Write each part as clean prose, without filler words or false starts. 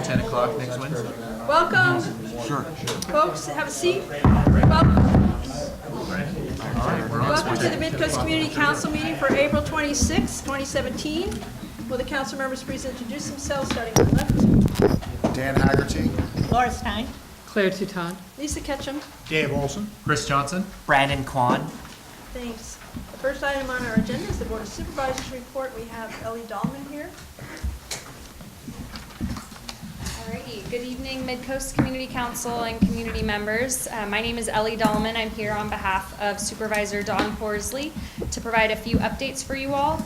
10 o'clock next Wednesday. Welcome. Sure. Folks, have a seat. Welcome. All right, we're on Welcome to the Midcoast Community Council meeting for April 26, 2017. Will the council members please introduce themselves, starting on the left? Dan Haggerty. Laura Stein. Claire Touton. Lisa Ketchum. Dave Olson. Chris Johnson. Brandon Kwan. Thanks. The first item on our agenda is the Board of Supervisors report. We have Ellie Dahlman here. Alrighty, good evening Midcoast Community Council and community members. My name is Ellie Dahlman. I'm here on behalf of Supervisor Don Horsley to provide a few updates for you all.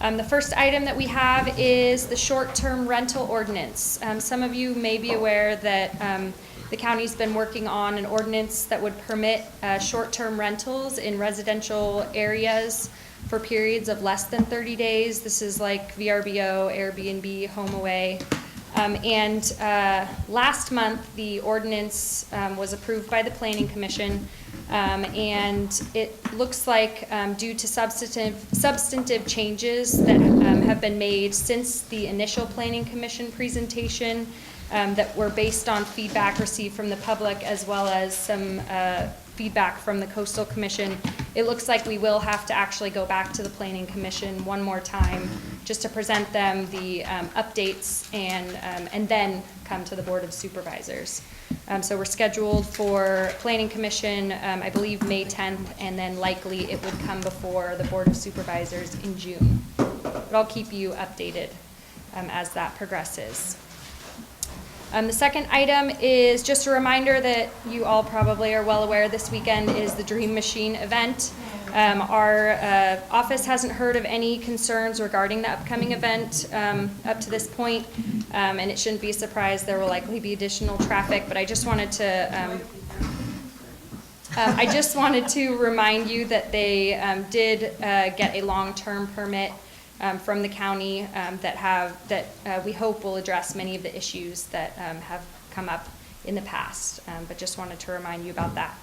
The first item that we have is the short-term rental ordinance. Some of you may be aware that the county's been working on an ordinance that would permit short-term rentals in residential areas for periods of less than 30 days. This is like VRBO, Airbnb, HomeAway. Last month, the ordinance was approved by the Planning Commission, and it looks like due to substantive changes that have been made since the initial Planning Commission presentation that were based on feedback received from the public as well as some feedback from the Coastal Commission, it looks like we will have to actually go back to the Planning Commission one more time just to present them the updates and then come to the Board of Supervisors. So we're scheduled for Planning Commission, I believe May 10th, and then likely it would come before the Board of Supervisors in June. But I'll keep you updated as that progresses. The second item is just a reminder that you all probably are well aware this weekend is the Dream Machine event. Our office hasn't heard of any concerns regarding the upcoming event up to this point, and it shouldn't be a surprise. There will likely be additional traffic, but I just wanted to remind you that they did get a long-term permit from the county that we hope will address many of the issues that have come up in the past, but just wanted to remind you about that.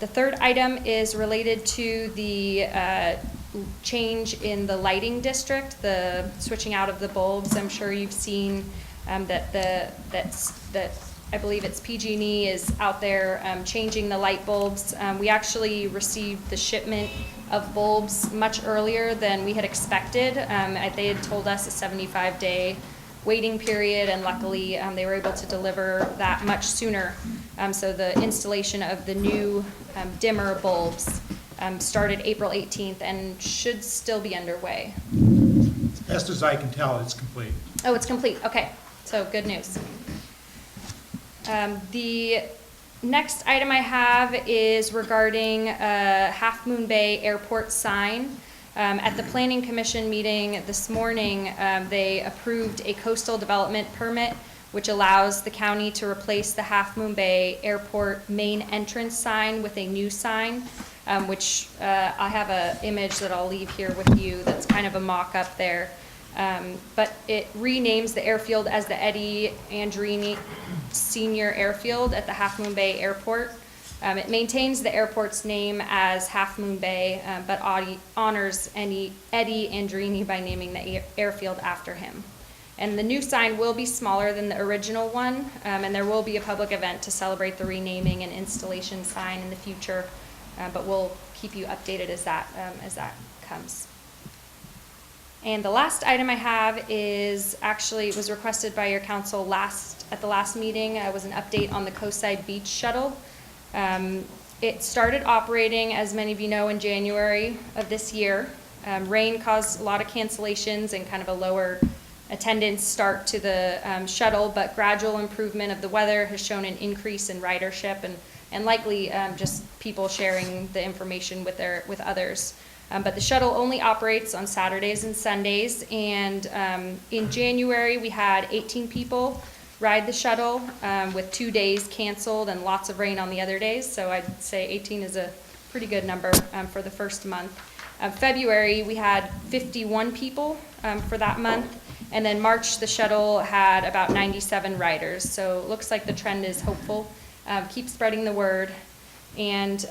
The third item is related to the change in the lighting district, the switching out of the bulbs. I'm sure you've seen that I believe it's PG&E is out there changing the light bulbs. We actually received the shipment of bulbs much earlier than we had expected. They had told us a 75-day waiting period, and luckily they were able to deliver that much sooner. So the installation of the new dimmer bulbs started April 18th and should still be underway. As best as I can tell, it's complete. Oh, it's complete. Okay, so good news. The next item I have is regarding Half Moon Bay Airport sign. At the Planning Commission meeting this morning, they approved a coastal development permit which allows the county to replace the Half Moon Bay Airport main entrance sign with a new sign, which I have an image that I'll leave here with you that's kind of a mock-up there. But it renames the airfield as the Eddie Andrini Senior Airfield at the Half Moon Bay Airport. It maintains the airport's name as Half Moon Bay, but honors Eddie Andrini by naming the airfield after him. And the new sign will be smaller than the original one, and there will be a public event to celebrate the renaming and installation sign in the future, but we'll keep you updated as that comes. And the last item I have is actually, it was requested by your council at the last meeting. It was an update on the Coastside Beach Shuttle. It started operating, as many of you know, in January of this year. Rain caused a lot of cancellations and kind of a lower attendance start to the shuttle, but gradual improvement of the weather has shown an increase in ridership and likely just people sharing the information with others. But the shuttle only operates on Saturdays and Sundays, and in January we had 18 people ride the shuttle with 2 days canceled and lots of rain on the other days, so I'd say 18 is a pretty good number for the first month. February we had 51 people for that month, and then March the shuttle had about 97 riders, so it looks like the trend is hopeful. Keep spreading the word. And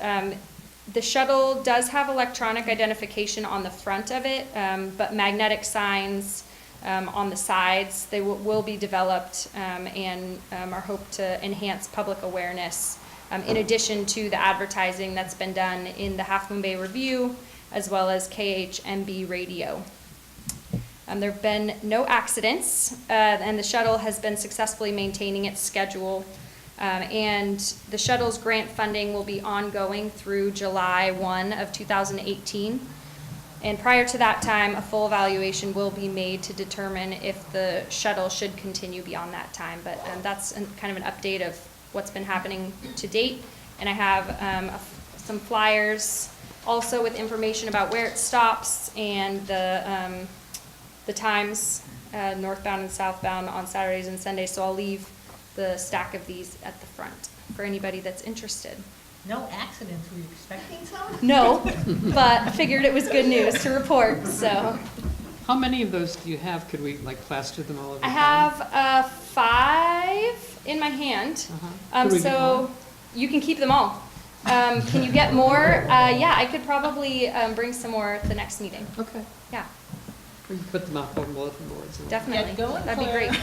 the shuttle does have electronic identification on the front of it, but magnetic signs on the sides. They will be developed and are hoped to enhance public awareness in addition to the advertising that's been done in the Half Moon Bay Review as well as KHMB Radio. There have been no accidents, and the shuttle has been successfully maintaining its schedule. And the shuttle's grant funding will be ongoing through July 1 of 2018. And prior to that time, a full evaluation will be made to determine if the shuttle should continue beyond that time. But that's kind of an update of what's been happening to date. And I have some flyers also with information about where it stops and the times, northbound and southbound on Saturdays and Sundays. So I'll leave the stack of these at the front for anybody that's interested. No accidents, were you expecting some? No, but I figured it was good news to report, so. How many of those do you have? Could we like plaster them all over? I have 5 in my hand, Could we get so more? you can keep them all. Can you get more? Yeah, I could probably bring some more at the next meeting. Okay. Yeah, We can put them up on bulletin boards. and- definitely. Get going, That'd be Claire. great.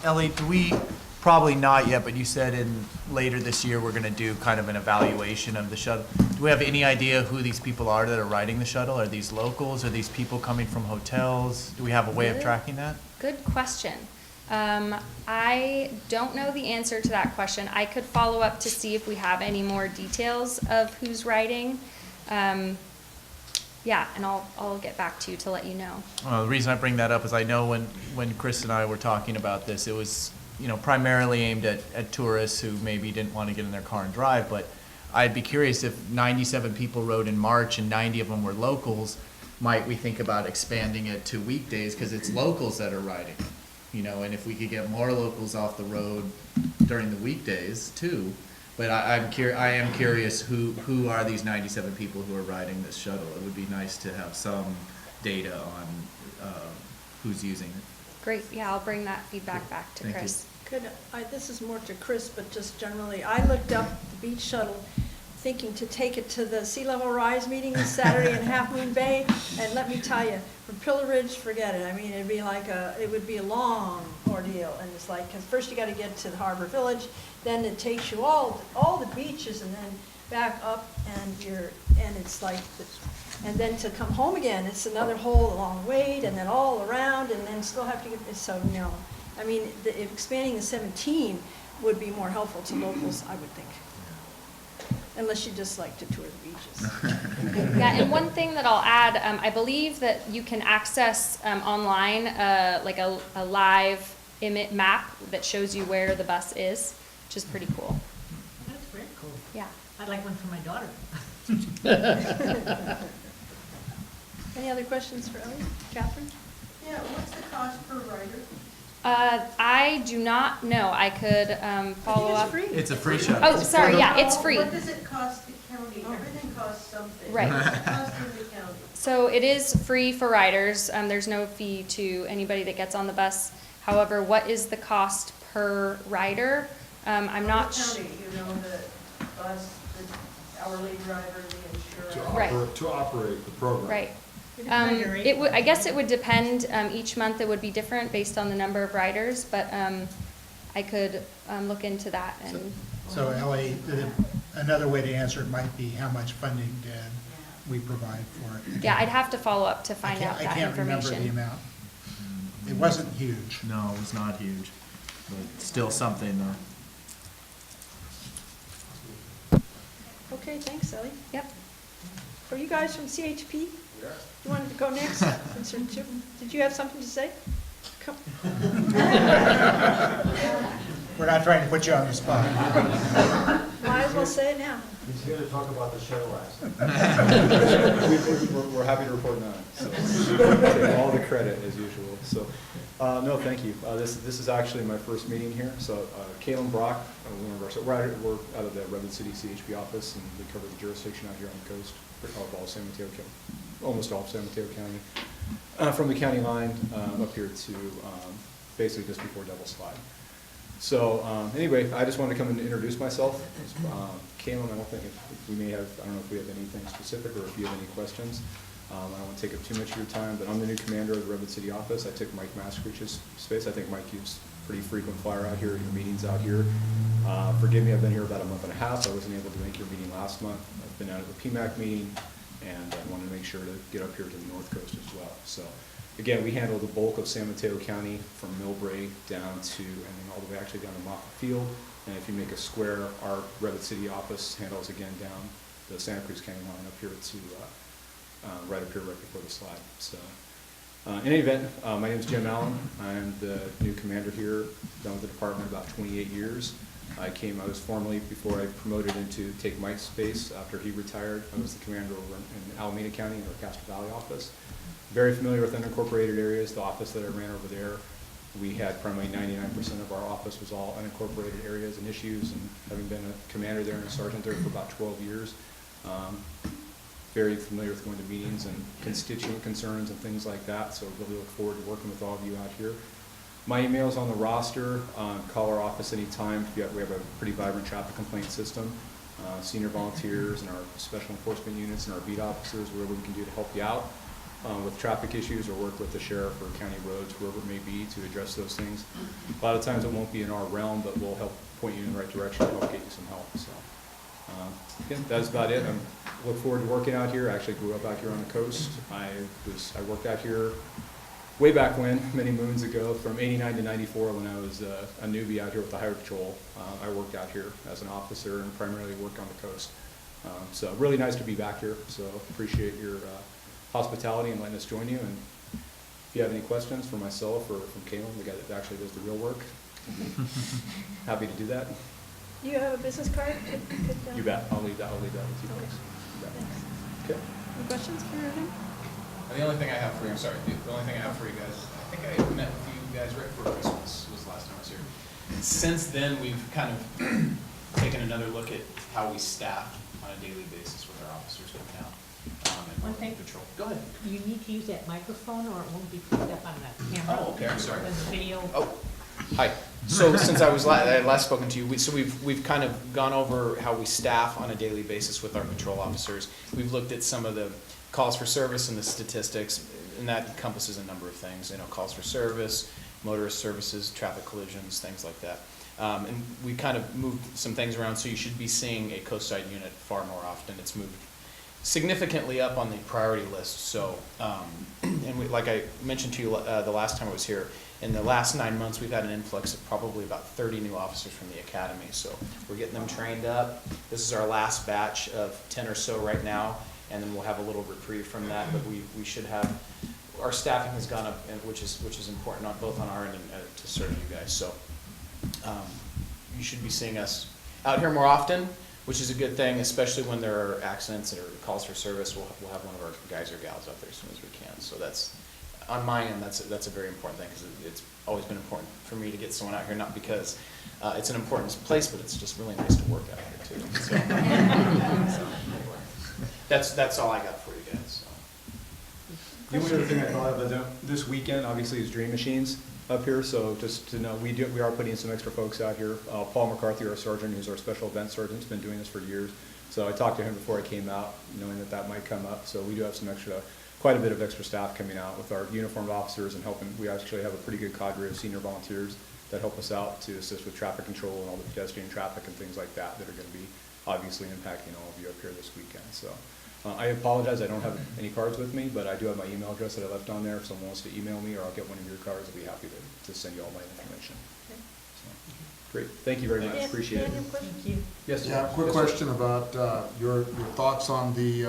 Ellie, do we, probably not yet, but you said later this year, we're gonna do kind of an evaluation of the shuttle. Do we have any idea who these people are that are riding the shuttle? Are these locals? Are these people coming from hotels? Do we have a way of Good. tracking that? Good question. I don't know the answer to that question. I could follow up to see if we have any more details of who's riding. Yeah, and I'll get back to you to let you know. The reason I bring that up is I know when Chris and I were talking about this, it was, primarily aimed at tourists who maybe didn't want to get in their car and drive, but I'd be curious if 97 people rode in March and 90 of them were locals, might we think about expanding it to weekdays, because it's locals that are riding, and if we could get more locals off the road during the weekdays too. But I am curious who are these 97 people who are riding this shuttle? It would be nice to have some data on who's using it. Great, yeah, I'll bring that feedback back to Thank you. Chris. This is more to Chris, but just generally, I looked up the beach shuttle thinking to take it to the sea level rise meeting this Saturday in Half Moon Bay, and let me tell you, from Pillar Ridge, forget it. I mean, it would be a long ordeal, and it's like, because first you got to get to the Harbor Village, then it takes you all the beaches, and then back up, and it's like, and then to come home again, it's another whole long wait, and then all around, and then still have to get, so no. I mean, expanding the 17 would be more helpful to locals, I would think. Unless you just like to tour the beaches. Yeah, and one thing that I'll add, I believe that you can access online like a live map that shows you where the bus is, which is pretty cool. That's very cool. Yeah. I'd like one for my daughter. Any other questions for Ellie? Catherine? Yeah, what's the cost per rider? I do not know. I could follow I up. think it's free. It's a free shuttle. Oh, sorry, yeah, it's free. What does it cost the county? Everything costs something. Right. What does it cost in the county? So it is free for riders. There's no fee to anybody that gets on the bus. However, what is the cost per rider? I'm not The sure. county, the bus, the hourly driver, the insurance. Right. To operate the program. Right. It I guess it would depend, each month it would be different based on the number of riders, but I could look into that and, So Ellie, another way to answer it might be how much funding did we provide for it? yeah, I'd have to follow up to find out I that can't remember the information. amount. It wasn't huge. No, it was not huge, but still something though. Okay, thanks, Ellie. Yep. Are you guys from CHP? You wanted to go next? Did you have something to say? Come. We're not trying to put you on the spot. Might as well say it now. He's here to talk about the shuttle accident. We're happy to report none, so take all the credit as usual. So, no, thank you. This is actually my first meeting here. So, Kalen Brock, we're out of the Redwood City CHP office, and we cover the jurisdiction out here on the coast of all San Mateo County, almost all of San Mateo County, from the county line up here to basically just before Devil's Slide. So anyway, I just wanted to come and introduce myself. Kalen, I don't know if we have anything specific or if you have any questions. I don't want to take up too much of your time, but I'm the new commander of the Redwood City office. I took Mike Maskrich's space. I think Mike used pretty frequent flyer out here, your meetings out here. Forgive me, I've been here about a month and a half. I wasn't able to make your meeting last month. I've been out at the PMAC meeting, and I wanted to make sure to get up here to the North Coast as well. So, again, we handle the bulk of San Mateo County from Millbrae down to, and then all the way actually down to Moffett Field. And if you make a square, our Redwood City office handles again down the Santa Cruz County line up here to right up here, right before the slide. So, in any event, my name is Jim Allen. I'm the new commander here. Been with the department about 28 years. I was formerly, before I promoted into take Mike's space after he retired, I was the commander over in Alameda County in our Castro Valley office. Very familiar with unincorporated areas. The office that I ran over there, we had probably 99% of our office was all unincorporated areas and issues, and having been a commander there and a sergeant there for about 12 years, very familiar with going to meetings and constituent concerns and things like that, so really look forward to working with all of you out here. My email's on the roster. Call our office anytime. We have a pretty vibrant traffic complaint system. Senior volunteers and our special enforcement units and our beat officers, whatever we can do to help you out with traffic issues, or work with the sheriff or county roads, whoever it may be, to address those things. A lot of times it won't be in our realm, but we'll help point you in the right direction to help get you some help. So, again, that's about it. I look forward to working out here. I actually grew up out here on the coast. I worked out here way back when, many moons ago, from '89 to '94, when I was a newbie out here with the Highway Patrol. I worked out here as an officer and primarily worked on the coast. So really nice to be back here. So appreciate your hospitality and letting us join you. And if you have any questions for myself or from Caleb, the guy that actually does the real work, happy to do that. Do you have a business card? You bet. I'll leave that with you guys. You bet. Okay. Any questions for him? The only thing I have for you, I'm sorry, the only thing I have for you guys, I think I met with you guys right before Christmas was the last time I was here. Since then, we've kind of taken another look at how we staff on a daily basis with our officers coming out. And One thing. patrol. Go ahead. You need to use that microphone or it won't be picked up on the camera. Oh, okay, I'm sorry. The video. Oh, hi. So since I had last spoken to you, we've kind of gone over how we staff on a daily basis with our patrol officers. We've looked at some of the calls for service and the statistics, and that encompasses a number of things. Calls for service, motorist services, traffic collisions, things like that. And we kind of moved some things around, so you should be seeing a coastside unit far more often. It's moved significantly up on the priority list. So, and like I mentioned to you the last time I was here, in the last 9 months, we've had an influx of probably about 30 new officers from the academy. So we're getting them trained up. This is our last batch of 10 or so right now, and then we'll have a little reprieve from that. But we should have, our staffing has gone up, which is important on both on our end and to serve you guys. So you should be seeing us out here more often, which is a good thing, especially when there are accidents or calls for service. We'll have one of our guys or gals out there as soon as we can. So that's, on my end, that's a very important thing, because it's always been important for me to get someone out here, not because it's an important place, but it's just really nice to work out here too. So, that's all I got for you guys. So. The only other thing I thought of this weekend, obviously, is Dream Machines up here. So just to know, we are putting some extra folks out here. Paul McCarthy, our sergeant, who's our special events sergeant, has been doing this for years. So I talked to him before I came out, knowing that might come up. So we do have quite a bit of extra staff coming out with our uniformed officers and helping. We actually have a pretty good cadre of senior volunteers that help us out to assist with traffic control and all the pedestrian traffic and things like that are going to be obviously impacting all of you up here this weekend. So I apologize, I don't have any cards with me, but I do have my email address that I left on there. If someone wants to email me, or I'll get one of your cards, I'll be happy to send you all my information. Okay. So, great, thank you very much, Dan, appreciate it. Dan, you have a question? Thank you. Yes, Yeah, quick yes, sir. question about your thoughts on the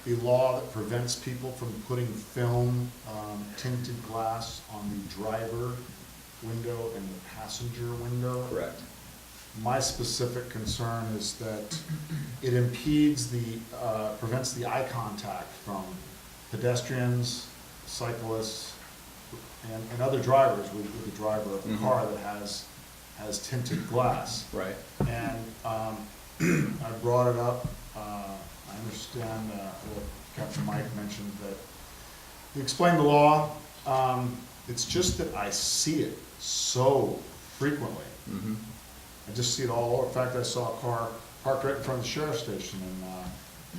the law that prevents people from putting film tinted glass on the driver window and the passenger window. Correct. My specific concern is that it impedes prevents the eye contact from pedestrians, cyclists, and other drivers with the driver of the car that has tinted glass. Right. And I brought it up. I understand what Captain Mike mentioned, that he explained the law. It's just that I see it so frequently. I just see it all over. In fact, I saw a car parked right in front of the sheriff's station,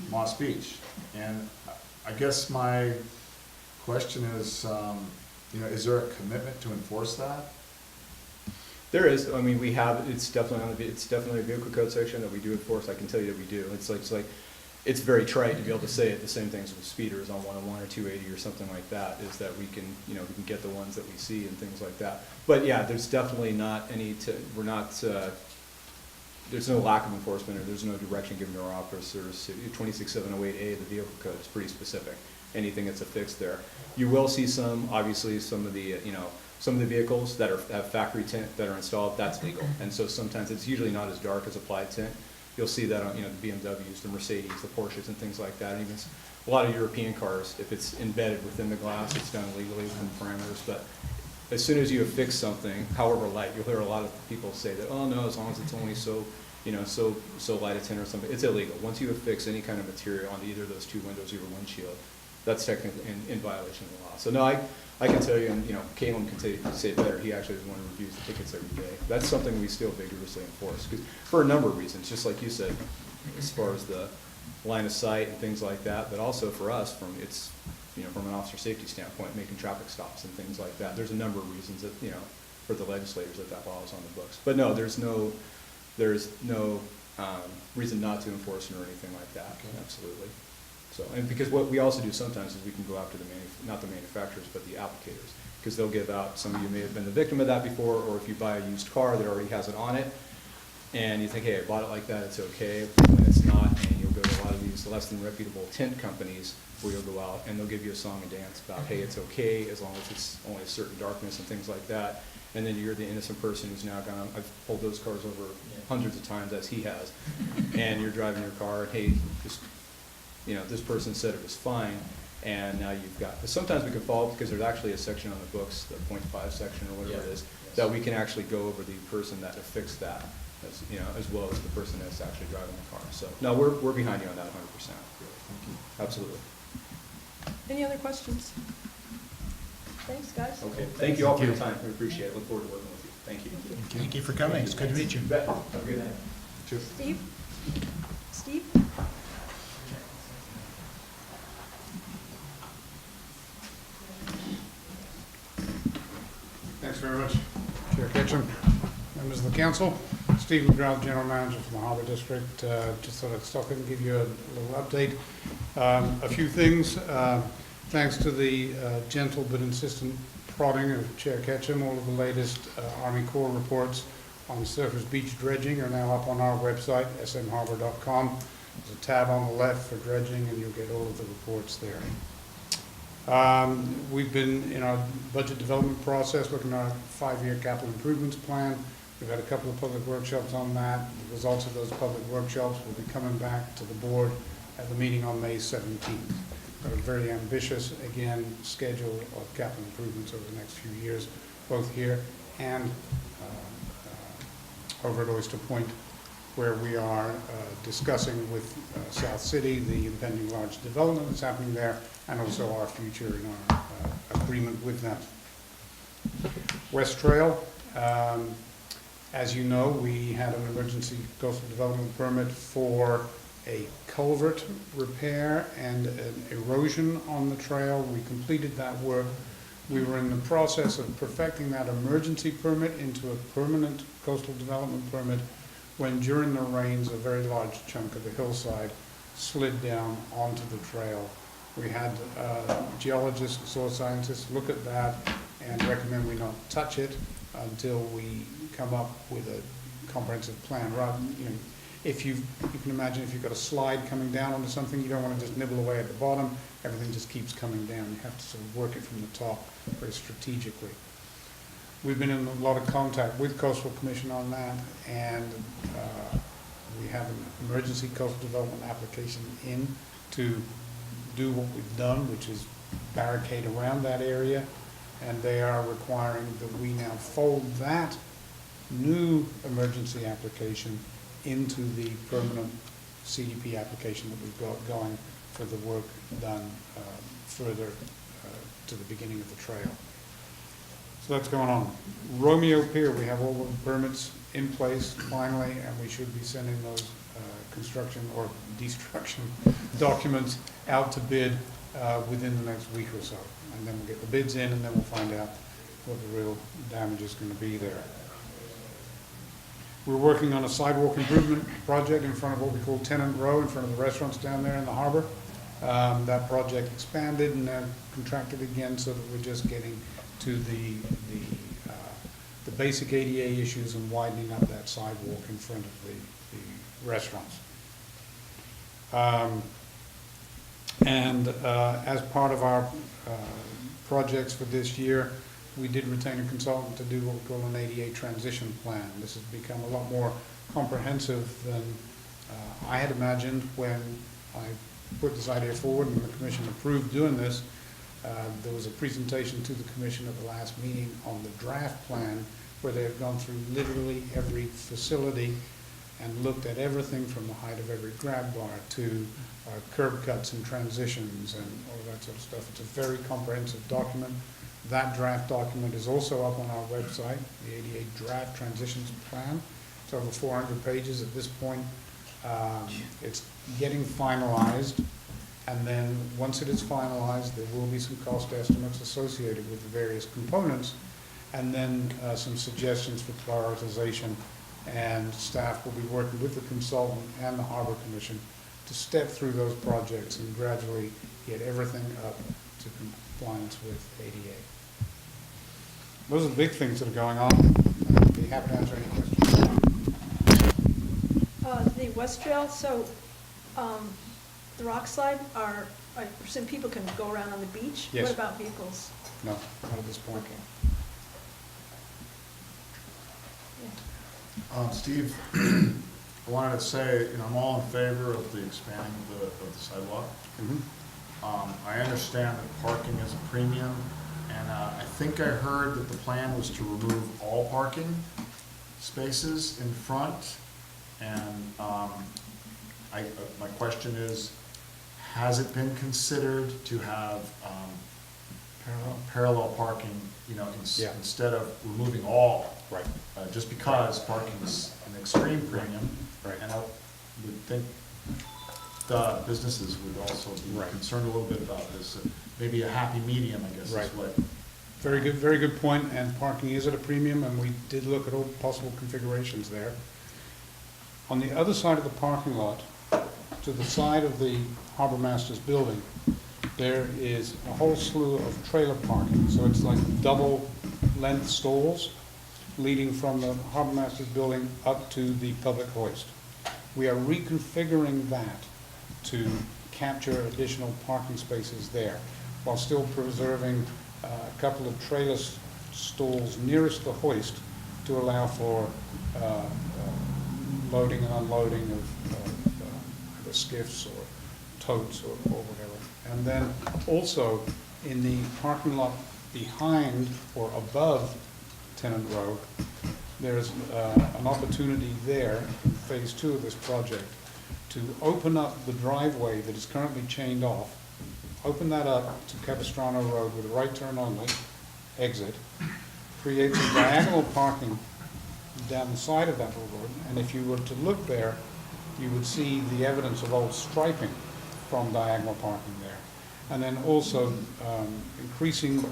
Moss Beach. And I guess my question is, is there a commitment to enforce that? There is, I mean, we have, it's definitely a vehicle code section that we do enforce, I can tell you that we do. It's very trite to be able to say it, the same things with speeders on 101 or 280 or something like that, is that we can get the ones that we see and things like that. But yeah, there's definitely not any, there's no lack of enforcement, or there's no direction given to our officers. 26708A, the vehicle code, is pretty specific. Anything that's affixed there. You will see obviously some of the, some of the vehicles that have factory tint that are installed, that's legal. And so sometimes it's usually not as dark as applied tint. You'll see that on, the BMWs, the Mercedes, the Porsches, and things like that. And even a lot of European cars, if it's embedded within the glass, it's done legally within parameters. But as soon as you affix something, however light, you'll hear a lot of people say that, oh no, as long as it's only so light a tint or something, it's illegal. Once you affix any kind of material on either of those two windows or your windshield, that's technically in violation of the law. So no, I can tell you, and Caleb can say it better, he actually is one who reviews the tickets every day. That's something we still vigorously enforce, for a number of reasons, just like you said, as far as the line of sight and things like that, but also for us, from an officer safety standpoint, making traffic stops and things like that. There's a number of reasons that, for the legislators that law is on the books. But no, there's no reason not to enforce it or anything like that, absolutely. So, and because what we also do sometimes is we can go after not the manufacturers, but the applicators, because they'll give out, some of you may have been the victim of that before, or if you buy a used car that already has it on it, and you think, hey, I bought it like that, it's okay, when it's not, and you'll go to a lot of these less than reputable tint companies where you'll go out and they'll give you a song and dance about, hey, it's okay, as long as it's only a certain darkness and things like that, and then you're the innocent person who's now gone, I've pulled those cars over hundreds of times, as he has, and you're driving your car, and hey, this person said it was fine, and now you've got, but sometimes we can follow, because there's actually a section on the books, the 0.5 section or whatever it is, that we can actually go over the person that affixed that, as well as the person that's actually driving the car. So, no, we're behind you on that 100%. Thank you. Absolutely. Any other questions? Thanks, guys. Okay, thank you all for your time, we appreciate it, look forward to working with you. Thank you. Thank you for coming. It's good to meet you. You bet. Have a good day. Cheers. Steve? Thanks very much, Chair Ketchum, members of the council. Steve McGrath, General Manager for the Harbour District. Just thought I'd stop in and give you a little update. A few things. Thanks to the gentle but insistent prodding of Chair Ketchum, all of the latest Army Corps reports on surface beach dredging are now up on our website, smharbour.com. There's a tab on the left for dredging, and you'll get all of the reports there. We've been in our budget development process looking at our 5-year capital improvements plan. We've had a couple of public workshops on that. The results of those public workshops will be coming back to the board at the meeting on May 17th. Got a very ambitious, again, schedule of capital improvements over the next few years, both here and over at Oyster Point, where we are discussing with South City the impending large development that's happening there, and also our future in our agreement with them. West Trail, as you know, we had an emergency coastal development permit for a culvert repair and an erosion on the trail. We completed that work. We were in the process of perfecting that emergency permit into a permanent coastal development permit when during the rains a very large chunk of the hillside slid down onto the trail. We had geologists, soil scientists look at that and recommend we not touch it until we come up with a comprehensive plan. If you can imagine if you've got a slide coming down onto something, you don't want to just nibble away at the bottom. Everything just keeps coming down. You have to sort of work it from the top very strategically. We've been in a lot of contact with Coastal Commission on that, and we have an emergency coastal development application in to do what we've done, which is barricade around that area, and they are requiring that we now fold that new emergency application into the permanent CDP application that we've got going for the work done further to the beginning of the trail. So that's going on. Romeo Pier, we have all of the permits in place finally, and we should be sending those construction or destruction documents out to bid within the next week or so. And then we'll get the bids in, and then we'll find out what the real damage is going to be there. We're working on a sidewalk improvement project in front of what we call Tenant Row, in front of the restaurants down there in the harbor. That project expanded and then contracted again, so that we're just getting to the basic ADA issues and widening up that sidewalk in front of the restaurants. As part of our projects for this year, we did retain a consultant to do what we call an ADA transition plan. This has become a lot more comprehensive than I had imagined when I put this idea forward and the commission approved doing this. There was a presentation to the commission at the last meeting on the draft plan, where they have gone through literally every facility and looked at everything from the height of every grab bar to curb cuts and transitions and all that sort of stuff. It's a very comprehensive document. That draft document is also up on our website, the ADA Draft Transitions Plan. It's over 400 pages at this point. It's getting finalized, and then once it is finalized, there will be some cost estimates associated with the various components, and then some suggestions for prioritization, and staff will be working with the consultant and the Harbor Commission to step through those projects and gradually get everything up to compliance with ADA. Those are the big things that are going on. I'd be happy to answer any questions. The West Trail, so the rock slide, I presume people can go around on the beach? Yes. What about vehicles? No, not at this point. Steve, I wanted to say, I'm all in favor of the expanding of the sidewalk. I understand that parking is a premium, and I think I heard that the plan was to remove all parking spaces in front. And my question is, has it been considered to have parallel parking, instead of removing all? Right. Just because parking is an extreme premium. Right. And I would think the businesses would also be concerned a little bit about this. Maybe a happy medium, I guess, is what. Very good point, and parking is at a premium, and we did look at all possible configurations there. On the other side of the parking lot, to the side of the Harbor Master's building, there is a whole slew of trailer parking. So it's like double length stalls leading from the Harbor Master's building up to the public hoist. We are reconfiguring that to capture additional parking spaces there, while still preserving a couple of trailer stalls nearest the hoist to allow for loading and unloading of either skiffs or totes or whatever. And then also in the parking lot behind or above Tenant Row, there's an opportunity there in phase 2 of this project to open up the driveway that is currently chained off, open that up to Capistrano Road with a right turn only exit, create some diagonal parking down the side of that road, and if you were to look there, you would see the evidence of old striping from diagonal parking there. And then also increasing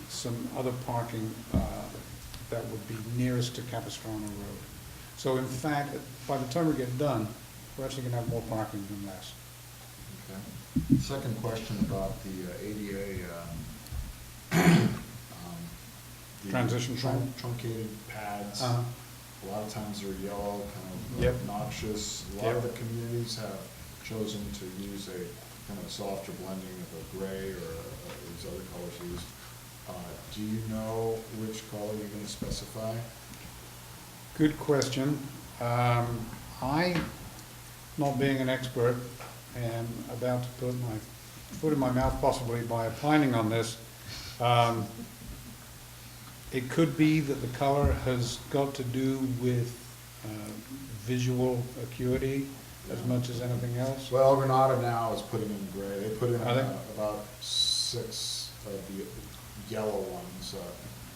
some other parking that would be nearest to Capistrano Road. So in fact, by the time we get done, we're actually going to have more parking than less. Okay. Second question about the ADA the Transition plan? truncated pads. Uh-huh. A lot of times they're yellow, kind of obnoxious. A lot of the communities have chosen to use a kind of softer blending of a gray or these other colors used. Do you know which color you're going to specify? Good question. I, not being an expert, am about to put my foot in my mouth possibly by opining on this. It could be that the color has got to do with visual acuity as much as anything else. Well, Granada now is putting in gray. They put in Are they? about 6 of the yellow ones.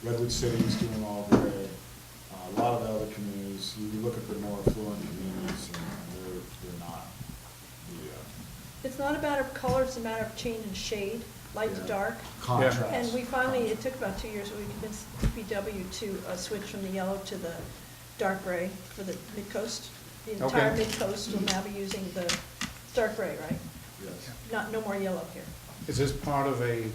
Redwood City is doing all gray. A lot of the other communities, you look at the more affluent communities, and they're not. It's not a matter of color, it's a matter of change in shade, light to Yeah. dark. Contrast. And we finally, it took about 2 years, but we convinced DPW to switch from the yellow to the dark gray for the Midcoast. The entire Okay. Midcoast will now be using the dark gray, right? Yes. No more yellow here. Is this part of a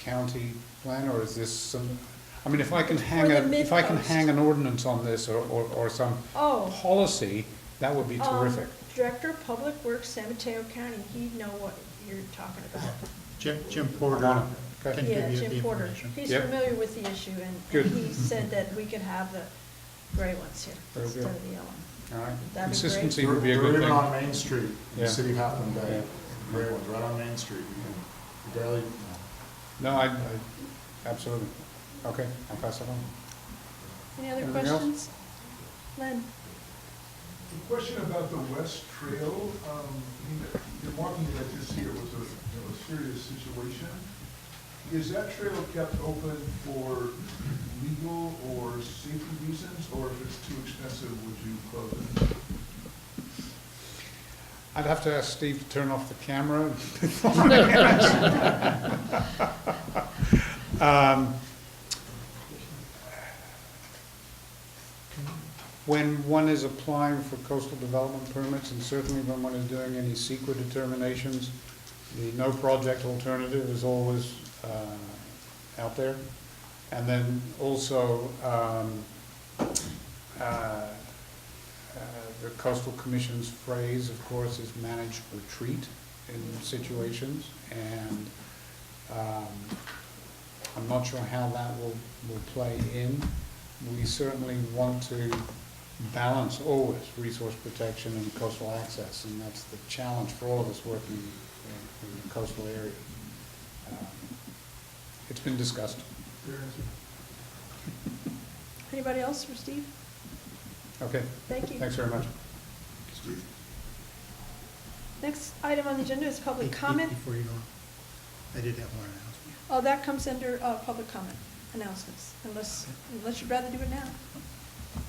county plan, or is this some, I mean, if I can hang For the if I can Midcoast. hang an ordinance on this, or some Oh. policy, that would be terrific. Director of Public Works, San Mateo County, he'd know what you're talking about. Jim Porter Okay. can Yeah, give you the Jim Porter. information. He's Yep. familiar with the issue, and Good. he said that we could have the gray ones here Very instead good. of the yellow. All right, That'd be consistency They're would be a they're good even thing. on Main Street, in Yeah. the city of Half Moon Bay. Yeah. Great ones, right on Main Street. You barely, No, I, absolutely. Okay, I'll pass it on. Any other Anything else? questions? Len? A question about the West Trail. The marking that I just here was a serious situation. Is that trail kept open for legal or safety reasons, or if it's too expensive, would you close it? I'd have to ask Steve to turn off the camera. When one is applying for coastal development permits, and certainly when one is doing any secret determinations, the no project alternative is always out there. And then also, the coastal commission's phrase, of course, is managed retreat in situations. And I'm not sure how that will play in. We certainly want to balance always resource protection and coastal access, and that's the challenge for all of us working in the coastal area. It's been discussed. Anybody else for Steve? Okay, Thank you. thanks very much. Next item on the agenda is public comment. Before you go on, I did have one announcement. Oh, that comes under public comment announcements, unless you'd rather do it now.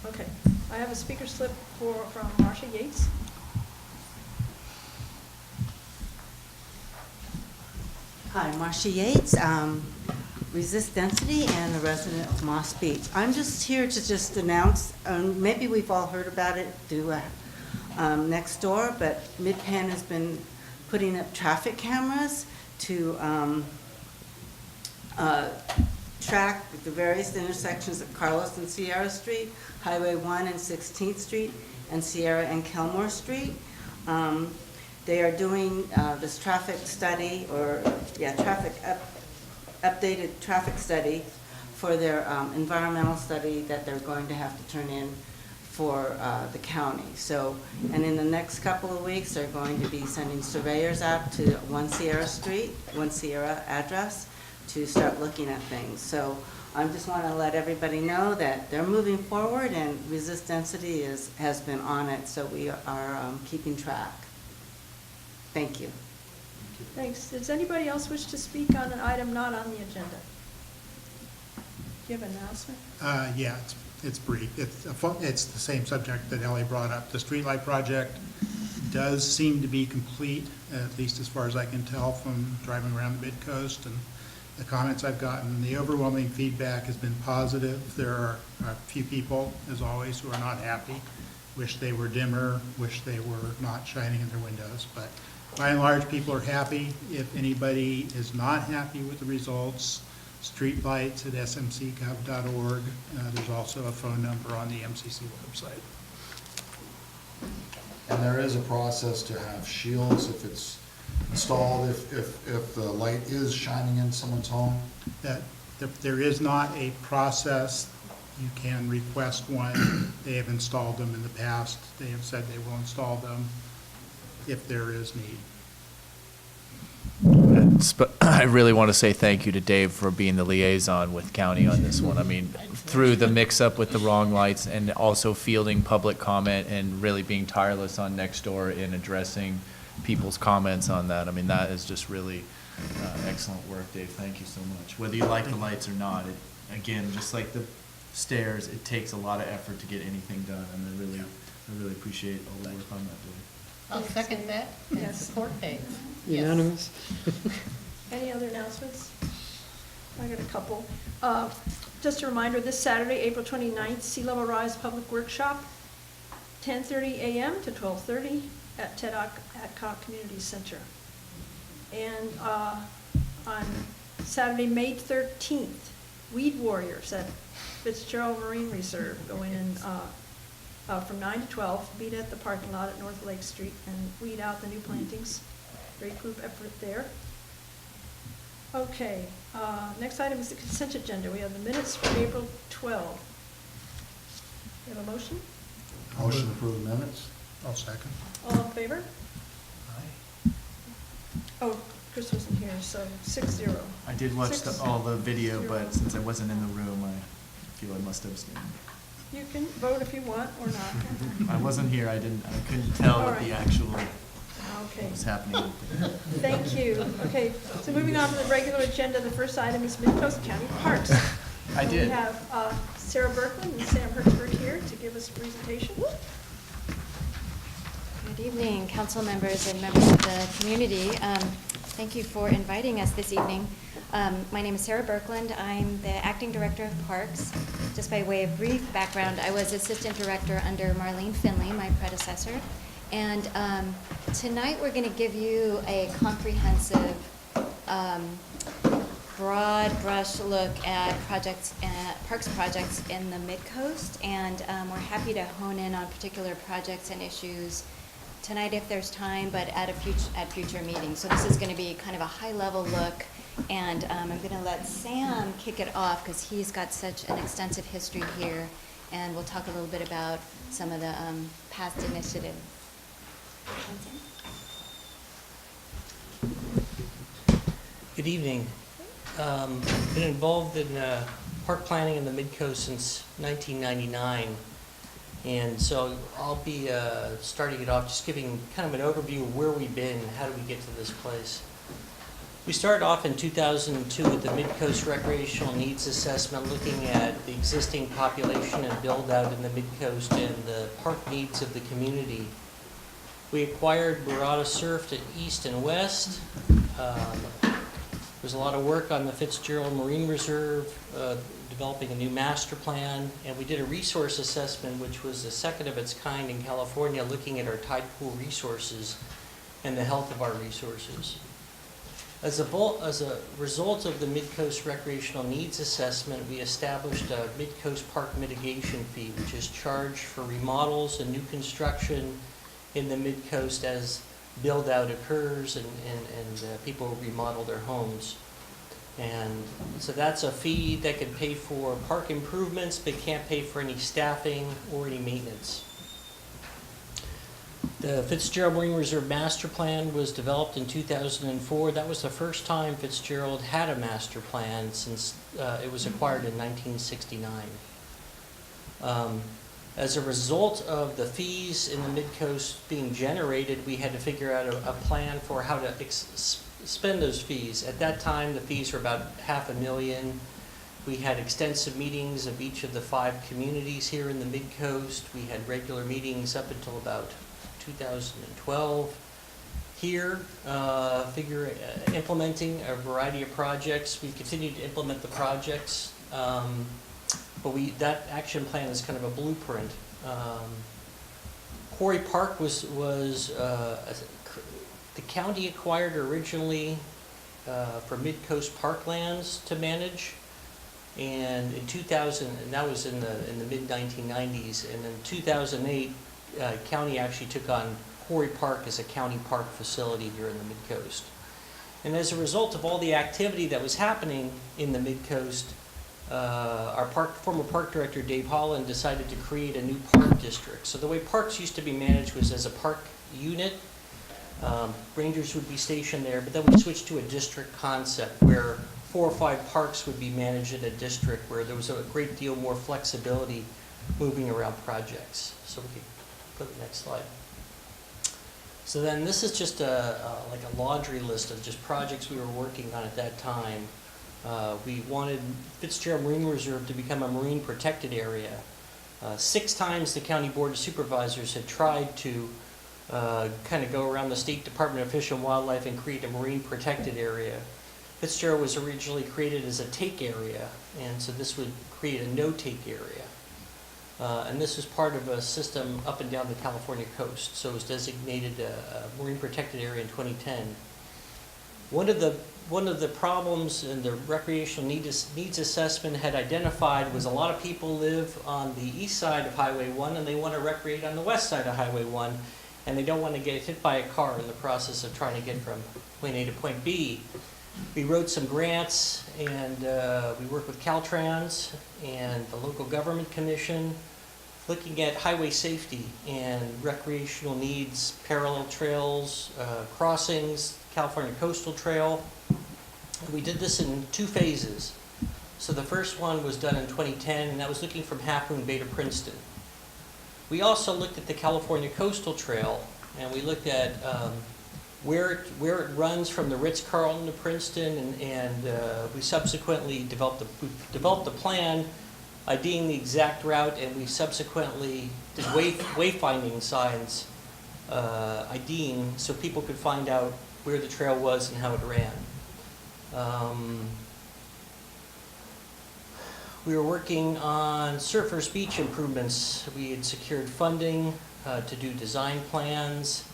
Okay, I have a speaker slip from Marcia Yates. Hi, Marcia Yates, Resist Density and a resident of Moss Beach. I'm just here to just announce, maybe we've all heard about it through next door, but Midpen has been putting up traffic cameras to track the various intersections of Carlos and Sierra Street, Highway 1 and 16th Street, and Sierra and Kelmore Street. They are doing this traffic study, updated traffic study for their environmental study that they're going to have to turn in for the county. So, and in the next couple of weeks, they're going to be sending surveyors out to 1 Sierra Street, 1 Sierra address, to start looking at things. So I just want to let everybody know that they're moving forward, and Resist Density has been on it, so we are keeping track. Thank you. Thanks. Does anybody else wish to speak on an item not on the agenda? Do you have an announcement? Yeah, it's brief. It's the same subject that Ellie brought up. The streetlight project does seem to be complete, at least as far as I can tell from driving around the Midcoast and the comments I've gotten. The overwhelming feedback has been positive. There are a few people, as always, who are not happy, wish they were dimmer, wish they were not shining in their windows, but by and large, people are happy. If anybody is not happy with the results, streetlights@smcgov.org. There's also a phone number on the MCC website. and there is a process to have shields if it's installed, if the light is shining in someone's home. That there is not a process. You can request one. They have installed them in the past. They have said they will install them if there is need. I really want to say thank you to Dave for being the liaison with county on this one. I mean, through the mix-up with the wrong lights and also fielding public comment and really being tireless on Nextdoor in addressing people's comments on that. I mean, that is just really excellent work, Dave. Thank you so much. Whether you like the lights or not, again, just like the stairs, it takes a lot of effort to get anything done, and I really appreciate all the work on that, Julie. I'll second that and Yes. support Dave. Yes. Unanimous? Any other announcements? I got a couple. Just a reminder, this Saturday, April 29th, Sea Level Rise Public Workshop, 10:30 a.m. to 12:30 at Ted Adcock Community Center. And on Saturday, May 13th, Weed Warriors at Fitzgerald Marine Reserve going in from 9 to 12, meet at the parking lot at North Lake Street and weed out the new plantings. Great group effort there. Okay, next item is the consent agenda. We have the minutes for April 12. You have a motion? Motion to approve the minutes? I'll second. All in favor? Oh, Chris wasn't here, so 6-0. I did watch all the video, 6-0. but since I wasn't in the room, I feel I must have abstained. You can vote if you want or not. I wasn't here, I couldn't tell what the Alright. actual, Okay, what was happening. thank you. Okay, so moving on to the regular agenda, the first item is Midcoast County Parks. I So did. We have Sarah Berkman and Sam Hertzberg here to give us a presentation. Good evening, council members and members of the community. Thank you for inviting us this evening. My name is Sarah Berkland. I'm the acting director of parks. Just by way of brief background, I was assistant director under Marlene Finley, my predecessor. And tonight we're going to give you a comprehensive, broad brush look at parks projects in the Midcoast. And we're happy to hone in on particular projects and issues tonight if there's time, but at future meetings. So this is going to be kind of a high-level look, and I'm going to let Sam kick it off because he's got such an extensive history here, and we'll talk a little bit about some of the past initiatives. Good evening. Been involved in park planning in the Midcoast since 1999. And so I'll be starting it off just giving kind of an overview of where we've been and how did we get to this place. We started off in 2002 with the Midcoast Recreational Needs Assessment, looking at the existing population and build out in the Midcoast and the park needs of the community. We acquired Burrata Surf to east and west. There's a lot of work on the Fitzgerald Marine Reserve, developing a new master plan, and we did a resource assessment which was the second of its kind in California, looking at our tide pool resources and the health of our resources. As a result of the Midcoast Recreational Needs Assessment, we established a Midcoast Park Mitigation Fee, which is charged for remodels and new construction in the Midcoast as build-out occurs and people remodel their homes. And so that's a fee that can pay for park improvements, but can't pay for any staffing or any maintenance. The Fitzgerald Marine Reserve Master Plan was developed in 2004. That was the first time Fitzgerald had a master plan since it was acquired in 1969. As a result of the fees in the Midcoast being generated, we had to figure out a plan for how to spend those fees. At that time, the fees were about $500,000. We had extensive meetings of each of the 5 communities here in the Midcoast. We had regular meetings up until about 2012 here, implementing a variety of projects. We continued to implement the projects, but that action plan is kind of a blueprint. Quarry Park was the county acquired originally for Midcoast Parklands to manage, and in 2000, and that was in the mid-1990s, and in 2008, county actually took on Quarry Park as a county park facility here in the Midcoast. And as a result of all the activity that was happening in the Midcoast, our former park director, Dave Holland, decided to create a new park district. So the way parks used to be managed was as a park unit. Rangers would be stationed there, but then we switched to a district concept where 4 or 5 parks would be managed in a district where there was a great deal more flexibility moving around projects. So we could put the next slide. So then this is just like a laundry list of just projects we were working on at that time. We wanted Fitzgerald Marine Reserve to become a marine protected area. 6 times the County Board of Supervisors had tried to kind of go around the State Department of Fish and Wildlife and create a marine protected area. Fitzgerald was originally created as a take area, and so this would create a no-take area. And this is part of a system up and down the California coast, so it was designated a marine protected area in 2010. One of the problems in the recreational needs assessment had identified was a lot of people live on the east side of Highway 1 and they want to recreate on the west side of Highway 1, and they don't want to get hit by a car in the process of trying to get from point A to point B. We wrote some grants, and we worked with Caltrans and the local government commission, looking at highway safety and recreational needs, parallel trails, crossings, California Coastal Trail. And we did this in 2 phases. So the first one was done in 2010, and that was looking from Half Moon Bay to Princeton. We also looked at the California Coastal Trail, and we looked at where it runs from the Ritz-Carlton to Princeton, and we subsequently developed a plan IDing the exact route, and we subsequently did wayfinding signs IDing so people could find out where the trail was and how it ran. We were working on Surfers Beach improvements. We had secured funding to do design plans.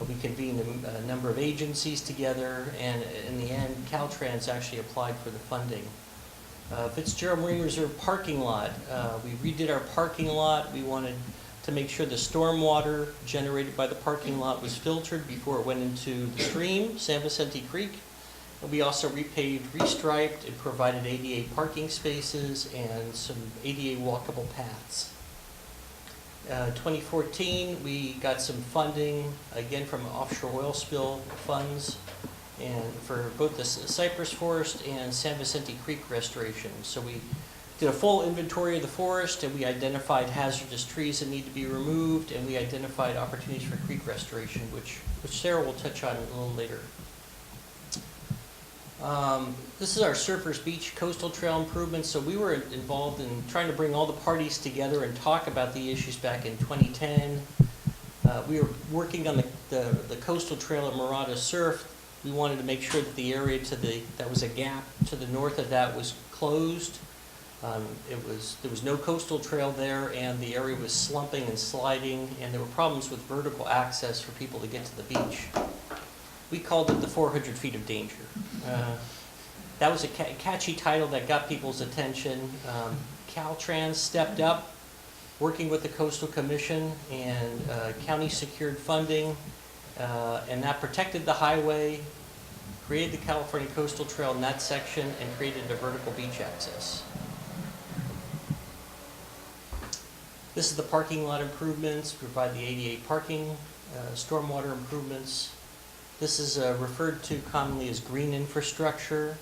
We convened a number of agencies together, and in the end, Caltrans actually applied for the funding. Fitzgerald Marine Reserve parking lot. We redid our parking lot. We wanted to make sure the stormwater generated by the parking lot was filtered before it went into the stream, San Vicente Creek. And we also repaved, restriped, and provided ADA parking spaces and some ADA walkable paths. 2014, we got some funding, again from offshore oil spill funds, and for both the cypress forest and San Vicente Creek restoration. So we did a full inventory of the forest, and we identified hazardous trees that need to be removed, and we identified opportunities for creek restoration, which Sarah will touch on a little later. This is our Surfers Beach Coastal Trail improvements. So we were involved in trying to bring all the parties together and talk about the issues back in 2010. We were working on the coastal trail at Murata Surf. We wanted to make sure that the area that was a gap to the north of that was closed. There was no coastal trail there, and the area was slumping and sliding, and there were problems with vertical access for people to get to the beach. We called it the 400 feet of danger. That was a catchy title that got people's attention. Caltrans stepped up, working with the Coastal Commission, and county secured funding, and that protected the highway, created the California Coastal Trail in that section, and created a vertical beach access. This is the parking lot improvements, provide the ADA parking, stormwater improvements. This is referred to commonly as green infrastructure.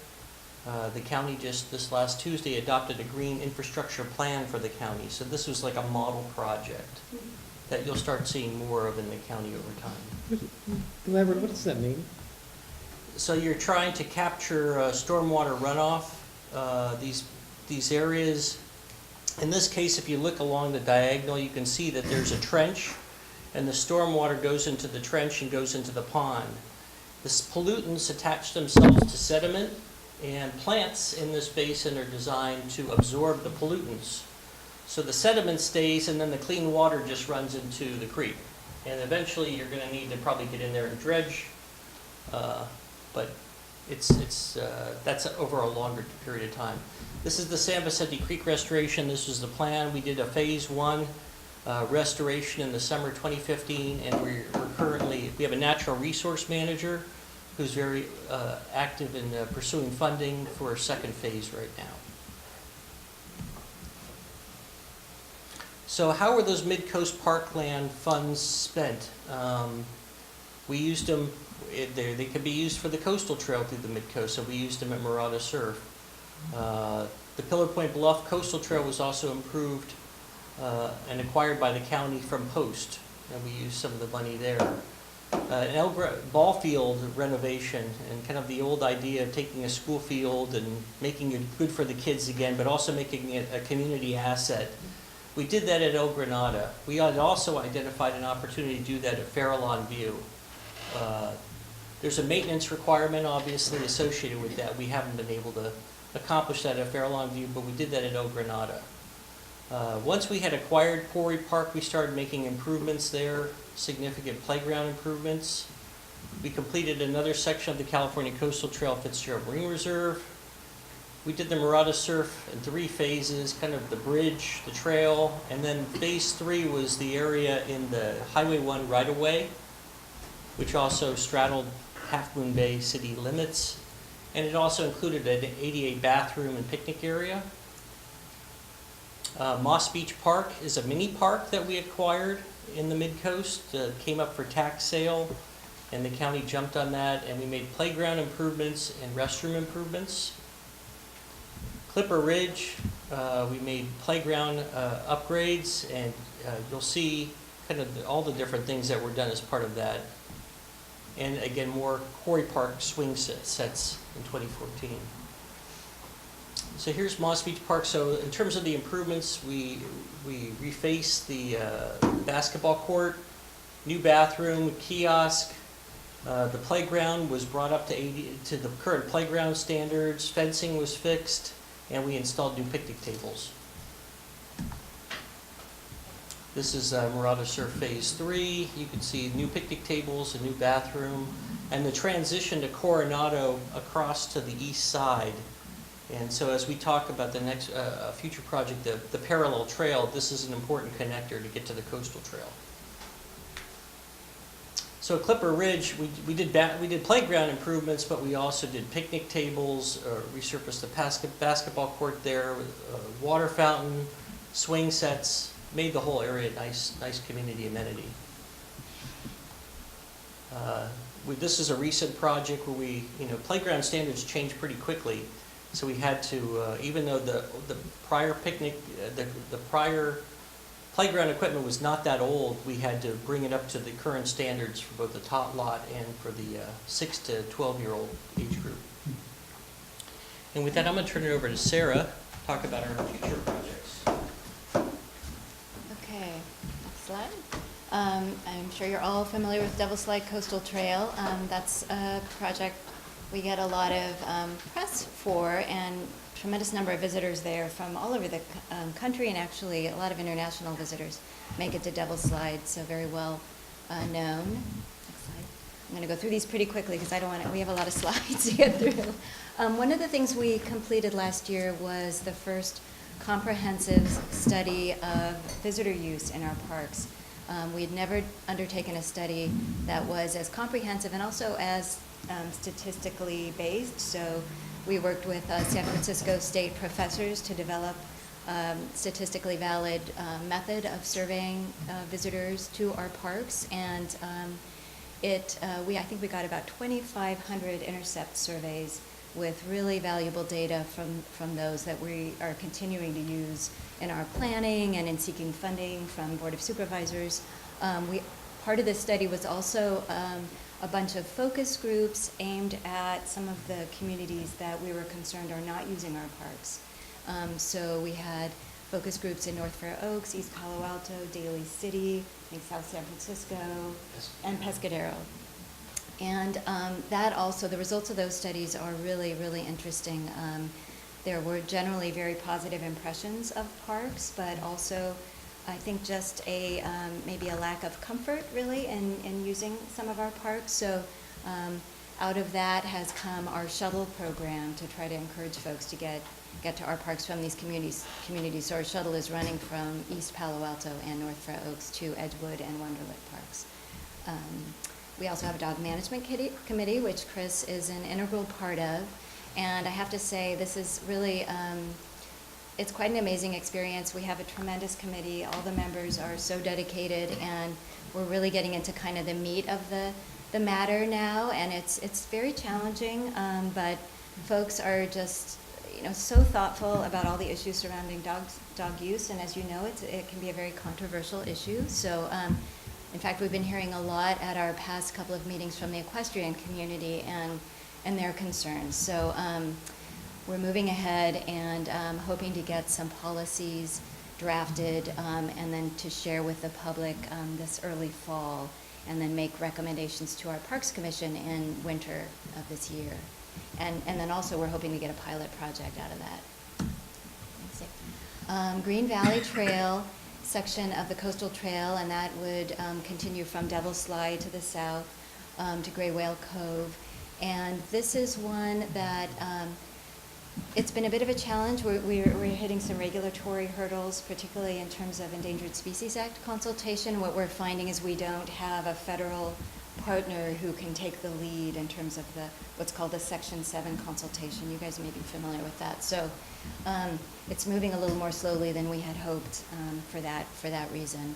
The county just this last Tuesday adopted a green infrastructure plan for the county. So this was like a model project that you'll start seeing more of in the county over time. Elaborate, what does that mean? So you're trying to capture stormwater runoff. These areas, in this case, if you look along the diagonal, you can see that there's a trench, and the stormwater goes into the trench and goes into the pond. The pollutants attach themselves to sediment, and plants in this basin are designed to absorb the pollutants. So the sediment stays, and then the clean water just runs into the creek. And eventually you're going to need to probably get in there and dredge, but that's over a longer period of time. This is the San Vicente Creek restoration. This was the plan. We did a phase 1 restoration in the summer 2015, and we have a natural resource manager who's very active in pursuing funding for a second phase right now. So how were those Midcoast Parkland funds spent? We used them, they could be used for the coastal trail through the Midcoast, so we used them at Murata Surf. The Pillar Point Bluff Coastal Trail was also improved and acquired by the county from Post, and we used some of the money there. ball field renovation, and kind of the old idea of taking a school field and making it good for the kids again, but also making it a community asset. We did that at Granada. We had also identified an opportunity to do that at Farallon View. There's a maintenance requirement obviously associated with that. We haven't been able to accomplish that at Farallon View, but we did that at Granada. Once we had acquired Quarry Park, we started making improvements there, significant playground improvements. We completed another section of the California Coastal Trail Fitzgerald Marine Reserve. We did the Murata Surf in 3 phases, kind of the bridge, the trail, and then phase 3 was the area in the Highway 1 right-of-way, which also straddled Half Moon Bay city limits. And it also included an ADA bathroom and picnic area. Moss Beach Park is a mini park that we acquired in the Midcoast. Came up for tax sale, and the county jumped on that, and we made playground improvements and restroom improvements. Clipper Ridge, we made playground upgrades, and you'll see kind of all the different things that were done as part of that. And again, more Quarry Park swing sets in 2014. So here's Moss Beach Park. So in terms of the improvements, we refaced the basketball court, new bathroom, kiosk. The playground was brought up to the current playground standards. Fencing was fixed, and we installed new picnic tables. This is Murata Surf Phase 3. You can see new picnic tables, a new bathroom, and the transition to Coronado across to the east side. And so as we talk about the next future project, the parallel trail, this is an important connector to get to the coastal trail. So at Clipper Ridge, we did playground improvements, but we also did picnic tables, resurfaced the basketball court there, water fountain, swing sets, made the whole area a nice community amenity. This is a recent project where playground standards change pretty quickly. So we had to, even though the prior prior playground equipment was not that old, we had to bring it up to the current standards for both the tot lot and for the 6 to 12-year-old age group. And with that, I'm going to turn it over to Sarah to talk about our future projects. Okay, next slide. I'm sure you're all familiar with Devil's Slide Coastal Trail. That's a project we get a lot of press for, and tremendous number of visitors there from all over the country, and actually a lot of international visitors make it to Devil's Slide, so very well known. Next slide. I'm going to go through these pretty quickly because we have a lot of slides to get through. One of the things we completed last year was the first comprehensive study of visitor use in our parks. We had never undertaken a study that was as comprehensive and also as statistically based. So we worked with San Francisco State professors to develop statistically valid method of surveying visitors to our parks, and I think we got about 2,500 intercept surveys with really valuable data from those that we are continuing to use in our planning and in seeking funding from Board of Supervisors. Part of this study was also a bunch of focus groups aimed at some of the communities that we were concerned are not using our parks. So we had focus groups in North Fair Oaks, East Palo Alto, Daly City, I think South San Francisco, and Pescadero. And the results of those studies are really, really interesting. There were generally very positive impressions of parks, but also I think just maybe a lack of comfort really in using some of our parks. So out of that has come our shuttle program to try to encourage folks to get to our parks from these communities. So our shuttle is running from East Palo Alto and North Fair Oaks to Edgewood and Wonderlic parks. We also have a dog management committee, which Chris is an integral part of. And I have to say, this is really, it's quite an amazing experience. We have a tremendous committee. All the members are so dedicated, and we're really getting into kind of the meat of the matter now. And it's very challenging, but folks are just, so thoughtful about all the issues surrounding dog use. And as you know, it can be a very controversial issue. So in fact, we've been hearing a lot at our past couple of meetings from the equestrian community and their concerns. So we're moving ahead and hoping to get some policies drafted and then to share with the public this early fall, and then make recommendations to our Parks Commission in winter of this year. And then also we're hoping to get a pilot project out of that. Let's see. Green Valley Trail, section of the coastal trail, and that would continue from Devil's Slide to the south to Gray Whale Cove. And this is one that it's been a bit of a challenge. We're hitting some regulatory hurdles, particularly in terms of Endangered Species Act consultation. What we're finding is we don't have a federal partner who can take the lead in terms of what's called the Section 7 consultation. You guys may be familiar with that. So it's moving a little more slowly than we had hoped for that reason.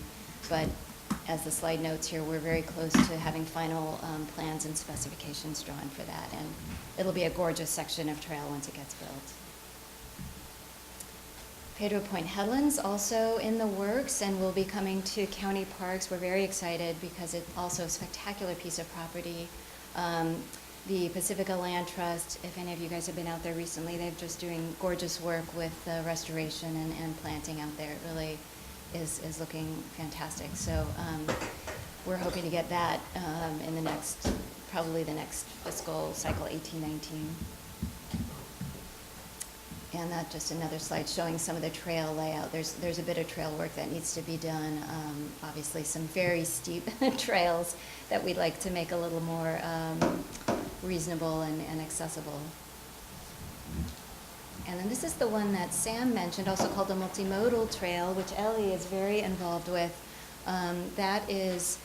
But as the slide notes here, we're very close to having final plans and specifications drawn for that. And it'll be a gorgeous section of trail once it gets built. Pedro Point Headlands also in the works and will be coming to county parks. We're very excited because it's also a spectacular piece of property. The Pacifica Land Trust, if any of you guys have been out there recently, they're just doing gorgeous work with the restoration and planting out there. It really is looking fantastic. So we're hoping to get that in probably the next fiscal cycle, 18-19. And that's just another slide showing some of the trail layout. There's a bit of trail work that needs to be done. Obviously some very steep trails that we'd like to make a little more reasonable and accessible. And then this is the one that Sam mentioned, also called the multimodal trail, which Ellie is very involved with. That is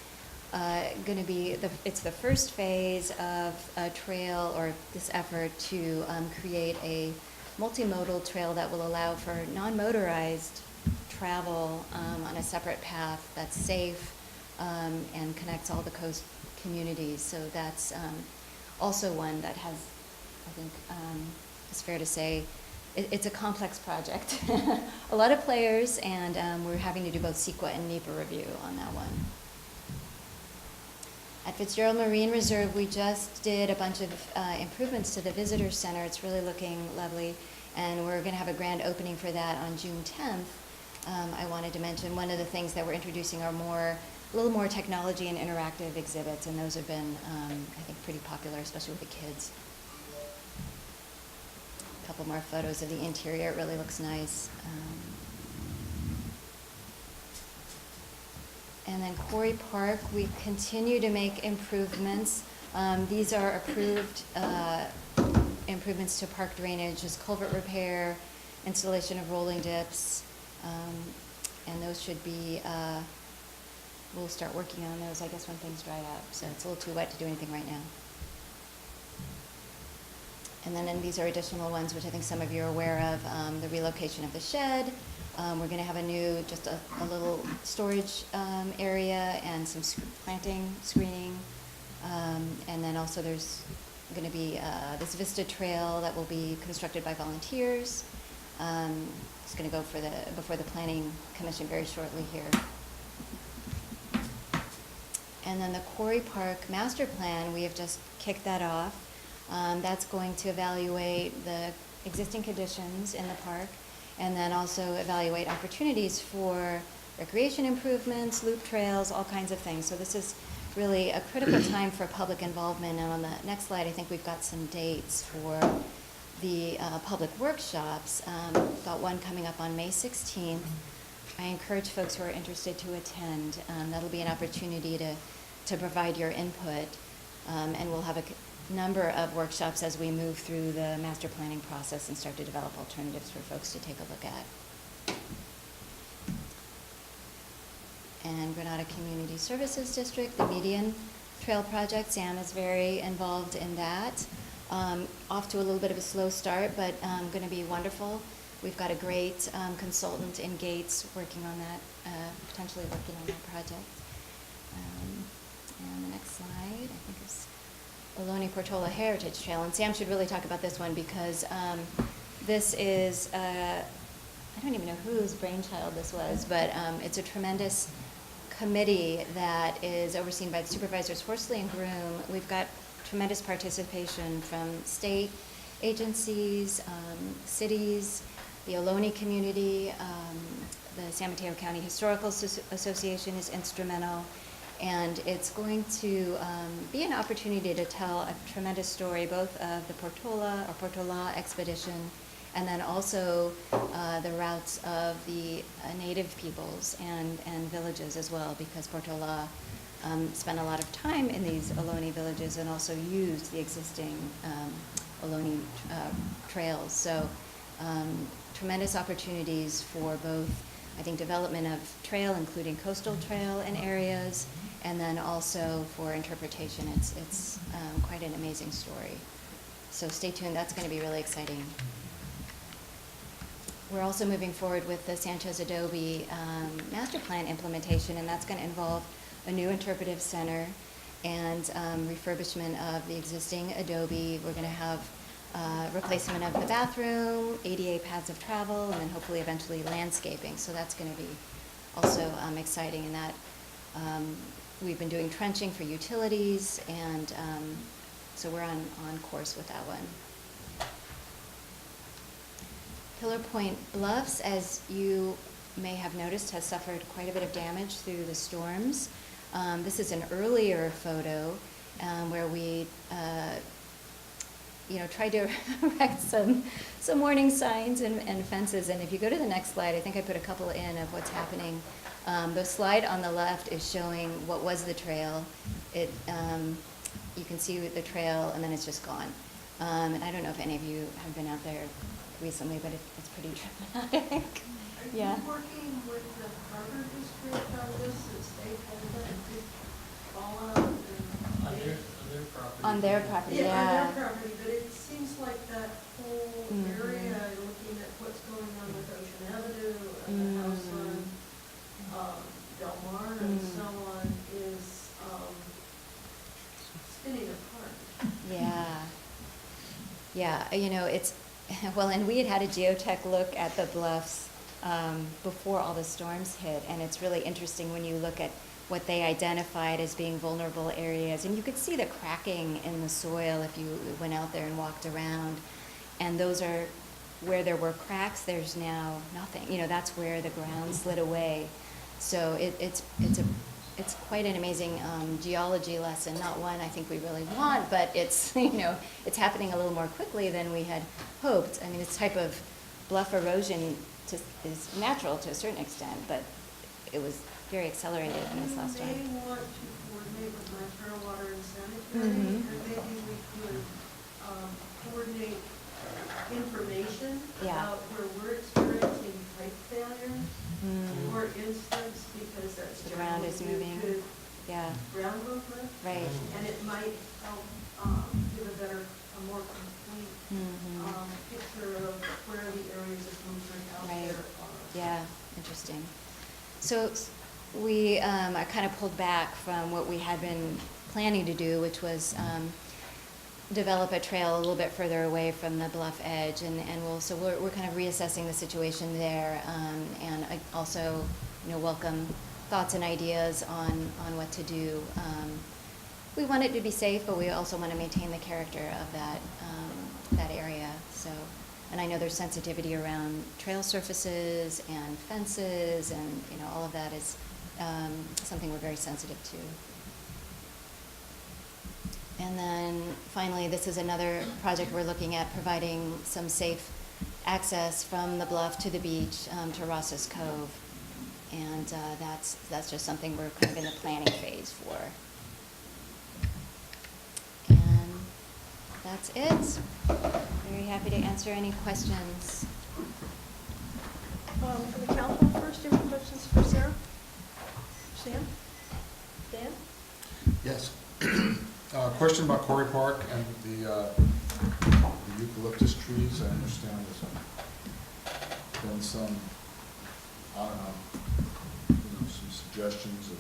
going to be, it's the first phase of a trail, or this effort to create a multimodal trail that will allow for non-motorized travel on a separate path that's safe and connects all the coast communities. So that's also one that has, I think it's fair to say, it's a complex project. A lot of players, and we're having to do both CEQA and NEPA review on that one. At Fitzgerald Marine Reserve, we just did a bunch of improvements to the visitor center. It's really looking lovely, and we're going to have a grand opening for that on June 10th. I wanted to mention one of the things that we're introducing are a little more technology and interactive exhibits, and those have been, I think, pretty popular, especially with the kids. A couple more photos of the interior. It really looks nice. And then Quarry Park, we continue to make improvements. These are approved improvements to park drainage, as culvert repair, installation of rolling dips, and those should be, we'll start working on those, I guess, when things dry up. So it's a little too wet to do anything right now. And then these are additional ones, which I think some of you are aware of, the relocation of the shed. We're going to have a new, just a little storage area and some planting, screening. And then also there's going to be this Vista Trail that will be constructed by volunteers. It's going to go before the Planning Commission very shortly here. And then the Quarry Park Master Plan, we have just kicked that off. That's going to evaluate the existing conditions in the park, and then also evaluate opportunities for recreation improvements, loop trails, all kinds of things. So this is really a critical time for public involvement. And on the next slide, I think we've got some dates for the public workshops. Got one coming up on May 16th. I encourage folks who are interested to attend. That'll be an opportunity to provide your input, and we'll have a number of workshops as we move through the master planning process and start to develop alternatives for folks to take a look at. And Granada Community Services District, the Median Trail Project, Sam is very involved in that. Off to a little bit of a slow start, but going to be wonderful. We've got a great consultant in Gates working on that, potentially working on that project. And the next slide, I think, is Ohlone Portola Heritage Trail. And Sam should really talk about this one because this is, I don't even know whose brainchild this was, but it's a tremendous committee that is overseen by the supervisors Horsley and Groom. We've got tremendous participation from state agencies, cities, the Ohlone community, the San Mateo County Historical Association is instrumental, and it's going to be an opportunity to tell a tremendous story, both of the Portola expedition, and then also the routes of the native peoples and villages as well, because Portola spent a lot of time in these Ohlone villages and also used the existing Ohlone trails. So tremendous opportunities for both, I think, development of trail, including coastal trail in areas, and then also for interpretation. It's quite an amazing story. So stay tuned, that's going to be really exciting. We're also moving forward with the Sanchez Adobe master plan implementation, and that's going to involve a new interpretive center and refurbishment of the existing Adobe. We're going to have replacement of the bathroom, ADA paths of travel, and then hopefully eventually landscaping. So that's going to be also exciting in that we've been doing trenching for utilities, and so we're on course with that one. Pillar Point Bluffs, as you may have noticed, has suffered quite a bit of damage through the storms. This is an earlier photo where we tried to erect some warning signs and fences. And if you go to the next slide, I think I put a couple in of what's happening. The slide on the left is showing what was the trail. You can see the trail, and then it's just gone. And I don't know if any of you have been out there recently, but it's pretty dramatic. Yeah. Are you working with the harbor district on this, since they told them to fall out? On their property, Yeah, yeah. on their property, but it seems like that whole area, looking at what's going on with Ocean Avenue and the house on Del Mar and so on, is spinning apart. Yeah, it's, well, and we had a geotech look at the Bluffs before all the storms hit, and it's really interesting when you look at what they identified as being vulnerable areas, and you could see the cracking in the soil if you went out there and walked around, and those are where there were cracks. There's now nothing. That's where the ground slid away. So it's quite an amazing geology lesson. Not one I think we really want, but it's it's happening a little more quickly than we had hoped. I mean, this type of bluff erosion is natural to a certain extent, but it was very accelerated in this last one. You may want to coordinate with Montana Water and Sanitary, and maybe we could coordinate information about where we're experiencing pipe failures, for instance, because that's the ground is moving. Ground movement, right? And it might help give a more complete picture of where the areas of movement out there are. Yeah, interesting. So we I kind of pulled back from what we had been planning to do, which was develop a trail a little bit further away from the bluff edge, and we're kind of reassessing the situation there, and I also welcome thoughts and ideas on what to do. We want it to be safe, but we also want to maintain the character of that area. So, and I know there's sensitivity around trail surfaces and fences, and all of that is something we're very sensitive to. And then finally, this is another project we're looking at, providing some safe access from the bluff to the beach to Ross's Cove. And that's just something we're kind of in the planning phase for. And that's it. Very happy to answer any questions. For the council first, do you have questions for Sarah? Sam? Dan? Yes. Question about Quarry Park and the eucalyptus trees. I understand there's been some, some suggestions of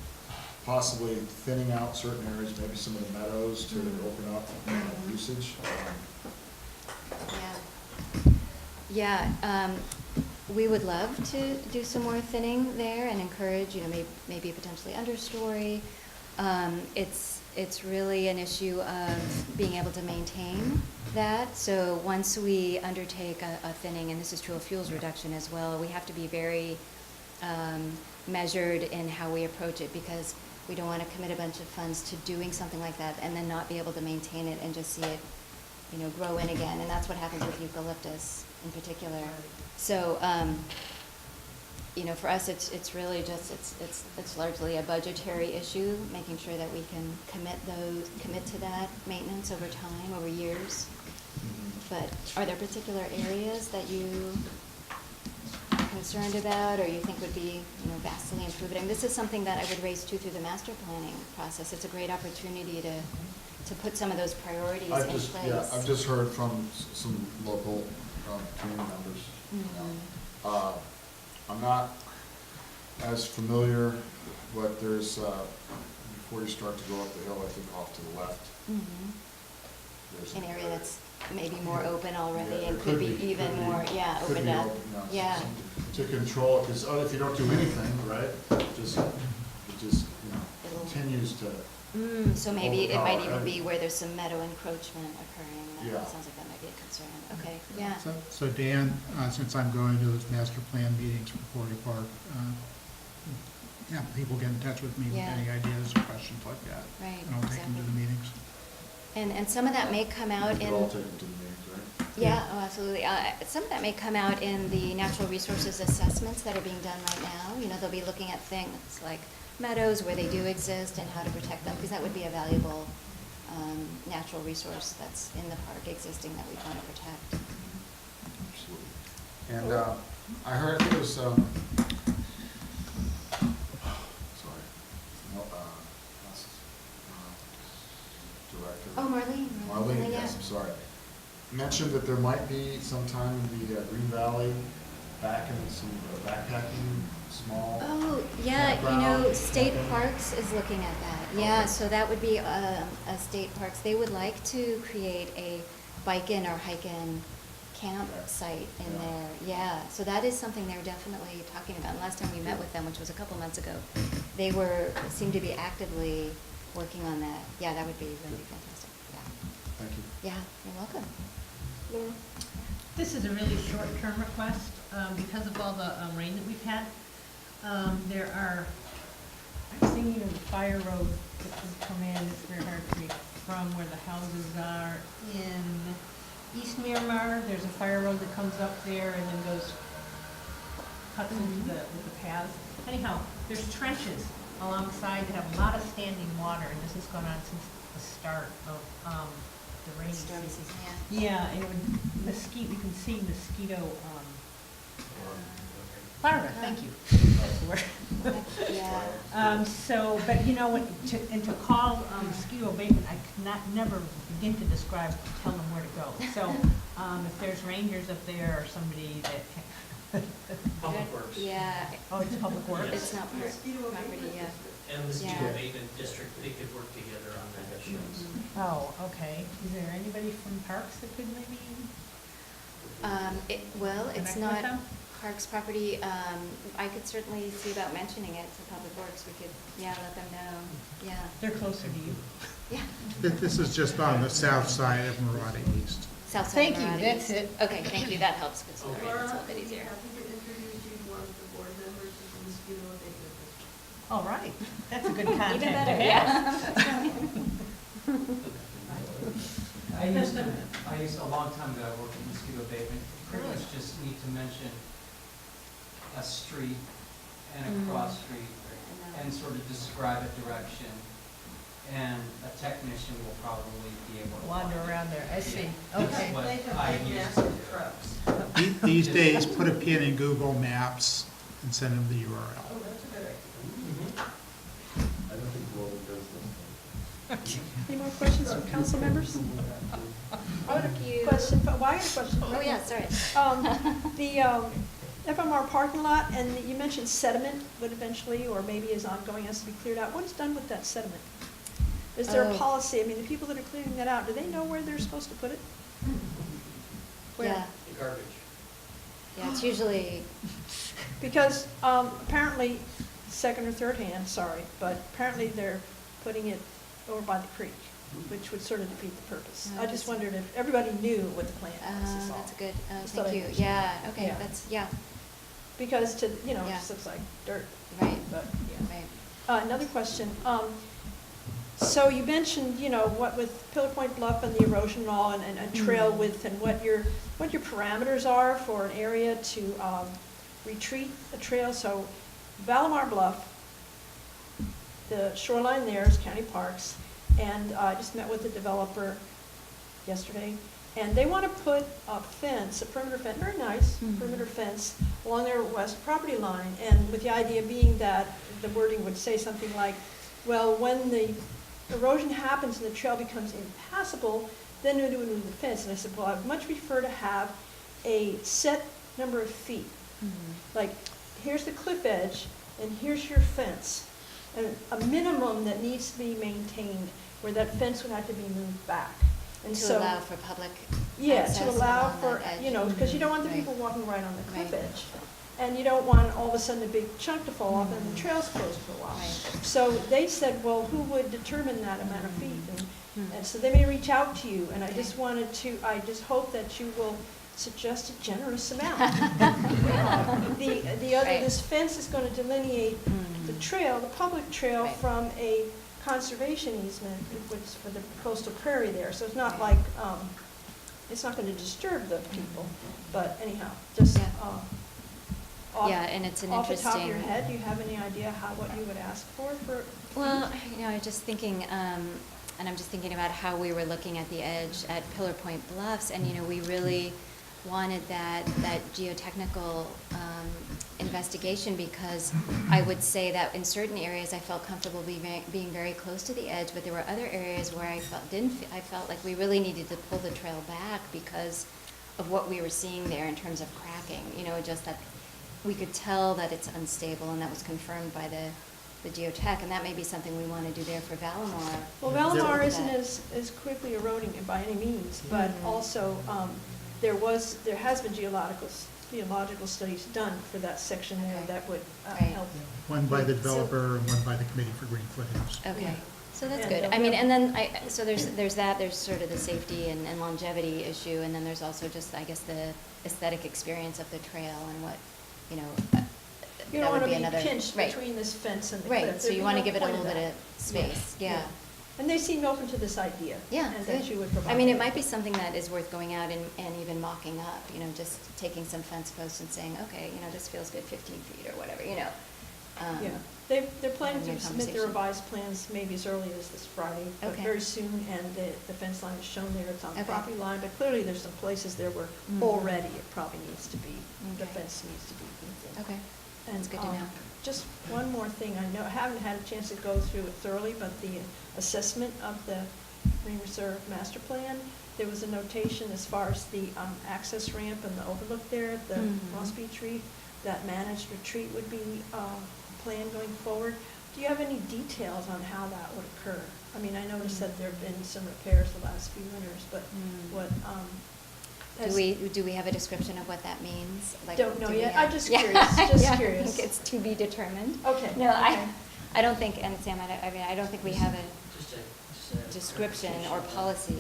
possibly thinning out certain areas, maybe some of the meadows to open up usage. We would love to do some more thinning there and encourage, maybe potentially understory. It's really an issue of being able to maintain that. So once we undertake a thinning, and this is true of fuels reduction as well, we have to be very measured in how we approach it, because we don't want to commit a bunch of funds to doing something like that and then not be able to maintain it and just see it, grow in again. And that's what happens with eucalyptus in particular. So, for us, it's really just, it's largely a budgetary issue, making sure that we can commit to that maintenance over time, over years. But are there particular areas that you are concerned about, or you think would be, vastly improved? And this is something that I would raise too through the master planning process. It's a great opportunity to put some of those priorities in place. Yeah, I've just heard from some local community members. Mm-hmm. I'm not as familiar, but there's, before you start to go up the hill, I think off to the left. Mm-hmm. There's An area that's maybe more open already, Yeah, and it could be even more, opened up. Yeah. To control it, because if you don't do anything, right, it just It'll- continues to. So maybe it might overpower even be everything. where there's some meadow encroachment occurring. That Yeah. sounds like that might be a concern. Okay, yeah. So Dan, since I'm going to those master plan meetings for Quarry Park, people get in touch with me with Yeah. any ideas or questions like that. Right, And I'll take them to exactly. the meetings. And some of that may come out You in. could all take them to the meetings, right? Yeah, oh, absolutely. Some of that may come out in the natural resources assessments that are being done right now. They'll be looking at things like meadows, where they do exist, and how to protect them, because that would be a valuable natural resource that's in the park existing that we want to protect. Absolutely. And I heard, I think it was, sorry, no, director. Oh, Marlene. Marlene, Yeah. yes, I'm sorry. Mentioned that there might be sometime in the Green Valley, back in some backpacking, small. Oh, yeah, campground state camping. parks is looking at that. Yeah, Okay. so that would be a state parks. They would like to create a bike-in or hike-in campsite in Yeah. there. Yeah, so that is something they're definitely talking about. And last time we met with them, which was a couple months ago, they seemed to be actively working on that. Yeah, that would be really fantastic. Yeah. Thank you. Yeah, you're welcome. Laura? This is a really short-term request, because of all the rain that we've had. There are, I'm thinking of the fire road that can come in, it's very hard to read, from where the houses are in East Miramar. There's a fire road that comes up there and then cuts into with the paths. Anyhow, there's trenches alongside that have a lot of standing water, and this has gone on since the start of the rainy Storm season. season, yeah. Yeah, and it would you can see mosquito, larvae, thank you. That's the word. Yeah. But to call mosquito abatement, I could never begin to tell them where to go. So, if there's rangers up there or somebody that can. Public Works. Yeah. Oh, it's Public Works? It's not park property, yeah. And the mosquito Yeah. abatement district, they could work together on that issue. Oh, okay. Is there anybody from Parks that could maybe It's connect with not them? Parks property. I could certainly see about mentioning it to Public Works. We could, let them know. Yeah. They're closer to you. Yeah. This is just on the south side of Maradi East. South side Thank of you, Maradi that's East. it. Okay, thank you. That helps, because Laura, it's a little bit I'd be easier. happy to introduce you to one of the board members of the mosquito abatement district. All right. That's a good contact Even to better, have. I used a long time ago, I worked in mosquito abatement. Pretty much just need to mention a street and a cross street and sort of describe a direction. And a technician will probably be able to Wander find it. around there. I see. Yeah. Okay. What They have I big use. massive trucks. These days, put a pin in Google Maps and send them the URL. Oh, that's a good idea. I don't think Roland does this. Any more questions from council members? Question, well, I have a question. Oh, yeah, sorry. The FMR parking lot, and you mentioned sediment would eventually, or maybe is ongoing, has to be cleared out. What is done with that sediment? Is there a Oh. policy? I mean, the people that are clearing that out, do they know where they're supposed to put it? Where? Yeah. The garbage. Yeah, it's usually, Because apparently, second or third hand, sorry, but apparently they're putting it over by the creek, which would sort of defeat the purpose. Oh, I just wondered if everybody knew what the plan was, is all. that's a good, Just thought thank I'd you. mention Yeah, that. okay, Yeah. that's, yeah, Because to, it Yeah. just looks like dirt, right, but, yeah. right. Another question, so you mentioned, what with Pillar Point Bluff and the erosion and all, and trail width, and what your parameters are for an area to retreat a trail. So Valamar Bluff, the shoreline there is county parks, and I just met with the developer yesterday, and they want to put a fence, a perimeter fence, very nice perimeter fence along their west property line, and with the idea being that the wording would say something like, well, when the erosion happens and the trail becomes impassable, then we do the fence. And I said, well, I'd much prefer to have a set number of feet. Like, here's the cliff edge, and here's your fence. And a minimum that needs to be maintained, where that fence would have to be moved back. And To so, allow for public yeah, access to allow along for, that edge. because you don't want the Right. people walking right on the cliff Right. edge. And you don't want all of a sudden a big chunk to fall off and the trail's closed for a while. Right. So they said, well, who would determine that amount of feet? And so they may reach out to you, and I just I just hope that you will suggest a generous amount. This fence is going to delineate the trail, the public trail, Right. from a conservation easement, which is for the coastal prairie there. So it's not like, it's not going to disturb the people, but anyhow, just Yeah. off Yeah, and it's an off the top of your interesting- head, do you have any idea what you would ask for? Well, just thinking, and I'm just thinking about how we were looking at the edge at Pillar Point Bluffs, and, we really wanted that geotechnical investigation, because I would say that in certain areas I felt comfortable being very close to the edge, but there were other areas where I felt like we really needed to pull the trail back because of what we were seeing there in terms of cracking, just that we could tell that it's unstable, and that was confirmed by the geotech, and that may be something we want to do there for Valamar. Well, Valamar isn't as quickly eroding by any means, but also there has been geological studies done for that section there Okay. that would Right. help. One by the developer and one by the Committee for Green Foothills. Okay, Yeah. so that's And good. they'll I mean, have- and then so there's that, there's sort of the safety and longevity issue, and then there's also just, I guess, the aesthetic experience of the trail and what, You that don't would want to be be another. pinched Right. between this fence and the cliff. Right, so There'd you be want to no give it a point little of bit that. of space, yeah. And they seem open to this idea. Yeah, And that good. you would provide. I mean, it might be something that is worth going out and even mocking up, just taking some fence posts and saying, okay, this feels good, 15 feet or whatever, Yeah, Um, they're planning having a to submit their conversation. revised plans maybe as early as this Friday, but Okay. very soon, and the fence line is shown there, it's on the Okay. property line, but clearly there's some places there where Mhm. already it probably needs to be, the Okay. fence needs to be moved in. Okay, And, that's good to know. Just one more thing, I haven't had a chance to go through it thoroughly, but the assessment of the Marine Reserve Master Plan, there was a notation as far as the access ramp and the overlook there at the Mhm. Moss Beach Reef, that managed retreat would be planned going forward. Do you have any details on how that would occur? I mean, I noticed that there have been some repairs the last few winters, but what, Do we have a description of what that means? Like, Don't know do we yet. have- I'm just Yeah. curious, just Yeah, curious. I think it's to be determined. Okay. No, okay. I don't think, and Sam, I don't think we have a description or policy.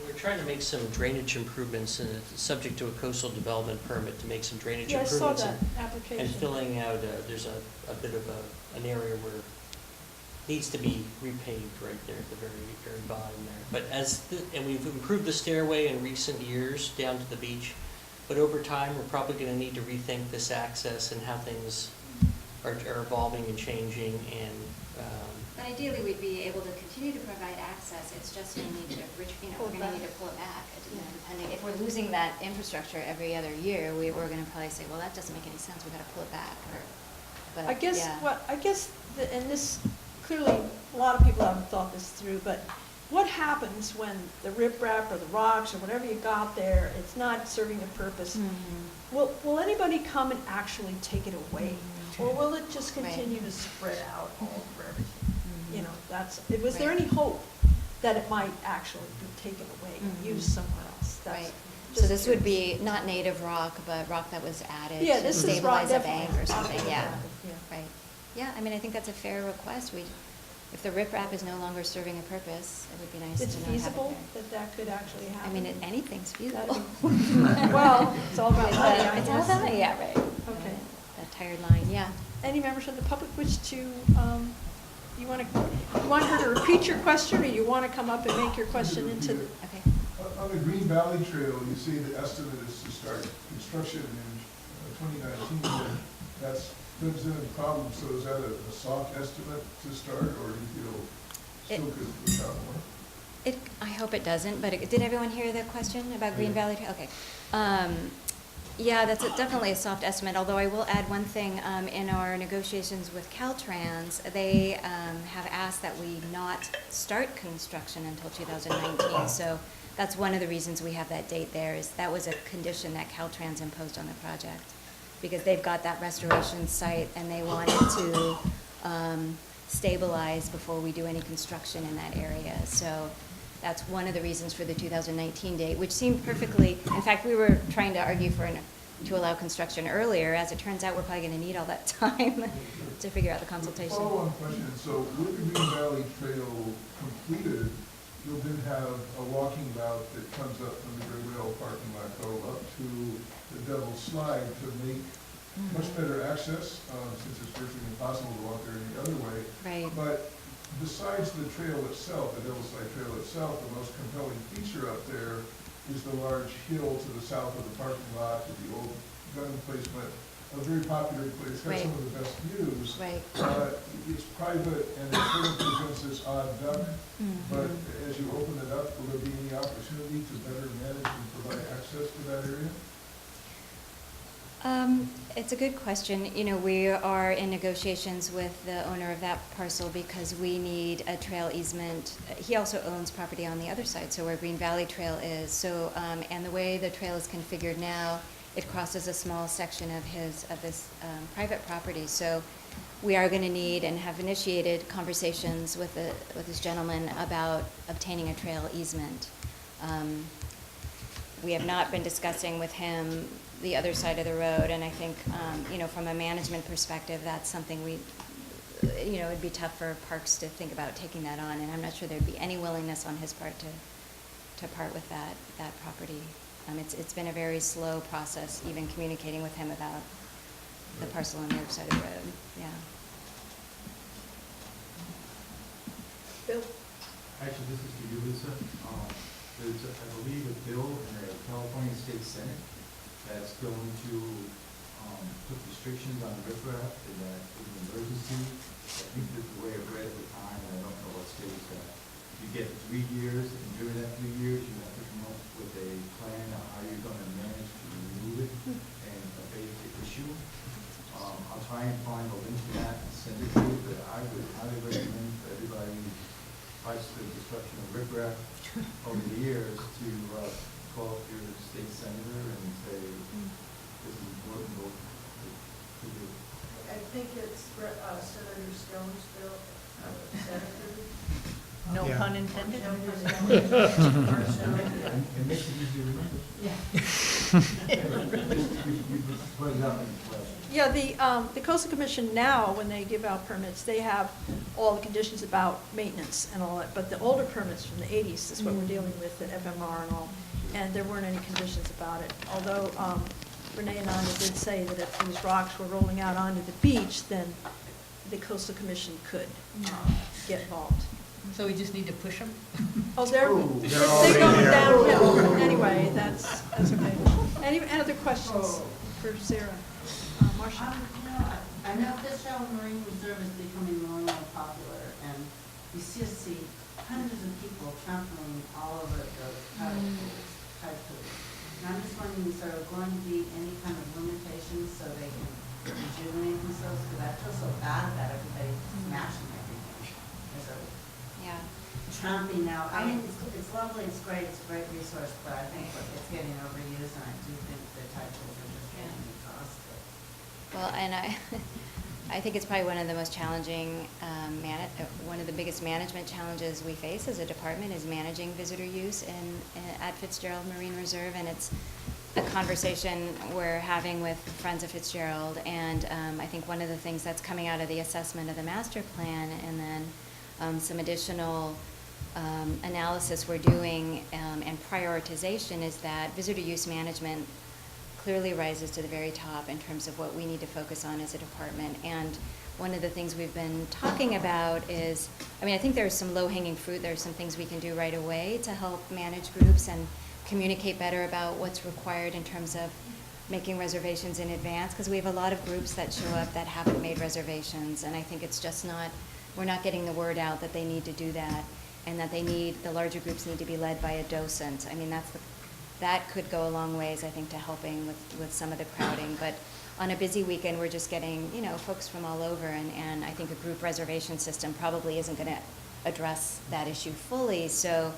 We're trying to make some drainage improvements, and it's subject to a coastal development permit to make some drainage Yeah, I saw improvements. that application. And filling out, there's a bit of an area where it needs to be repaved right there at the very, very bottom there. But and we've improved the stairway in recent years down to the beach, but over time, we're probably gonna need to rethink this access and how things are evolving and changing, and, But ideally, we'd be able to continue to provide access, it's just we need to, we're gonna need to pull it back, depending, if we're losing that infrastructure every other year, we're gonna probably say, well, that doesn't make any sense, we gotta pull it back, but, I guess, yeah. and this, clearly, a lot of people haven't thought this through, but what happens when the riprap or the rocks or whatever you got there, it's not serving a purpose? Mm-hmm. Will anybody come and actually take it away? Mm-hmm. Or will it just continue to spread out all over everything? Was there any hope that it might actually be taken away and used somewhere else? Right. So this would be not native rock, but rock that was added Yeah, to this is rock, stabilize a definitely. bank or something, yeah. Yeah. Right. Yeah, I mean, I think that's a fair request. If the riprap is no longer serving a purpose, it would be nice to It's not have it feasible there. that could actually I happen. mean, anything's feasible. Well, it's all about money, I It's all guess. about money, yeah, right. Okay. That tired line, yeah. Any members of the public wish to, you want her to repeat your question, or you want to come up and make your question into the? Okay. On the Green Valley Trail, you say the estimate is to start construction in 2019. That's in the problem, so is that a soft estimate to start, or do you feel still could push out more? I hope it doesn't, but did everyone hear the question about Green Valley? Okay. Yeah, that's definitely a soft estimate, although I will add one thing. In our negotiations with Caltrans, they have asked that we not start construction until 2019. So that's one of the reasons we have that date there, is that was a condition that Caltrans imposed on the project, because they've got that restoration site and they wanted to stabilize before we do any construction in that area. So that's one of the reasons for the 2019 date, which seemed perfectly, in fact, we were trying to argue to allow construction earlier. As it turns out, we're probably going to need all that time to figure out the consultation. Follow-on question, so with the Green Valley Trail completed, you'll then have a walking route that comes up from the Gray Rail parking lot, go up to the Devil's Slide to make much better access, since it's virtually impossible to walk there any other way. Right. But besides the trail itself, the Devil's Slide Trail itself, the most compelling feature up there is the large hill to the south of the parking lot, with the old gun emplacement, a very popular place, got some of the best views. Right. It's private and it sort of presents this odd duck, but as you open it up, will there be any opportunity to better manage and provide access to that area? It's a good question. You know, we are in negotiations with the owner of that parcel because we need a trail easement. He also owns property on the other side, so where Green Valley Trail is. So, and the way the trail is configured now, it crosses a small section of this private property. So we are going to need and have initiated conversations with this gentleman about obtaining a trail easement. We have not been discussing with him the other side of the road, and I think, you know, from a management perspective, that's something it'd be tough for Parks to think about taking that on, and I'm not sure there'd be any willingness on his part to part with that property. It's been a very slow process, even communicating with him about the parcel on the other side of the road, yeah. Bill? Actually, this is for you, Lisa. There's, I believe, a bill in the California State Senate that's going to put restrictions on riprap, and that is an emergency. I think that's the way I read at the time, and I don't know what state it's at. You get 3 years, and during that 3 years, you have to come up with a plan on how you're going to manage to remove it and abate the issue. I'll try and find a link to that and send it to you, but I would highly recommend for everybody who fights the destruction of riprap over the years to call up your state senator and say, this is important to do. I think it's Senator Stone's bill, Senator. No Yeah. pun intended. It makes it easier to remember. You put it out in the question. Yeah, the Coastal Commission now, when they give out permits, they have all the conditions about maintenance and all that, but the older permits from the 80s is what we're dealing with, the FMR and all, and there weren't any conditions about it. Although Renee and Anna did say that if these rocks were rolling out onto the beach, then the Coastal Commission could get involved. So we just need to push them? Oh, they're already going there. downhill. Anyway, that's okay. Any other questions for Sarah? Marcia? I know Fitzgerald Marine Reserve is becoming more and more popular, and you see hundreds of people trampling all over the tide pools. And I'm just wondering, is there going to be any kind of limitations so they can rejuvenate themselves? Because I feel so bad about everybody smashing everything. Yeah. Tramping now, I mean, it's lovely, it's great, it's a great resource, but I think it's getting overused, and I do think the tide pools are just getting exhausted. Well, and I think it's probably one of the most challenging, one of the biggest management challenges we face as a department is managing visitor use at Fitzgerald Marine Reserve, and it's a conversation we're having with Friends of Fitzgerald, and I think one of the things that's coming out of the assessment of the master plan, and then some additional analysis we're doing and prioritization, is that visitor use management clearly rises to the very top in terms of what we need to focus on as a department. And one of the things we've been talking about is, I mean, I think there's some low-hanging fruit. There's some things we can do right away to help manage groups and communicate better about what's required in terms of making reservations in advance, because we have a lot of groups that show up that haven't made reservations, and I think it's just not, we're not getting the word out that they need to do that, and that the larger groups need to be led by a docent. I mean, that could go a long ways, I think, to helping with some of the crowding. But on a busy weekend, we're just getting, folks from all over, and I think a group reservation system probably isn't going to address that issue fully. So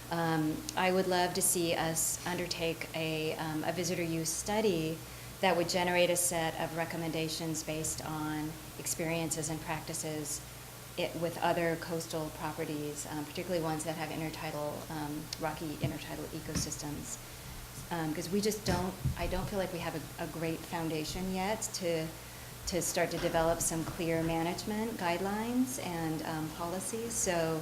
I would love to see us undertake a visitor use study that would generate a set of recommendations based on experiences and practices with other coastal properties, particularly ones that have rocky intertidal ecosystems. Because we just I don't feel like we have a great foundation yet to start to develop some clear management guidelines and policies. So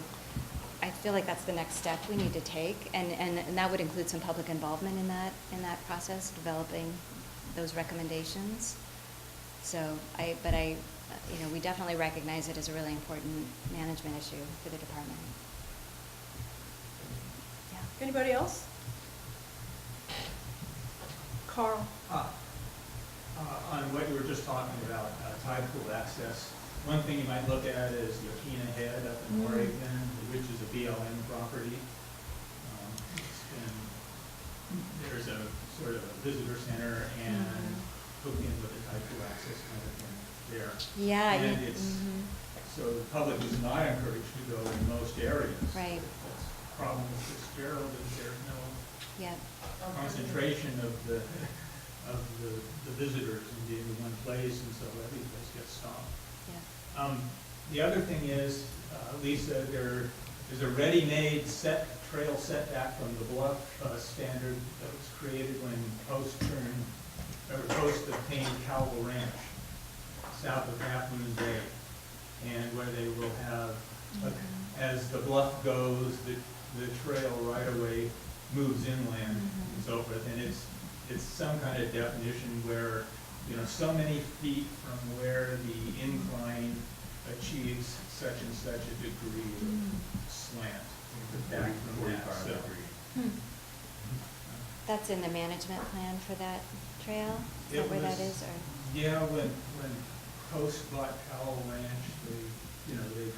I feel like that's the next step we need to take, and that would include some public involvement in that process, developing those recommendations. So we definitely recognize it as a really important management issue for the department. Yeah. Anybody else? Carl. On what you were just talking about, tide pool access, one thing you might look at is Yakina Head up in Oregon, which is a BLM property. There's a sort of a visitor center and hooked in with a tide pool access kind of thing there. Yeah. And so the public is not encouraged to go in most areas. Right. That's the problem with Fitzgerald, is there's no concentration of the visitors in one place, and so every place gets stopped. Yeah. The other thing is, Lisa, there is a ready-made trail setback from the Bluff standard that was created when Post obtained Calvo Ranch south of Half Moon Bay, and where they will have, as the bluff goes, the trail right away moves inland and so forth, and it's some kind of definition where, so many feet from where the incline achieves such and such a degree of slant. Back from that, so. That's in the management plan for that trail? Is that where that is? Or? Yeah, when Post bought Powell Ranch, they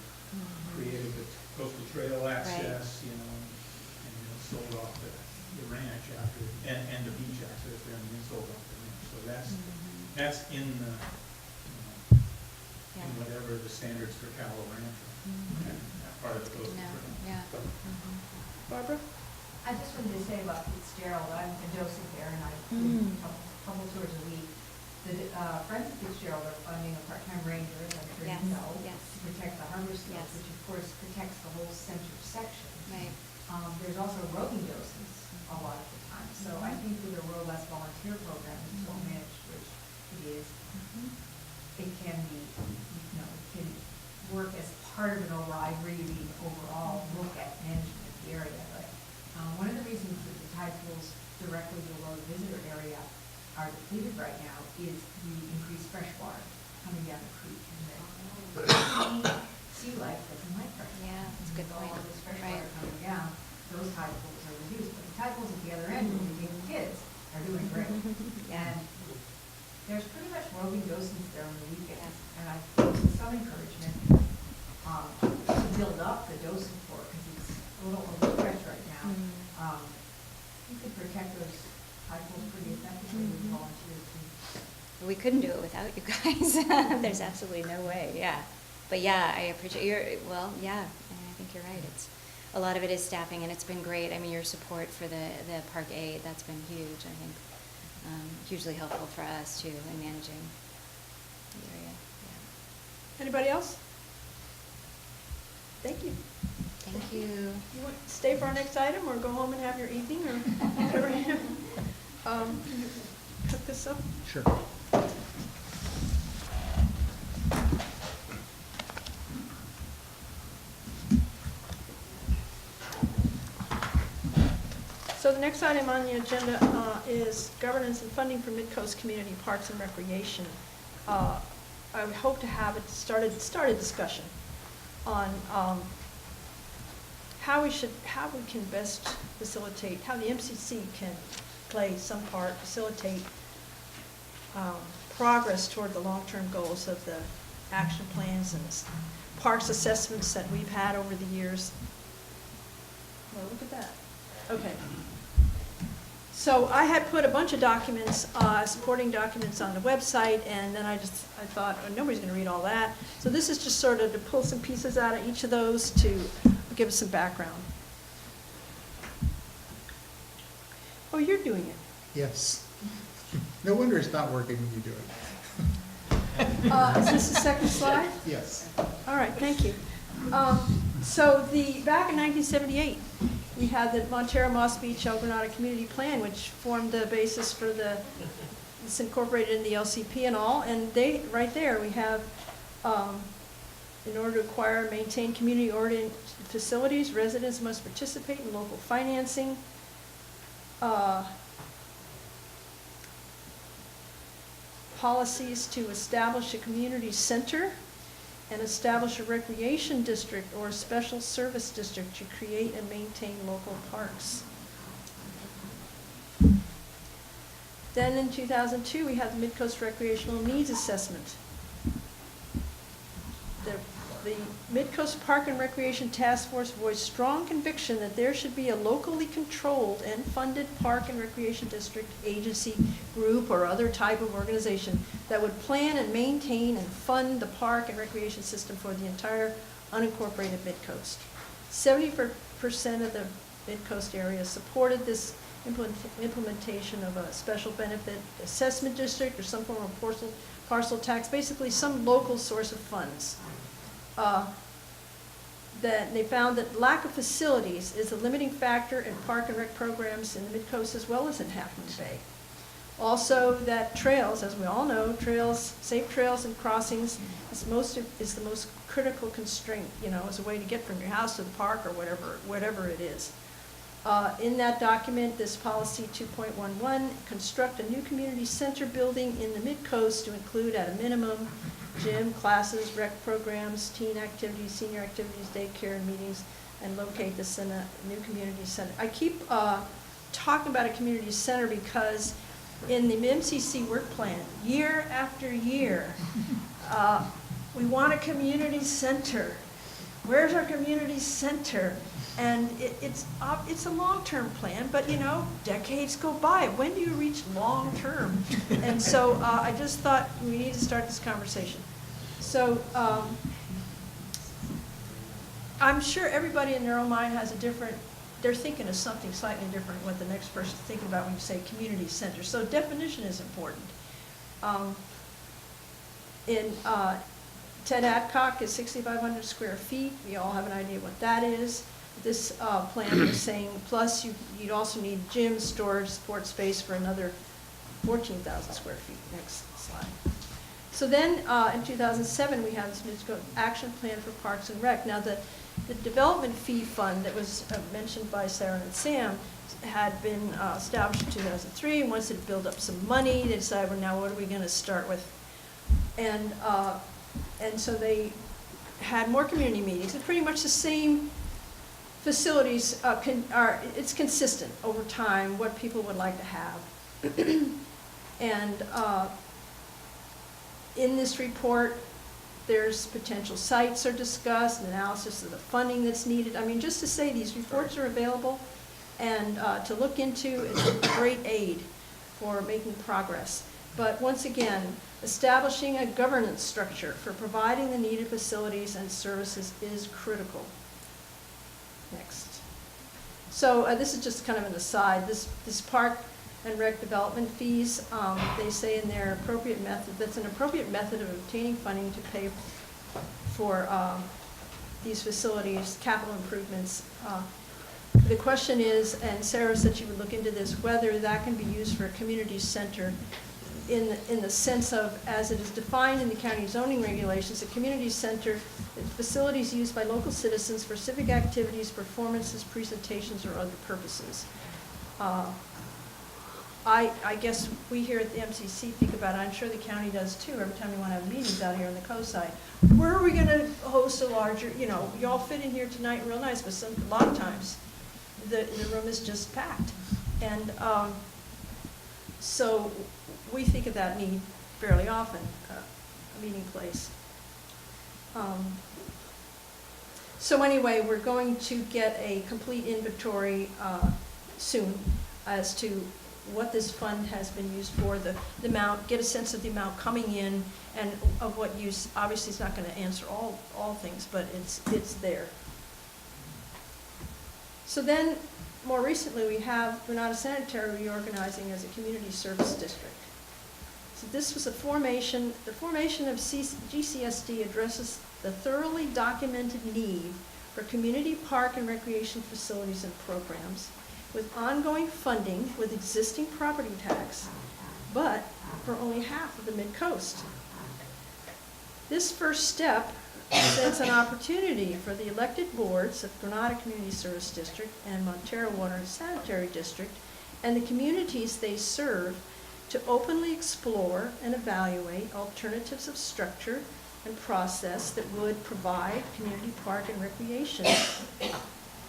created the coastal trail access, and sold off the ranch after, and the beach access there, and then sold off the ranch. So that's in the, in whatever the standards for Powell Ranch are, that part of the coastal trail. Yeah. Barbara? I just wanted to say about Fitzgerald, I'm a docent there, and I do a couple tours a week. The Friends of Fitzgerald are funding a part-time ranger, as I'm sure you know, to protect the harbor slopes, which of course protects the whole center section. Right. There's also roving docents a lot of the time, so I think with a robust volunteer program that's well managed, which it is, it can be, it can work as part of an overall, really overall look at management of the area. But one of the reasons that the tide pools directly below the visitor area are depleted right now is the increased fresh water coming down the creek, and the sea life doesn't like fresh water. Yeah, that's a good point. All this fresh water coming down, those tide pools are reduced, but the tide pools at the other end, where we take the kids, are doing great. And there's pretty much roving docents there on the weekends, and I think with some encouragement to build up the docent corps, because it's a little overstretched right now. You could protect those tide pools pretty effectively with volunteers too. We couldn't do it without you guys. There's absolutely no way, But I appreciate I think you're right. It's a lot of it is staffing, and it's been great. I mean, your support for the Park Aid, that's been huge, I think. Hugely helpful for us too in managing the area. Anybody else? Thank you. Thank you. You want to stay for our next item, or go home and have your evening, or whatever you do? Can you cook this up? Sure. So the next item on the agenda is governance and funding for Midcoast Community Parks and Recreation. I would hope to have it start a discussion on how we can best facilitate, how the MCC can play some part, facilitate progress toward the long-term goals of the action plans and parks assessments that we've had over the years. Well, look at that. Okay. So I had put a bunch of documents, supporting documents on the website, and then I thought, oh, nobody's going to read all that. So this is just sort of to pull some pieces out of each of those to give us some background. Oh, you're doing it. Yes. No wonder it's not working when you do it. Is this the second slide? Yes. All right, thank you. So back in 1978, we had the Montero Moss Beach El Granada Community Plan, which formed the basis for it's incorporated in the LCP and all. And right there, we have, in order to acquire and maintain community-oriented facilities, residents must participate in local financing. Policies to establish a community center and establish a recreation district or a special service district to create and maintain local parks. Then in 2002, we had the Midcoast Recreational Needs Assessment. The Midcoast Park and Recreation Task Force voiced strong conviction that there should be a locally controlled and funded park and recreation district, agency, group, or other type of organization that would plan and maintain and fund the park and recreation system for the entire unincorporated Midcoast. 70% of the Midcoast area supported this implementation of a special benefit assessment district or some form of parcel tax, basically some local source of funds. That they found that lack of facilities is a limiting factor in park and rec programs in the Midcoast as well as in Half Moon Bay. Also, that trails, as we all know, safe trails and crossings is the most critical constraint, as a way to get from your house to the park or whatever it is. In that document, this policy 2.11, construct a new community center building in the Midcoast to include at a minimum gym, classes, rec programs, teen activities, senior activities, daycare, and meetings, and locate this in a new community center. I keep talking about a community center because in the MCC work plan, year after year, we want a community center. Where's our community center? And it's a long-term plan, but decades go by. When do you reach long-term? And so I just thought we need to start this conversation. So I'm sure everybody in their own mind has they're thinking of something slightly different what the next person's thinking about when you say community center. So definition is important. Ted Adcock is 6,500 square feet. We all have an idea what that is. This plan is saying, plus you'd also need gym, storage, support space for another 14,000 square feet. Next slide. So then in 2007, we have this Midcoast Action Plan for Parks and Rec. Now the development fee fund that was mentioned by Sarah and Sam had been established in 2003. And once it built up some money, they decided, well, now what are we going to start with? And so they had more community meetings. It's pretty much the same facilities. It's consistent over time what people would like to have. And in this report, there's potential sites are discussed, an analysis of the funding that's needed. I mean, just to say these reports are available and to look into, it's a great aid for making progress. But once again, establishing a governance structure for providing the needed facilities and services is critical. Next. So this is just kind of an aside. This park and rec development fees, they say in their appropriate method, that's an appropriate method of obtaining funding to pay for these facilities, capital improvements. The question is, and Sarah said she would look into this, whether that can be used for a community center in the sense of, as it is defined in the county zoning regulations, a community center is facilities used by local citizens for civic activities, performances, presentations, or other purposes. I guess we here at the MCC think about it, I'm sure the county does too, every time we want to have meetings out here on the coast side. Where are we going to host a larger, you know, you all fit in here tonight real nice, but a lot of times the room is just packed. And so we think of that need fairly often, a meeting place. So anyway, we're going to get a complete inventory soon as to what this fund has been used for, the amount, get a sense of the amount coming in and of what use. Obviously, it's not going to answer all things, but it's there. So then, more recently, we have Granada Sanitary reorganizing as a community service district. So this was the formation of GCSD addresses the thoroughly documented need for community park and recreation facilities and programs with ongoing funding with existing property tax, but for only half of the Mid-Coast. This first step presents an opportunity for the elected boards of Granada Community Service District and Montero Water and Sanitary District and the communities they serve to openly explore and evaluate alternatives of structure and process that would provide community park and recreation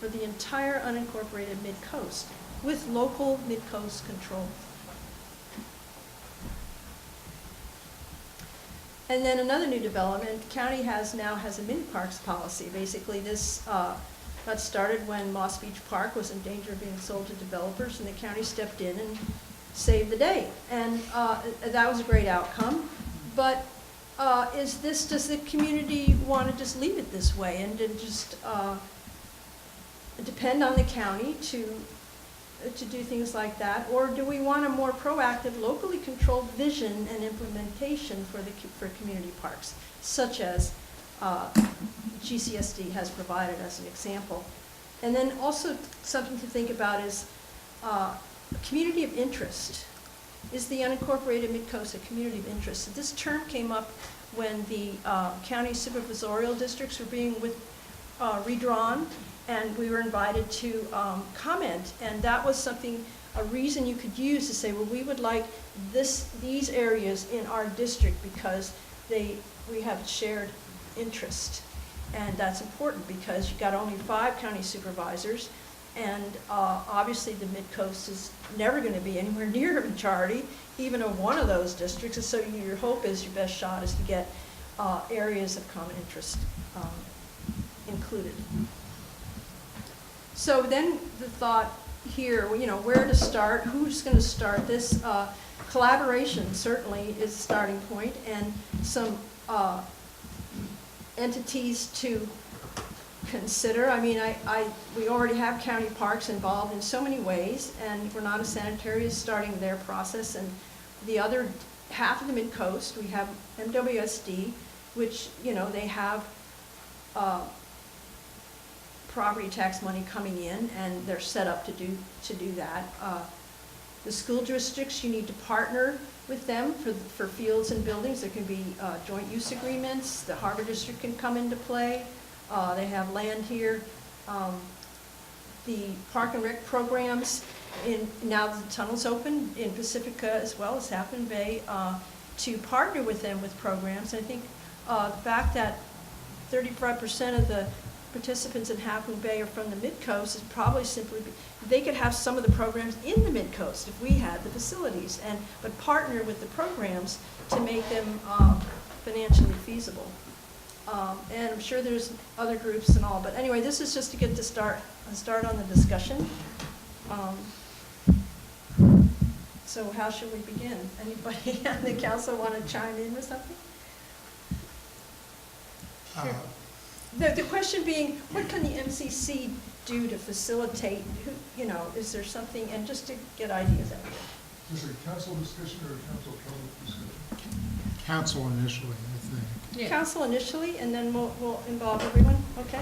for the entire unincorporated Mid-Coast with local Mid-Coast control. And then another new development, the county now has a mini parks policy. Basically this got started when Moss Beach Park was in danger of being sold to developers, and the county stepped in and saved the day. And that was a great outcome. But does the community want to just leave it this way and then just depend on the county to do things like that, or do we want a more proactive, locally controlled vision and implementation for community parks, such as GCSD has provided as an example? And then also something to think about is community of interest. Is the unincorporated Mid-Coast a community of interest? So this term came up when the county supervisorial districts were being redrawn, and we were invited to comment, and that was a reason you could use to say, well, we would like these areas in our district because we have shared interest. And that's important because you've got only 5 county supervisors, and obviously the Mid-Coast is never going to be anywhere near a majority, even of one of those districts, and so your hope is, your best shot is to get areas of common interest included. So then the thought here, you know, where to start, who's going to start this? Collaboration certainly is a starting point, and some entities to consider. I mean, we already have county parks involved in so many ways, and Granada Sanitary is starting their process, and the other half of the Mid-Coast, we have MWSD, which, you know, they have property tax money coming in, and they're set up to do that. The school districts, you need to partner with them for fields and buildings. There can be joint use agreements. The Harbor District can come into play. They have land here. The park and rec programs, now the tunnel's open in Pacifica as well as Half Moon Bay, to partner with them with programs. I think the fact that 35% of the participants in Half Moon Bay are from the Mid-Coast is probably simply, they could have some of the programs in the Mid-Coast if we had the facilities, but partner with the programs to make them financially feasible. And I'm sure there's other groups and all, but anyway, this is just to get a start on the discussion. So how should we begin? Anybody on the council want to chime in with something? Sure. The question being, what can the MCC do to facilitate, you know, is there something, and just to get ideas out of it. Is it a council discussion or a council public discussion? Council initially, I think. council initially, and then we'll involve everyone, okay?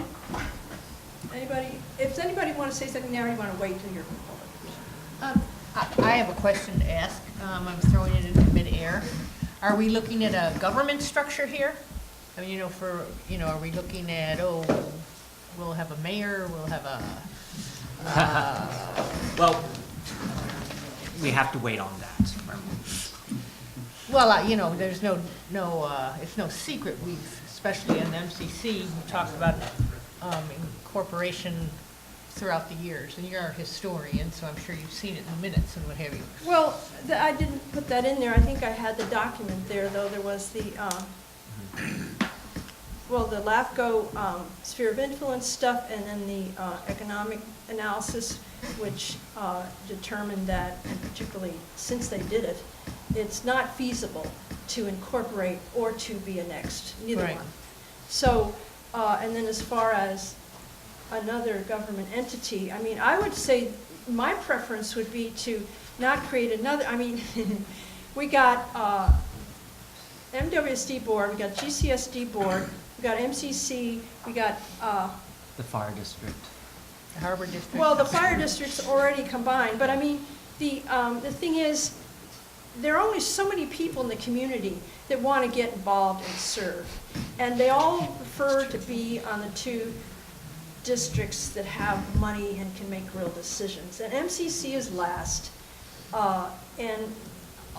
If anybody want to say something now, or you want to wait till you're. I have a question to ask. I'm throwing it into midair. Are we looking at a government structure here? I mean, are we looking at, we'll have a mayor, we'll have a, Well, we have to wait on that. well, there's it's no secret. Especially in the MCC, we talked about incorporation throughout the years, and you're a historian, so I'm sure you've seen it in the minutes and what have you. Well, I didn't put that in there. I think I had the document there, though. There was the, the LAFCO sphere of influence stuff, and then the economic analysis, which determined that, and particularly since they did it, it's not feasible to incorporate or to be annexed, neither Right. one. So, and then as far as another government entity, I mean, I would say my preference would be to not create another, we got MWSD board, we got GCSD board, we got MCC, we got, The fire district. The Harbor District? well, the fire district's already combined, but the thing is, there are only so many people in the community that want to get involved and serve. And they all prefer to be on the two districts that have money and can make real decisions. And MCC is last. And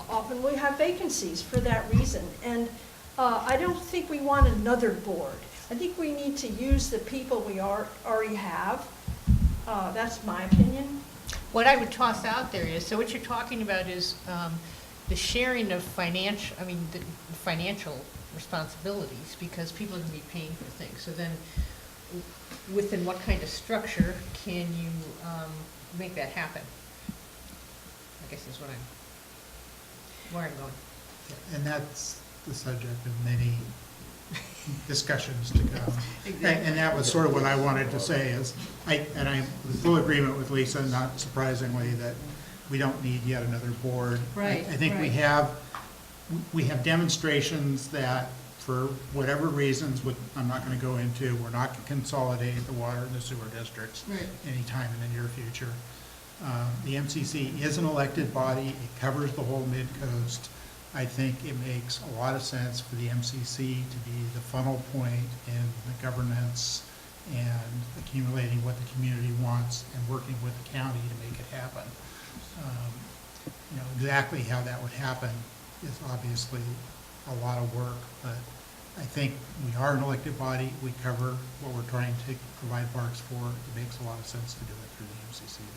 often we have vacancies for that reason. And I don't think we want another board. I think we need to use the people we already have. That's my opinion. What I would toss out there is, so what you're talking about is the sharing of the financial responsibilities, because people are going to be paying for things. So then, within what kind of structure can you make that happen? I guess is where I'm going. And that's the subject of many discussions to come. Exactly. And that was sort of what I wanted to say is, I'm in full agreement with Lisa, not surprisingly, that we don't need yet another board. Right, I think we have demonstrations that for whatever reasons, I'm not going to go into, we're not going to consolidate the water and the sewer districts anytime in the near future. The MCC is an elected body. It covers the whole Midcoast. I think it makes a lot of sense for the MCC to be the funnel point in the governance and accumulating what the community wants and working with the county to make it happen. Exactly how that would happen is obviously a lot of work, but I think we are an elected body. We cover what we're trying to provide parks for. It makes a lot of sense to do it through the MCC to me.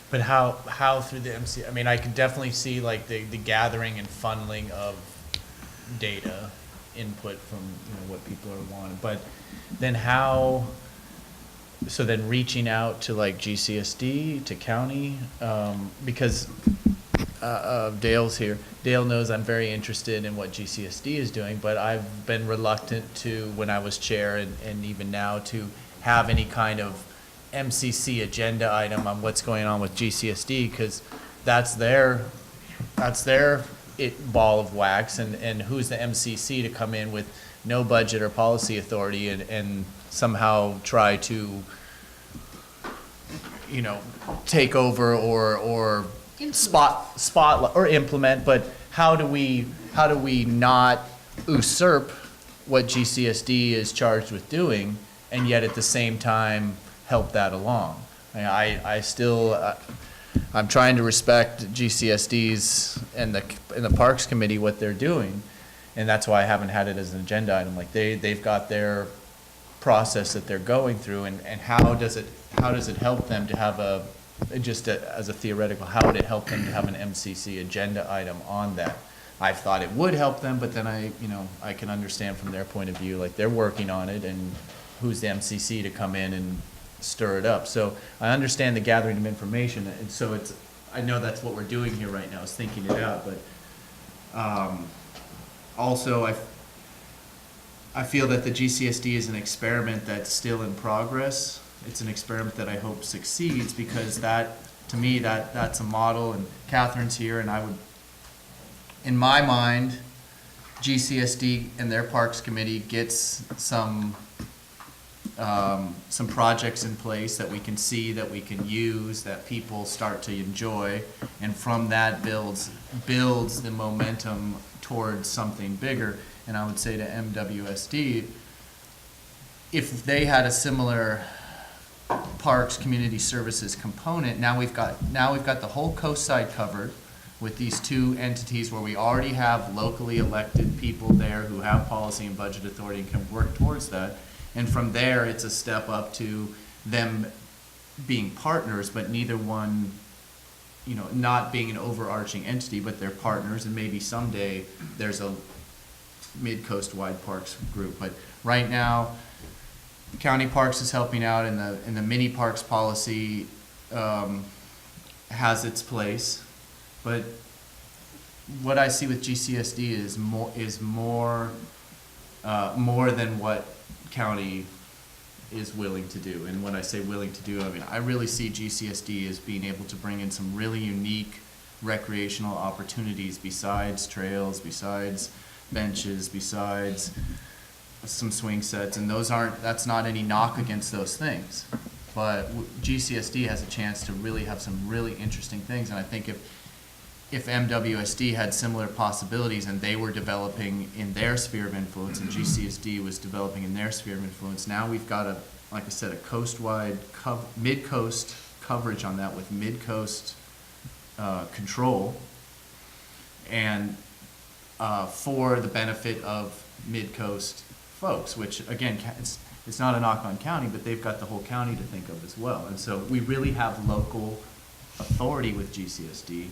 But how through the MC? I can definitely see like the gathering and funneling of data input from what people are wanting. But then how? So then reaching out to like GCSD, to county, because Dale's here. Dale knows I'm very interested in what GCSD is doing, but I've been reluctant to, when I was chair and even now, to have any kind of MCC agenda item on what's going on with GCSD, because that's their ball of wax, and who's the MCC to come in with no budget or policy authority and somehow try to take over or spotlight or implement. But how do we not usurp what GCSD is charged with doing, and yet at the same time help that along? I'm trying to respect GCSD's and the Parks Committee, what they're doing, and that's why I haven't had it as an agenda item. Like they've got their process that they're going through, and how does it help them to have as a theoretical, how would it help them to have an MCC agenda item on that? I've thought it would help them, but then I can understand from their point of view, like they're working on it, and who's the MCC to come in and stir it up? So I understand the gathering of information, and so I know that's what we're doing here right now, is thinking it out, but also I feel that the GCSD is an experiment that's still in progress. It's an experiment that I hope succeeds, because to me, that's a model, and Catherine's here, and I would, in my mind, GCSD and their Parks Committee gets some projects in place that we can see, that we can use, that people start to enjoy, and from that builds the momentum towards something bigger. And I would say to MWSD, if they had a similar Parks Community Services component, now we've got the whole coast side covered with these two entities where we already have locally elected people there who have policy and budget authority and can work towards that. And from there, it's a step up to them being partners, but neither one, not being an overarching entity, but they're partners, and maybe someday there's a Midcoast wide parks group. But right now, County Parks is helping out, and the mini parks policy has its place. But what I see with GCSD is more than what county is willing to do. And when I say willing to do, I mean, I really see GCSD as being able to bring in some really unique recreational opportunities besides trails, besides benches, besides some swing sets, and that's not any knock against those things. But GCSD has a chance to really have some really interesting things, and I think if MWSD had similar possibilities and they were developing in their sphere of influence and GCSD was developing in their sphere of influence, now we've got like I said, a coast-wide, mid-coast coverage on that with mid-coast control, and for the benefit of mid-coast folks, which again, it's not a knock on county, but they've got the whole county to think of as well. And so we really have local authority with GCSD,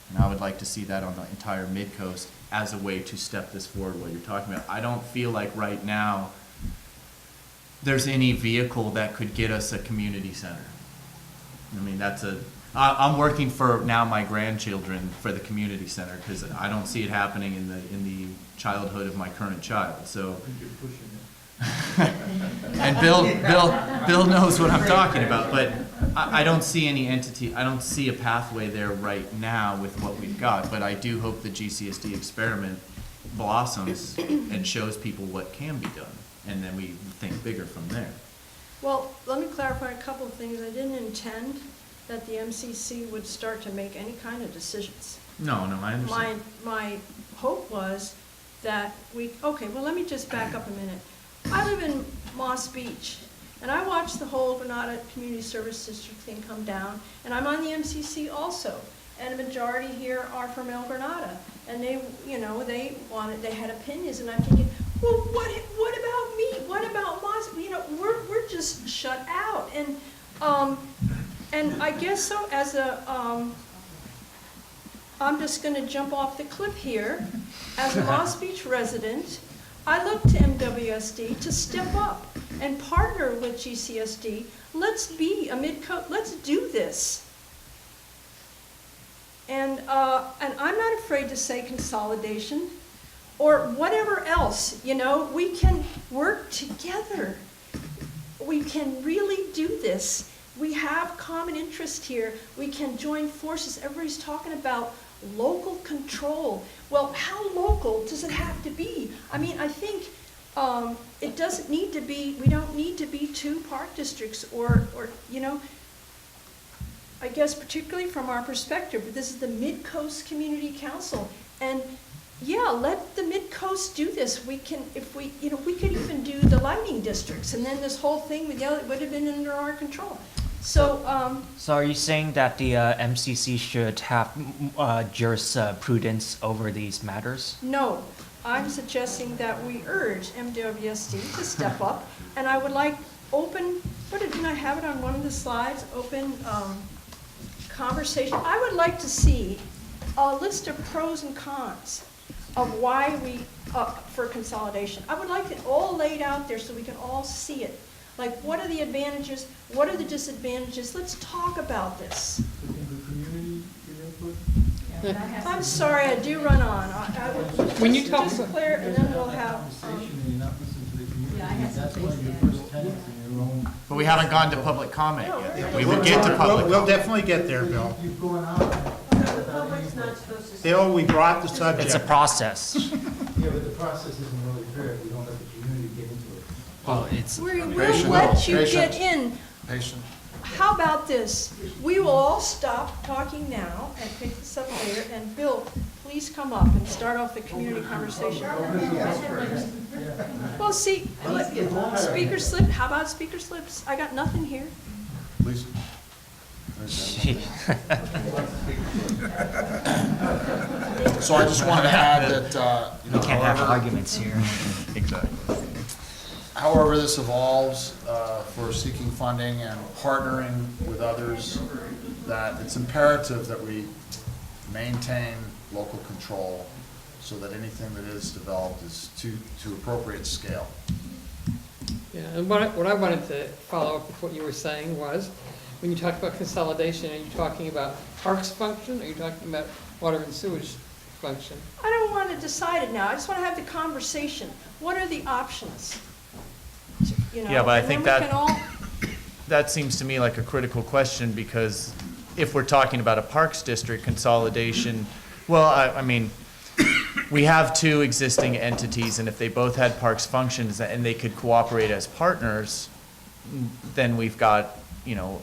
and I would like to see that on the entire mid-coast as a way to step this forward, what you're talking about. I don't feel like right now there's any vehicle that could get us a community center. I mean, I'm working for now my grandchildren for the community center because I don't see it happening in the childhood of my current child. So, and Bill knows what I'm talking about. But I don't see any entity. I don't see a pathway there right now with what we've got. But I do hope the GCSD experiment blossoms and shows people what can be done, and then we think bigger from there. Well, let me clarify a couple of things. I didn't intend that the MCC would start to make any kind of decisions. No, I understand. My hope was that well, let me just back up a minute. I live in Moss Beach, and I watched the whole Granada Community Service District thing come down, and I'm on the MCC also, and a majority here are from El Granada, and they had opinions, and I'm thinking, well, what about me? What about Moss? We're just shut out, and I guess so. I'm just going to jump off the cliff here. As a Moss Beach resident, I look to MWSD to step up and partner with GCSD. Let's be a mid-coast. Let's do this. And I'm not afraid to say consolidation or whatever else. We can work together. We can really do this. We have common interest here. We can join forces. Everybody's talking about local control. Well, how local does it have to be? I mean, I think it doesn't need to be, we don't need to be two park districts or I guess particularly from our perspective, but this is the Midcoast Community Council. And yeah, let the Midcoast do this. We can, we could even do the lighting districts, and then this whole thing would have been under our control. So are you saying that the MCC should have jurisprudence over these matters? No, I'm suggesting that we urge MWSD to step up, and I would like didn't I have it on one of the slides, open conversation. I would like to see a list of pros and cons of why we, for consolidation. I would like it all laid out there so we can all see it. Like, what are the advantages? What are the disadvantages? Let's talk about this. I'm sorry, I do run on. When you talk just clear, and then we'll have. But we haven't gone to public comment yet. We will get to public. We'll definitely get there, Bill. The public's not supposed to. Bill, we brought the subject. It's a process. Yeah, but the process isn't really fair if we don't let the community get into it. Well, it's. We'll Patient. let you Patient. get in. Patient. How about this? We will all stop talking now and pick this up later, and Bill, please come up and start off the community conversation. Well, see, speaker slip, how about speaker slips? I got nothing here. Please. So I just wanted to add that, We can't have arguments here. Exactly. however this evolves for seeking funding and partnering with others, that it's imperative that we maintain local control so that anything that is developed is to appropriate scale. Yeah, and what I wanted to follow up with what you were saying was, when you talk about consolidation, are you talking about parks function, or are you talking about water and sewage function? I don't want to decide it now. I just want to have the conversation. What are the options? You know, Yeah, but I and think then we can all- that seems to me like a critical question, because if we're talking about a parks district consolidation, well, I mean, we have two existing entities, and if they both had parks functions and they could cooperate as partners, then we've got, you know,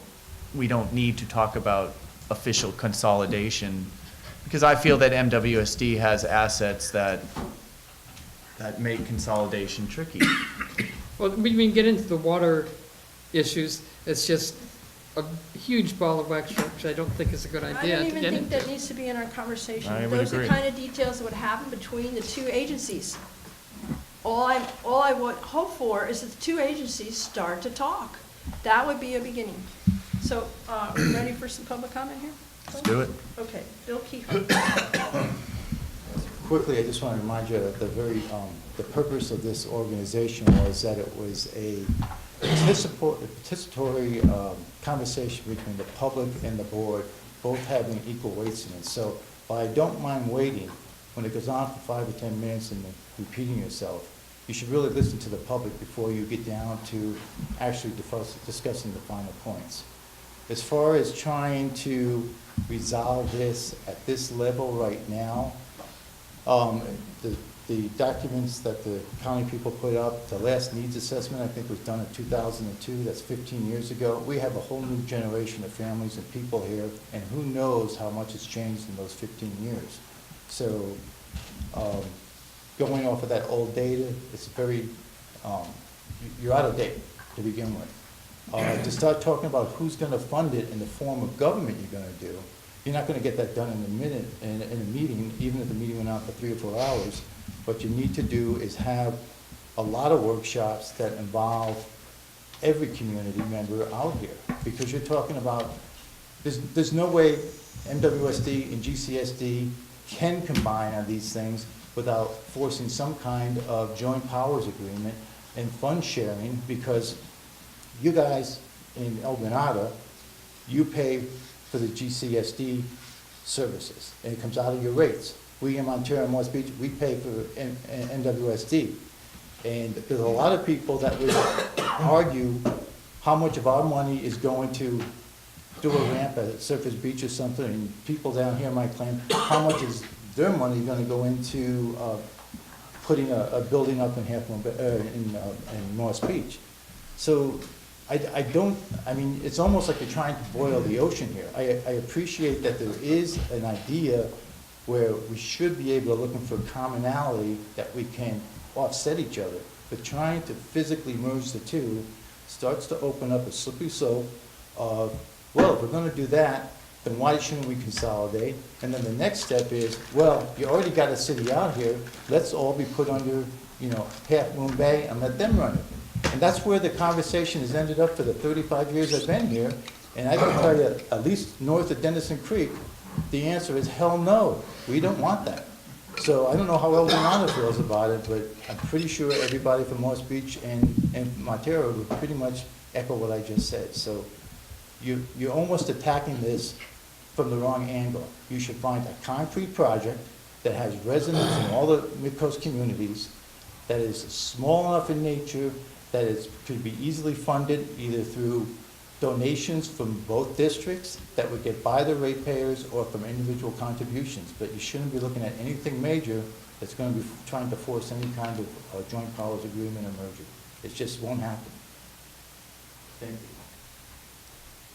we don't need to talk about official consolidation, because I feel that MWSD has assets that make consolidation tricky. Well, we can get into the water issues. It's just a huge ball of wax, which I don't think is a good I idea don't to even get think into. that needs to be in our conversation. I would Those are agree. the kind of details that would happen between the two agencies. All I would hope for is that the two agencies start to talk. That would be a beginning. So, are we ready for some public comment here? Let's do it. Okay, Bill Keefer. Quickly, I just want to remind you that the purpose of this organization was that it was a participatory conversation between the public and the board, both having equal weights in it. So while I don't mind waiting, when it goes on for 5 or 10 minutes and repeating yourself, you should really listen to the public before you get down to actually discussing the final points. As far as trying to resolve this at this level right now, the documents that the county people put up, the last needs assessment, I think was done in 2002, that's 15 years ago. We have a whole new generation of families and people here, and who knows how much has changed in those 15 years. So going off of that old data, it's very, you're out of date to begin with. To start talking about who's going to fund it in the form of government you're going to do, you're not going to get that done in a minute, in a meeting, even if the meeting went on for 3 or 4 hours. What you need to do is have a lot of workshops that involve every community member out here, because you're talking about, there's no way MWSD and GCSD can combine on these things without forcing some kind of joint powers agreement and fund sharing, because you guys in Granada, you pay for the GCSD services, and it comes out of your rates. We in Montero and West Beach, we pay for NWSD. And there's a lot of people that would argue how much of our money is going to do a ramp at Surface Beach or something, and people down here might claim how much is their money going to go into putting a building up in in North Beach. So I mean, it's almost like you're trying to boil the ocean here. I appreciate that there is an idea where we should be able to look for commonality that we can offset each other, but trying to physically merge the two starts to open up a slippery slope of, well, if we're going to do that, then why shouldn't we consolidate? And then the next step is, well, you already got a city out here, let's all be put under, Half Moon Bay and let them run it. And that's where the conversation has ended up for the 35 years I've been here. And I can tell you, at least north of Dennison Creek, the answer is hell no. We don't want that. So I don't know how Granada feels about it, but I'm pretty sure everybody from Moss Beach and Montero would pretty much echo what I just said. So you're almost attacking this from the wrong angle. You should find a concrete project that has resonance in all the Midcoast communities, that is small enough in nature, that could be easily funded either through donations from both districts that would get by the ratepayers or from individual contributions. But you shouldn't be looking at anything major that's going to be trying to force any kind of joint powers agreement or merger. It just won't happen. Thank you.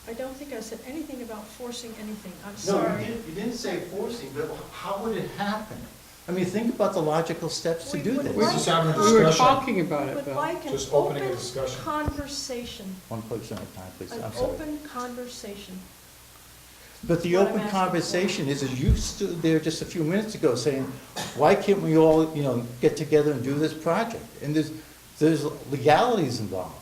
I don't think I said anything about forcing anything. I'm No, sorry. you didn't say forcing, but how would it happen? I mean, think about the logical steps to do this. We're just having a We were discussion. talking about it, Would Bill. like an Just opening a open discussion. conversation, One person at a time, please. an I'm sorry. open conversation. But the what I'm open asking conversation is, as you stood there just a few minutes ago saying, why can't we all, get together and do this project? And there's legalities involved.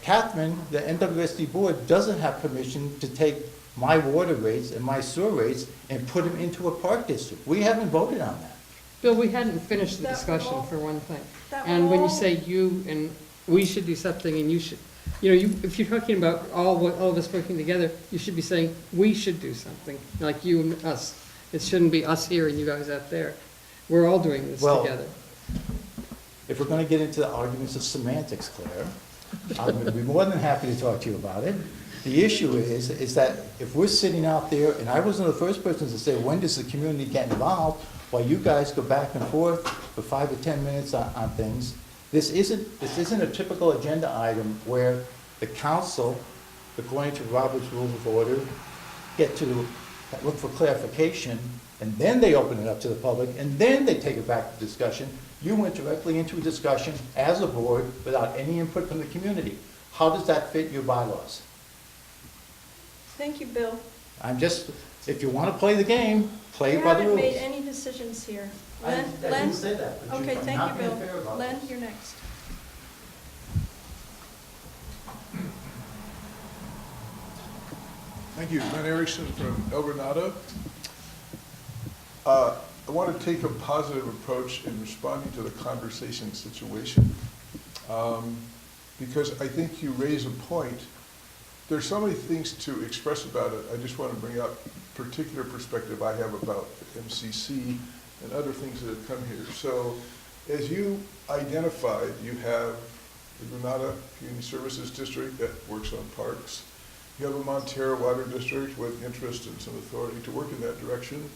Catherine, the NWSD board, doesn't have permission to take my water rates and my sewer rates and put them into a park district. We haven't voted on that. Bill, we hadn't finished the That would discussion all- for one thing. that And would when you all- say you and we should do something and you should, if you're talking about all of us working together, you should be saying, we should do something, like you and us. It shouldn't be us here and you guys out there. We're all doing this Well, together. If we're gonna get into the arguments of semantics, Claire, I'm gonna be more than happy to talk to you about it. The issue is that if we're sitting out there, and I wasn't the first person to say, when does the community get involved? While you guys go back and forth for 5 or 10 minutes on things, this isn't a typical agenda item where the council, according to Robert's Rules of Order, get to look for clarification, and then they open it up to the public, and then they take it back to discussion. You went directly into a discussion as a board without any input from the community. How does that fit your bylaws? Thank you, Bill. If you want to play the game, play We by the haven't rules. made any decisions here. I Len, didn't say that, but Okay, you're thank not you, being Bill. fair about Len, this. you're next. Thank you. Len Erickson from El Granada. I want to take a positive approach in responding to the conversation situation, because I think you raise a point. There's so many things to express about it. I just want to bring up a particular perspective I have about MCC and other things that have come here. So as you identified, you have the Granada Community Services District that works on parks. You have a Montero Water District with interest and some authority to work in that direction.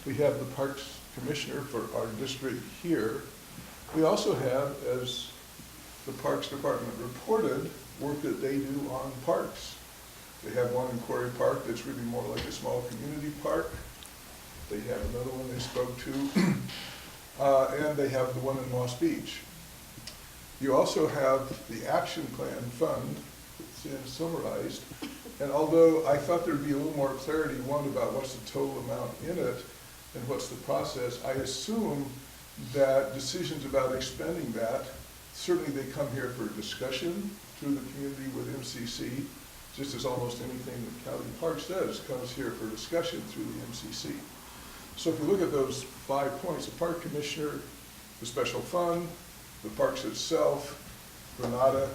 We have the Parks Commissioner for our district here. We also have, as the Parks Department reported, work that they do on parks. They have one in Quarry Park that's really more like a small community park. They have another one they spoke to. And they have the one in Moss Beach. You also have the Action Plan Fund that's in summarized. And although I thought there'd be a little more clarity, one, about what's the total amount in it and what's the process, I assume that decisions about expending that, certainly they come here for discussion through the community with MCC, just as almost anything that County Parks does comes here for discussion through the MCC. So if you look at those 5 points, the Park Commissioner, the Special Fund, the parks itself, Granada,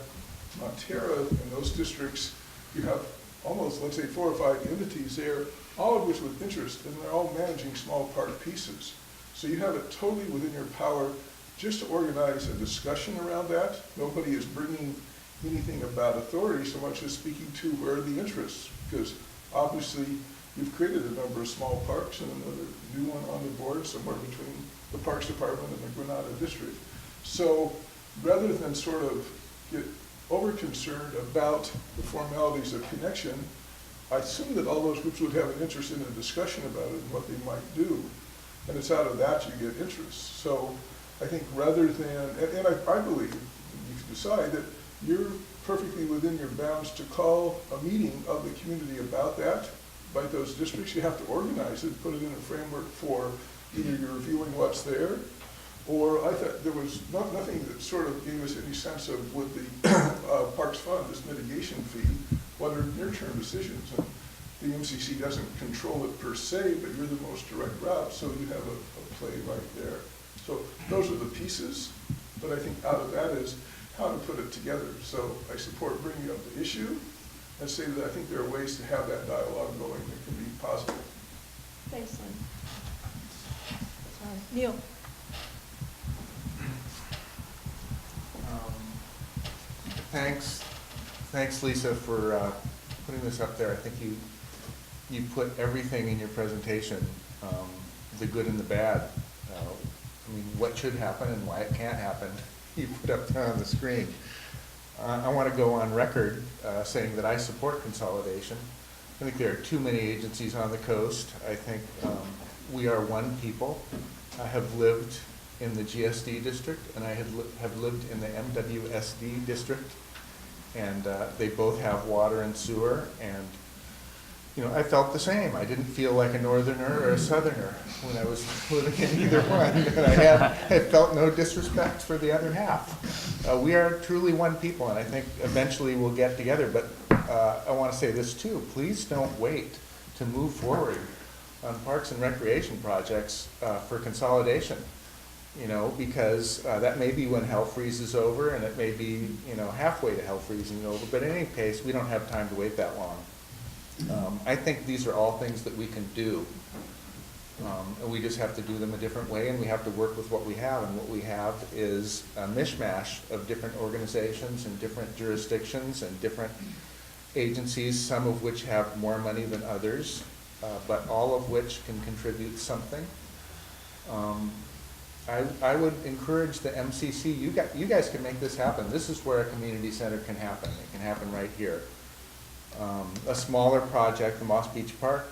Montero, and those districts, you have almost, let's say, 4 or 5 entities there, all of which with interest, and they're all managing small park pieces. So you have it totally within your power just to organize a discussion around that. Nobody is bringing anything about authority so much as speaking to where are the interests, because obviously you've created a number of small parks and another new one on the board somewhere between the Parks Department and the Granada District. So rather than sort of get over-concerned about the formalities of connection, I assume that all those groups would have an interest in a discussion about it and what they might do. And it's out of that you get interest. So I think rather than, and I believe, you can decide that you're perfectly within your bounds to call a meeting of the community about that, by those districts. You have to organize it, put it in a framework for either you're reviewing what's there, or I thought there was nothing that sort of gave us any sense of with the Parks Fund, this mitigation fee, what are near-term decisions. And the MCC doesn't control it per se, but you're the most direct route, so you have a play right there. So those are the pieces, but I think out of that is how to put it together. So I support bringing up the issue and say that I think there are ways to have that dialogue going that can be positive. Thanks, Lynn. Sorry. Neil? Thanks, Lisa, for putting this up there. I think you put everything in your presentation, the good and the bad, I mean, what should happen and why it can't happen, you put up there on the screen. I want to go on record saying that I support consolidation. I think there are too many agencies on the coast. I think we are one people. I have lived in the GSD district, and I have lived in the MWSD district, and they both have water and sewer, and you know, I felt the same. I didn't feel like a northerner or a southerner when I was living in either one, and I felt no disrespect for the other half. We are truly one people, and I think eventually we'll get together, but I want to say this too. Please don't wait to move forward on parks and recreation projects for consolidation, you know, because that may be when hell freezes over, and it may be, you know, halfway to hell freezing over, but in any case, we don't have time to wait that long. I think these are all things that we can do, and we just have to do them a different way, and we have to work with what we have, and what we have is a mishmash of different organizations and different jurisdictions and different agencies, some of which have more money than others, but all of which can contribute something. I would encourage the MCC, you guys can make this happen. This is where a community center can happen. It can happen right here. A smaller project, the Moss Beach Park,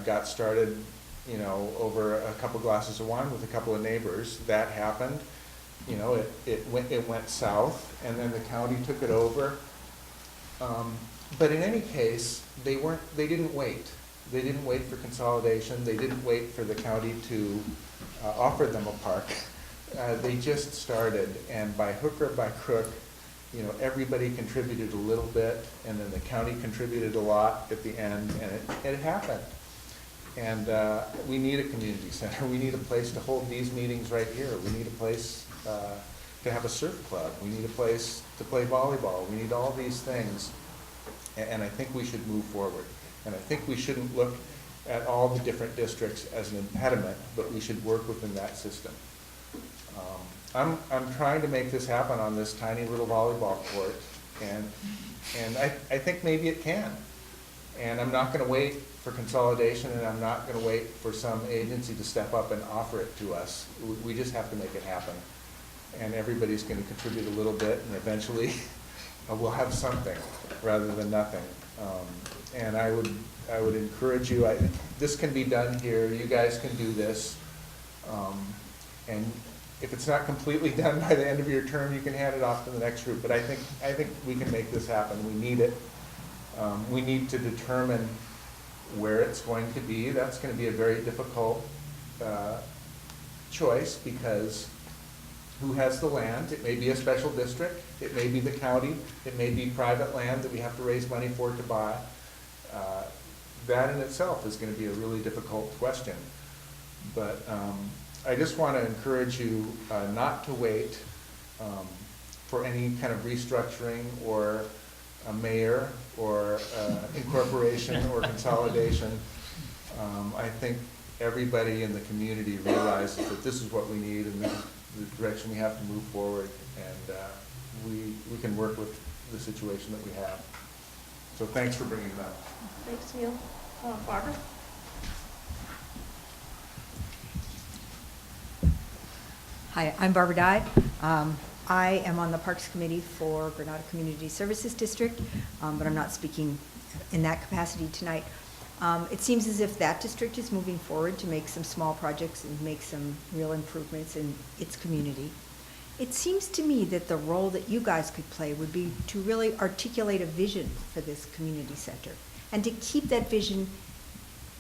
got started, you know, over a couple glasses of wine with a couple of neighbors. That happened. You know, it went south, and then the county took it over. But in any case, they didn't wait. They didn't wait for consolidation. They didn't wait for the county to offer them a park. They just started, and by hook or by crook, you know, everybody contributed a little bit, and then the county contributed a lot at the end, and it happened. And we need a community center. We need a place to hold these meetings right here. We need a place to have a surf club. We need a place to play volleyball. We need all these things, and I think we should move forward. And I think we shouldn't look at all the different districts as an impediment, but we should work within that system. I'm trying to make this happen on this tiny little volleyball court, and I think maybe it can. And I'm not going to wait for consolidation, and I'm not going to wait for some agency to step up and offer it to us. We just have to make it happen. And everybody's going to contribute a little bit, and eventually we'll have something rather than nothing. And I would encourage you, this can be done here. You guys can do this. And if it's not completely done by the end of your term, you can hand it off to the next group. But I think we can make this happen. We need it. We need to determine where it's going to be. That's going to be a very difficult choice, because who has the land? It may be a special district. It may be the county. It may be private land that we have to raise money for to buy. That in itself is going to be a really difficult question. But I just want to encourage you not to wait for any kind of restructuring or a mayor or incorporation or consolidation. I think everybody in the community realizes that this is what we need, and this is the direction we have to move forward, and we can work with the situation that we have. So thanks for bringing it up. Thanks, Neil. Barbara? Hi, I'm Barbara Dye. I am on the Parks Committee for Granada Community Services District, but I'm not speaking in that capacity tonight. It seems as if that district is moving forward to make some small projects and make some real improvements in its community. It seems to me that the role that you guys could play would be to really articulate a vision for this community center, and to keep that vision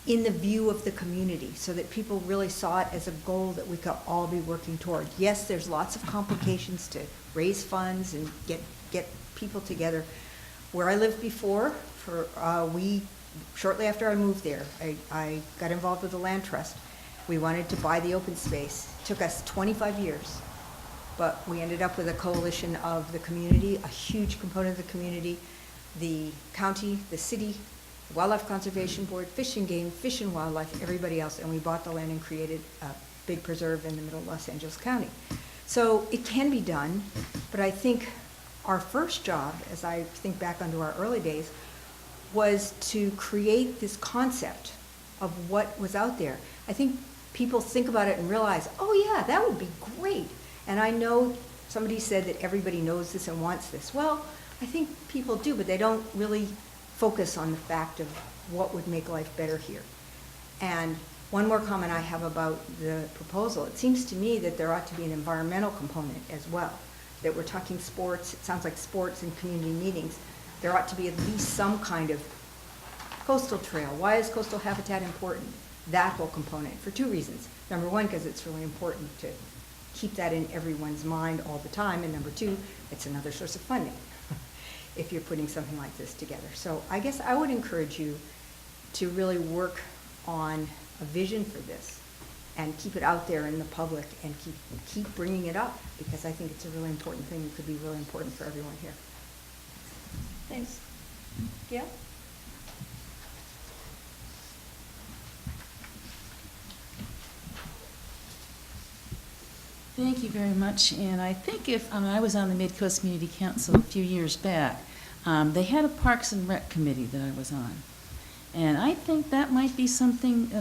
in the view of the community, so that people really saw it as a goal that we could all be working toward. Yes, there's lots of complications to raise funds and get people together. Where I lived before, shortly after I moved there, I got involved with the land trust. We wanted to buy the open space. It took us 25 years, but we ended up with a coalition of the community, a huge component of the community, the county, the city, Wildlife Conservation Board, Fish and Game, Fish and Wildlife, everybody else, and we bought the land and created a big preserve in the middle of Los Angeles County. So it can be done, but I think our first job, as I think back onto our early days, was to create this concept of what was out there. I think people think about it and realize, oh yeah, that would be great. And I know somebody said that everybody knows this and wants this. Well, I think people do, but they don't really focus on the fact of what would make life better here. And one more comment I have about the proposal. It seems to me that there ought to be an environmental component as well, that we're talking sports, it sounds like sports and community meetings. There ought to be at least some kind of coastal trail. Why is coastal habitat important? That whole component, for two reasons. Number one, because it's really important to keep that in everyone's mind all the time. And number two, it's another source of funding if you're putting something like this together. So I guess I would encourage you to really work on a vision for this and keep it out there in the public and keep bringing it up, because I think it's a really important thing. It could be really important for everyone here. Thanks. Gail? Thank you very much. And I think if I was on the Midcoast Community Council a few years back, they had a Parks and Rec committee that I was on. And I think that might be something,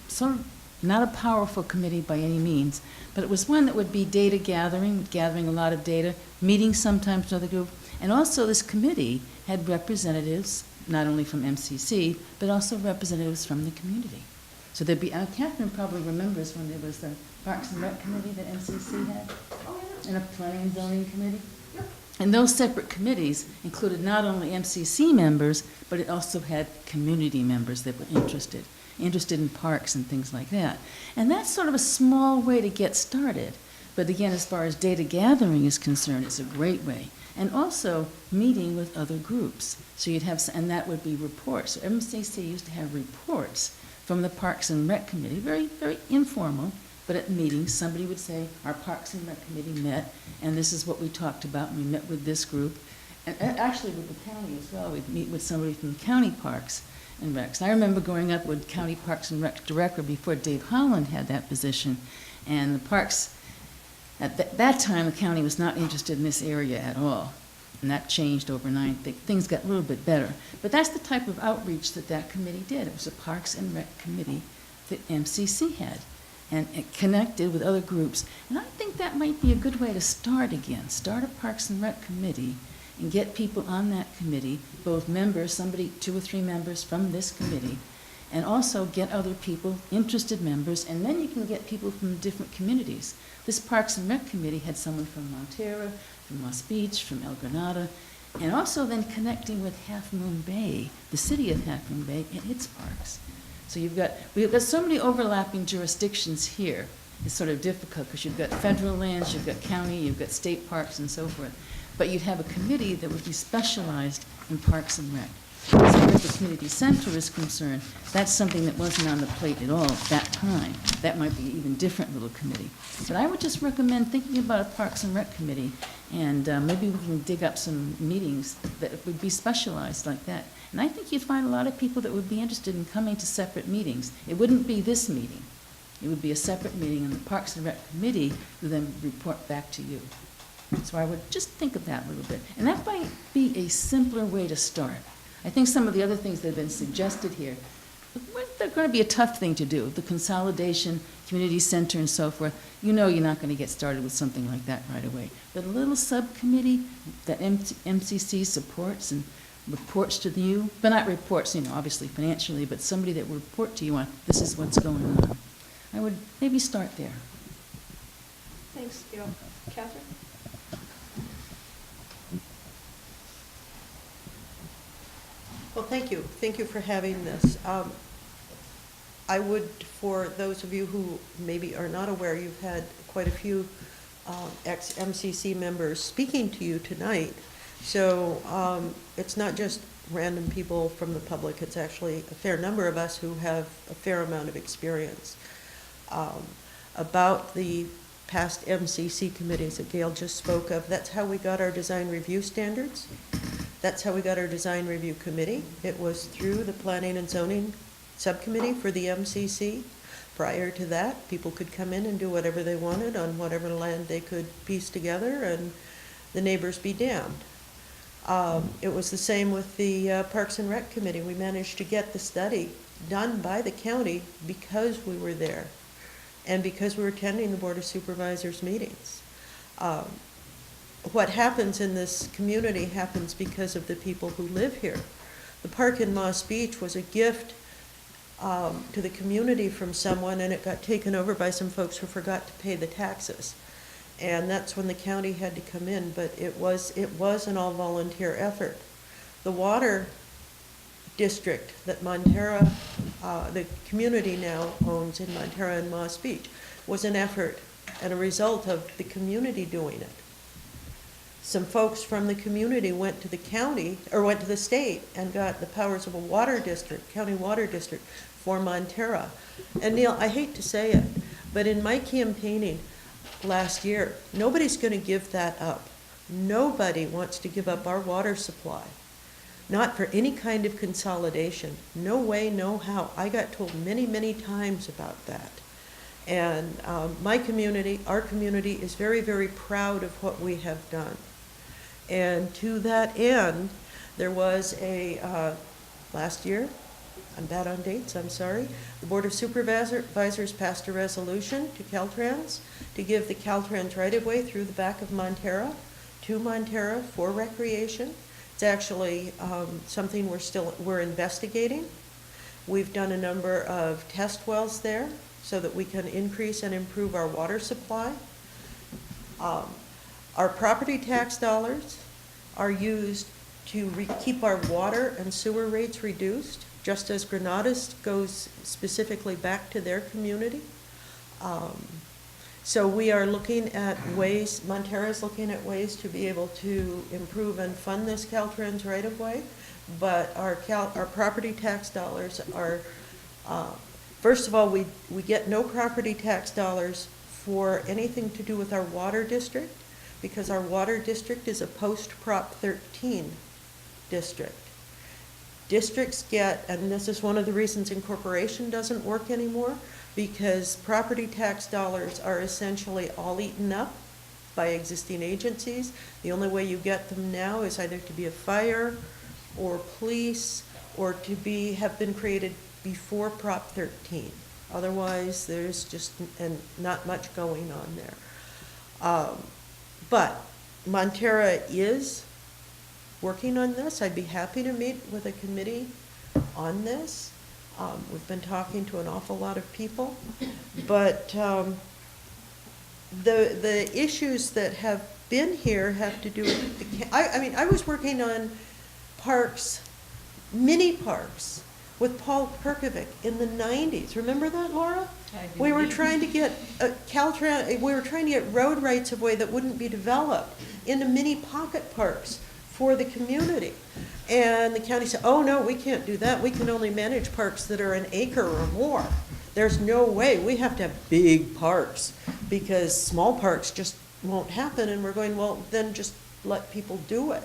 sort of not a powerful committee by any means, but it was one that would be data gathering a lot of data, meeting sometimes with another group. And also this committee had representatives, not only from MCC, but also representatives from the community. So there'd be, Catherine probably remembers when there was the Parks and Rec committee that MCC had, and a planning and zoning committee. And those separate committees included not only MCC members, but it also had community members that were interested in parks and things like that. And that's sort of a small way to get started. But again, as far as data gathering is concerned, it's a great way. And also meeting with other groups. So you'd have, and that would be reports. So MCC used to have reports from the Parks and Rec Committee, very, very informal, but at meetings, somebody would say, our Parks and Rec Committee met, and this is what we talked about, and we met with this group. And actually with the county as well, we'd meet with somebody from county parks and recs. And I remember growing up with county parks and rec director before Dave Holland had that position, and the parks, at that time, the county was not interested in this area at all. And that changed overnight. Things got a little bit better. But that's the type of outreach that that committee did. It was a Parks and Rec committee that MCC had, and it connected with other groups. And I think that might be a good way to start again. Start a Parks and Rec committee and get people on that committee, both members, 2 or 3 members from this committee, and also get other people, interested members, and then you can get people from different communities. This Parks and Rec committee had someone from Montero, from West Beach, from El Granada, and also then connecting with Half Moon Bay, the city of Half Moon Bay, and its parks. So we've got so many overlapping jurisdictions here. It's sort of difficult because you've got federal lands, you've got county, you've got state parks and so forth. But you'd have a committee that would be specialized in Parks and Rec. As far as the community center is concerned, that's something that wasn't on the plate at all at that time. That might be an even different little committee. But I would just recommend thinking about a Parks and Rec committee, and maybe we can dig up some meetings that would be specialized like that. And I think you'd find a lot of people that would be interested in coming to separate meetings. It wouldn't be this meeting. It would be a separate meeting, and the Parks and Rec committee would then report back to you. So I would just think of that a little bit. And that might be a simpler way to start. I think some of the other things that have been suggested here, they're going to be a tough thing to do. The consolidation, community center and so forth, you're not going to get started with something like that right away. But a little subcommittee that MCC supports and reports to you, but not reports, obviously financially, but somebody that will report to you on this is what's going on. I would maybe start there. Thanks, Gail. Catherine? Well, thank you. Thank you for having this. I would, for those of you who maybe are not aware, you've had quite a few ex-MCC members speaking to you tonight. So it's not just random people from the public. It's actually a fair number of us who have a fair amount of experience. About the past MCC committees that Gail just spoke of, that's how we got our design review standards. That's how we got our design review committee. It was through the planning and zoning subcommittee for the MCC. Prior to that, people could come in and do whatever they wanted on whatever land they could piece together, and the neighbors be damned. It was the same with the Parks and Rec committee. We managed to get the study done by the county because we were there. and because we're attending the Board of Supervisors meetings. What happens in this community happens because of the people who live here. The park in Moss Beach was a gift to the community from someone, and it got taken over by some folks who forgot to pay the taxes. And that's when the county had to come in, but it was an all-volunteer effort. The water district that Montera, the community now owns in Montera and Moss Beach, was an effort and a result of the community doing it. Some folks from the community went to the county, or went to the state, and got the powers of a water district, county water district, for Montera. And Neil, I hate to say it, but in my campaigning last year, nobody's going to give that up. Nobody wants to give up our water supply. Not for any kind of consolidation. No way, no how. I got told many, many times about that. And my community, our community, is very, very proud of what we have done. And to that end, there was a, last year, I'm bad on dates, I'm sorry, the Board of Supervisors passed a resolution to Caltrans to give the Caltrans right-of-way through the back of Montera to Montera for recreation. It's actually something we're investigating. We've done a number of test wells there so that we can increase and improve our water supply. Our property tax dollars are used to keep our water and sewer rates reduced, just as Granada's goes specifically back to their community. So we are looking at ways, Montera's looking at ways to be able to improve and fund this Caltrans right-of-way, but our property tax dollars are, first of all, we get no property tax dollars for anything to do with our water district, because our water district is a post-Prop 13 district. Districts get, and this is one of the reasons incorporation doesn't work anymore, because property tax dollars are essentially all eaten up by existing agencies. The only way you get them now is either to be a fire or police or to have been created before Prop 13. Otherwise, there's just not much going on there. But Montera is working on this. I'd be happy to meet with a committee on this. We've been talking to an awful lot of people, but the issues that have been here have to do with I was working on parks, mini parks, with Paul Perkovic in the 90s. Remember that, Laura? We were trying to get we were trying to get road rights of way that wouldn't be developed into mini pocket parks for the community. And the county said, oh no, we can't do that. We can only manage parks that are an acre or more. There's no way. We have to have big parks because small parks just won't happen. And we're going, well, then just let people do it.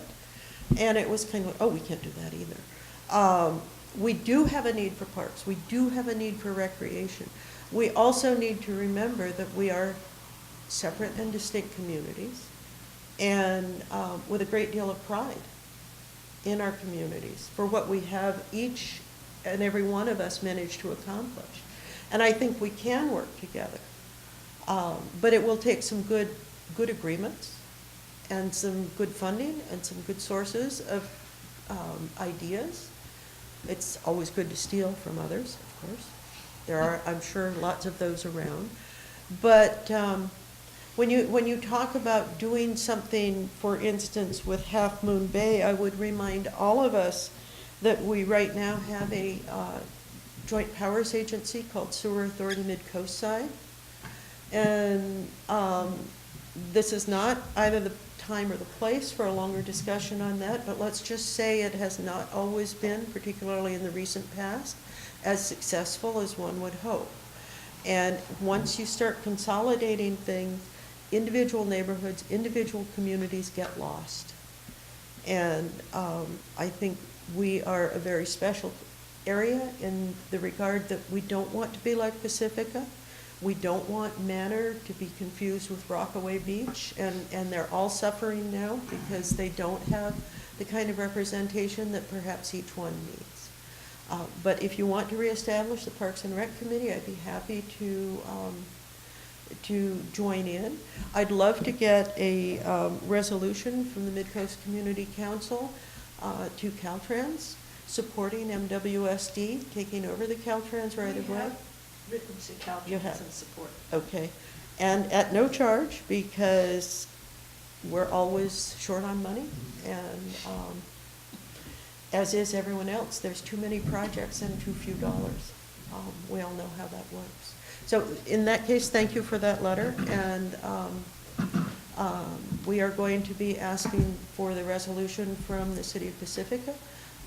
And it was kind of like, oh, we can't do that either. We do have a need for parks. We do have a need for recreation. We also need to remember that we are separate and distinct communities and with a great deal of pride in our communities for what we have each and every one of us managed to accomplish. And I think we can work together. But it will take some good agreements and some good funding and some good sources of ideas. It's always good to steal from others, of course. There are, I'm sure, lots of those around. But when you talk about doing something, for instance, with Half Moon Bay, I would remind all of us that we right now have a joint powers agency called Sewer Authority Midcoast side. And this is not either the time or the place for a longer discussion on that, but let's just say it has not always been, particularly in the recent past, as successful as one would hope. And once you start consolidating things, individual neighborhoods, individual communities get lost. And I think we are a very special area in the regard that we don't want to be like Pacifica. We don't want Manor to be confused with Rockaway Beach, and they're all suffering now because they don't have the kind of representation that perhaps each one needs. But if you want to reestablish the Parks and Rec Committee, I'd be happy to to join in. I'd love to get a resolution from the Midcoast Community Council to Caltrans, supporting MWSD, taking over the Caltrans right of way. Written to You Caltrans have. and support. Okay, and at no charge, because we're always short on money, and as is everyone else, there's too many projects and too few dollars. We all know how that works. So in that case, thank you for that letter, and we are going to be asking for the resolution from the City of Pacifica,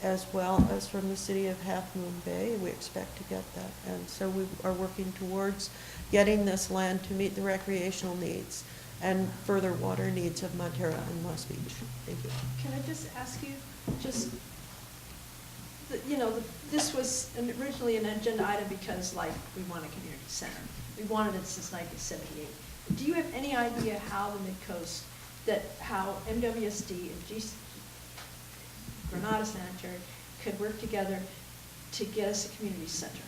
as well as from the City of Half Moon Bay. We expect to get that, and so we are working towards getting this land to meet the recreational needs and further water needs of Montero and West Beach. Thank you. Can I just ask you, just, this was originally an agenda item because, like, we want a community center. We wanted it since 1978. Do you have any idea how the Midcoast, how MWSD and Granada Sanitary could work together to get us a community center?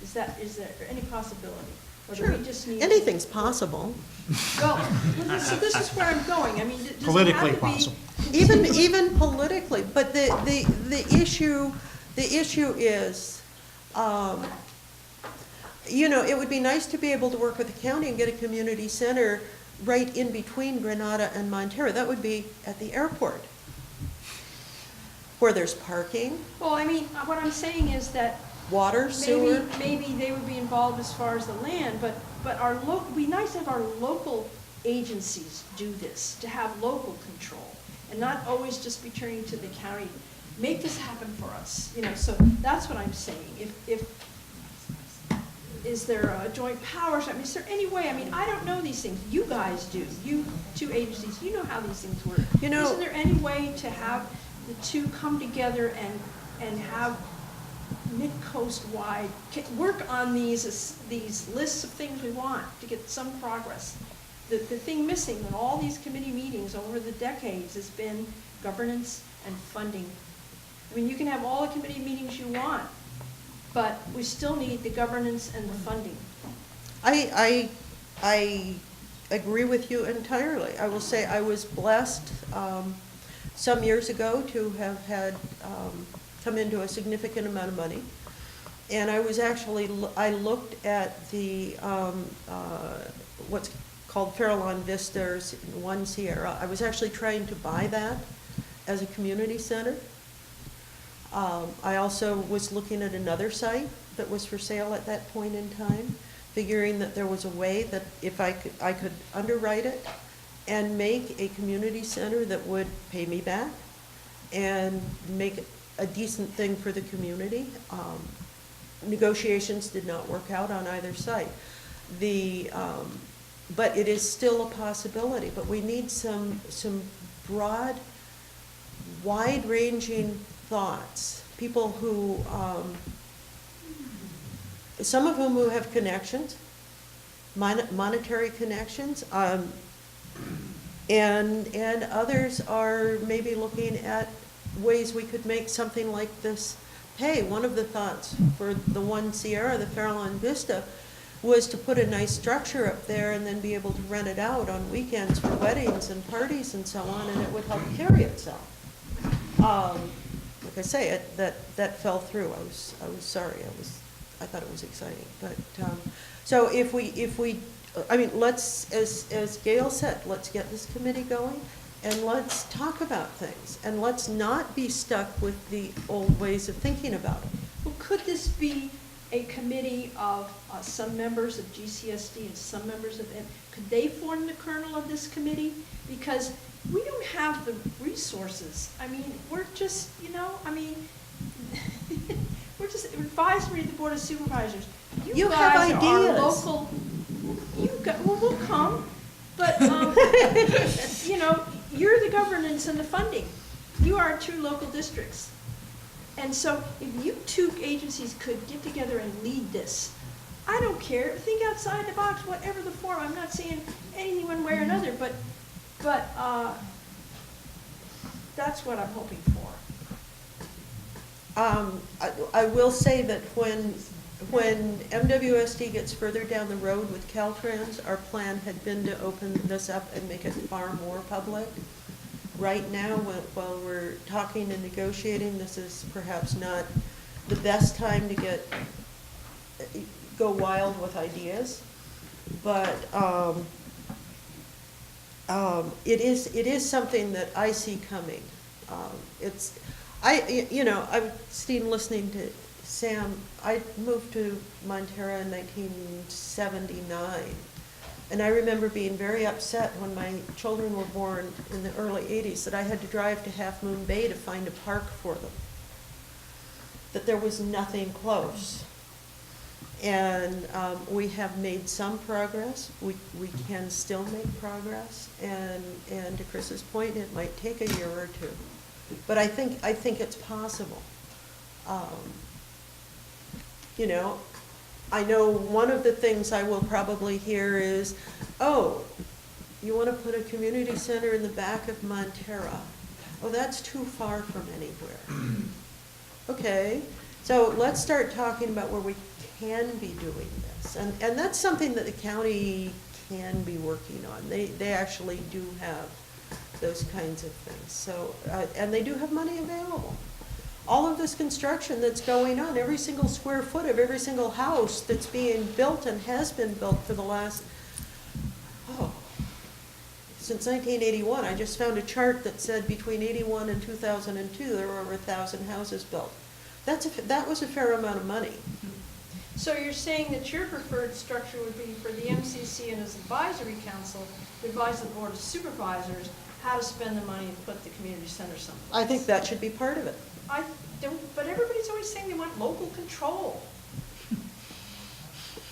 Is there any possibility? Or do we just need? Anything's possible. Well, so this is where I'm going. I mean, does it have Politically to be? possible. Even politically, but the issue is, it would be nice to be able to work with the county and get a community center right in between Granada and Montero. That would be at the airport, where there's parking, Well, I mean, what I'm saying is that water, sewer. maybe they would be involved as far as the land, but it'd be nice to have our local agencies do this, to have local control, and not always just be turning to the county, make this happen for us, so that's what I'm saying. Is there a joint powers? I mean, is there any way? I mean, I don't know these things. You guys do. You two agencies, you know how these things work. Isn't there any way to have the two come together and have Midcoast-wide work on these lists of things we want to get some progress? The thing missing in all these committee meetings over the decades has been governance and funding. I mean, you can have all the committee meetings you want, but we still need the governance and the funding. I agree with you entirely. I will say I was blessed some years ago to have had come into a significant amount of money. And I was actually, I looked at the, what's called Farallon Vistas in One Sierra. I was actually trying to buy that as a community center. I also was looking at another site that was for sale at that point in time, figuring that there was a way that if I could underwrite it and make a community center that would pay me back and make a decent thing for the community. Negotiations did not work out on either site. But it is still a possibility, but we need some broad, wide-ranging thoughts, people who, some of whom who have connections, monetary connections, and others are maybe looking at ways we could make something like this pay. One of the thoughts for the One Sierra, the Farallon Vista, was to put a nice structure up there and then be able to rent it out on weekends for weddings and parties and so on, and it would help carry itself. Like I say, that fell through. I was sorry. I thought it was exciting, but so if we, I mean, let's, as Gail said, let's get this committee going, and let's talk about things, and let's not be stuck with the old ways of thinking about it. Well, could this be a committee of some members of GCSD and some members of, could they form the kernel of this committee? Because we don't have the resources. I mean, we're just, we're just advisory to the Board of Supervisors. You guys have are ideas. local. Well, we'll come, but you're the governance and the funding. You are two local districts. And so if you two agencies could get together and lead this, I don't care, think outside the box, whatever the form. I'm not saying anything one way or another, but that's what I'm hoping for. I will say that when when MWSD gets further down the road with Caltrans, our plan had been to open this up and make it far more public. Right now, while we're talking and negotiating, this is perhaps not the best time to go wild with ideas. But it is something that I see coming. I've seen listening to Sam. I moved to Montera in 1979, and I remember being very upset when my children were born in the early 80s that I had to drive to Half Moon Bay to find a park for them, that there was nothing close. And we have made some progress. We can still make progress, and to Chris's point, it might take a year or two, but I think it's possible. I know one of the things I will probably hear is, oh, you want to put a community center in the back of Montera? Oh, that's too far from anywhere. Okay, so let's start talking about where we can be doing this. And that's something that the county can be working on. They actually do have those kinds of things. So, and they do have money available. All of this construction that's going on, every single square foot of every single house that's being built and has been built for the last, since 1981. I just found a chart that said between 81 and 2002, there were over 1,000 houses built. That was a fair amount of money. So you're saying that your preferred structure would be for the MCC and as advisory council to advise the board of supervisors how to spend the money and put the community center someplace? I think that should be part of it. I don't, but everybody's always saying they want local control.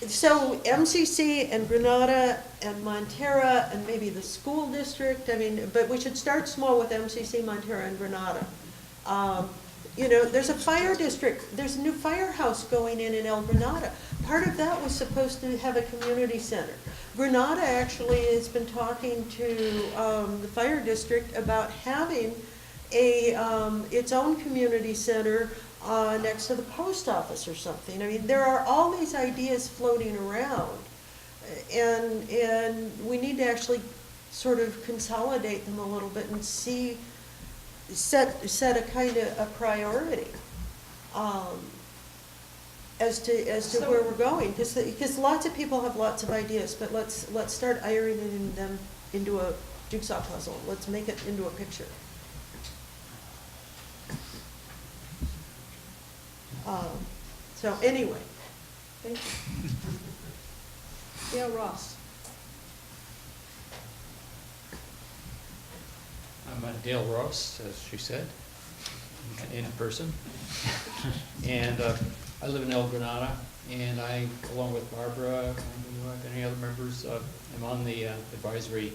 So MCC and Granada and Montera and maybe the school district, but we should start small with MCC, Montera, and Granada. There's a fire district, there's a new firehouse going in El Granada. Part of that was supposed to have a community center. Granada actually has been talking to the fire district about having its own community center next to the post office or something. There are all these ideas floating around, and we need to actually sort of consolidate them a little bit and set a kind of a priority as to where we're going, because lots of people have lots of ideas, but let's start ironing them into a jigsaw puzzle. Let's make it into a picture. So anyway, thank you. Yeah, Ross. I'm Dale Ross, as she said, in person. And I live in El Granada, and I, along with Barbara and any other members, am on the advisory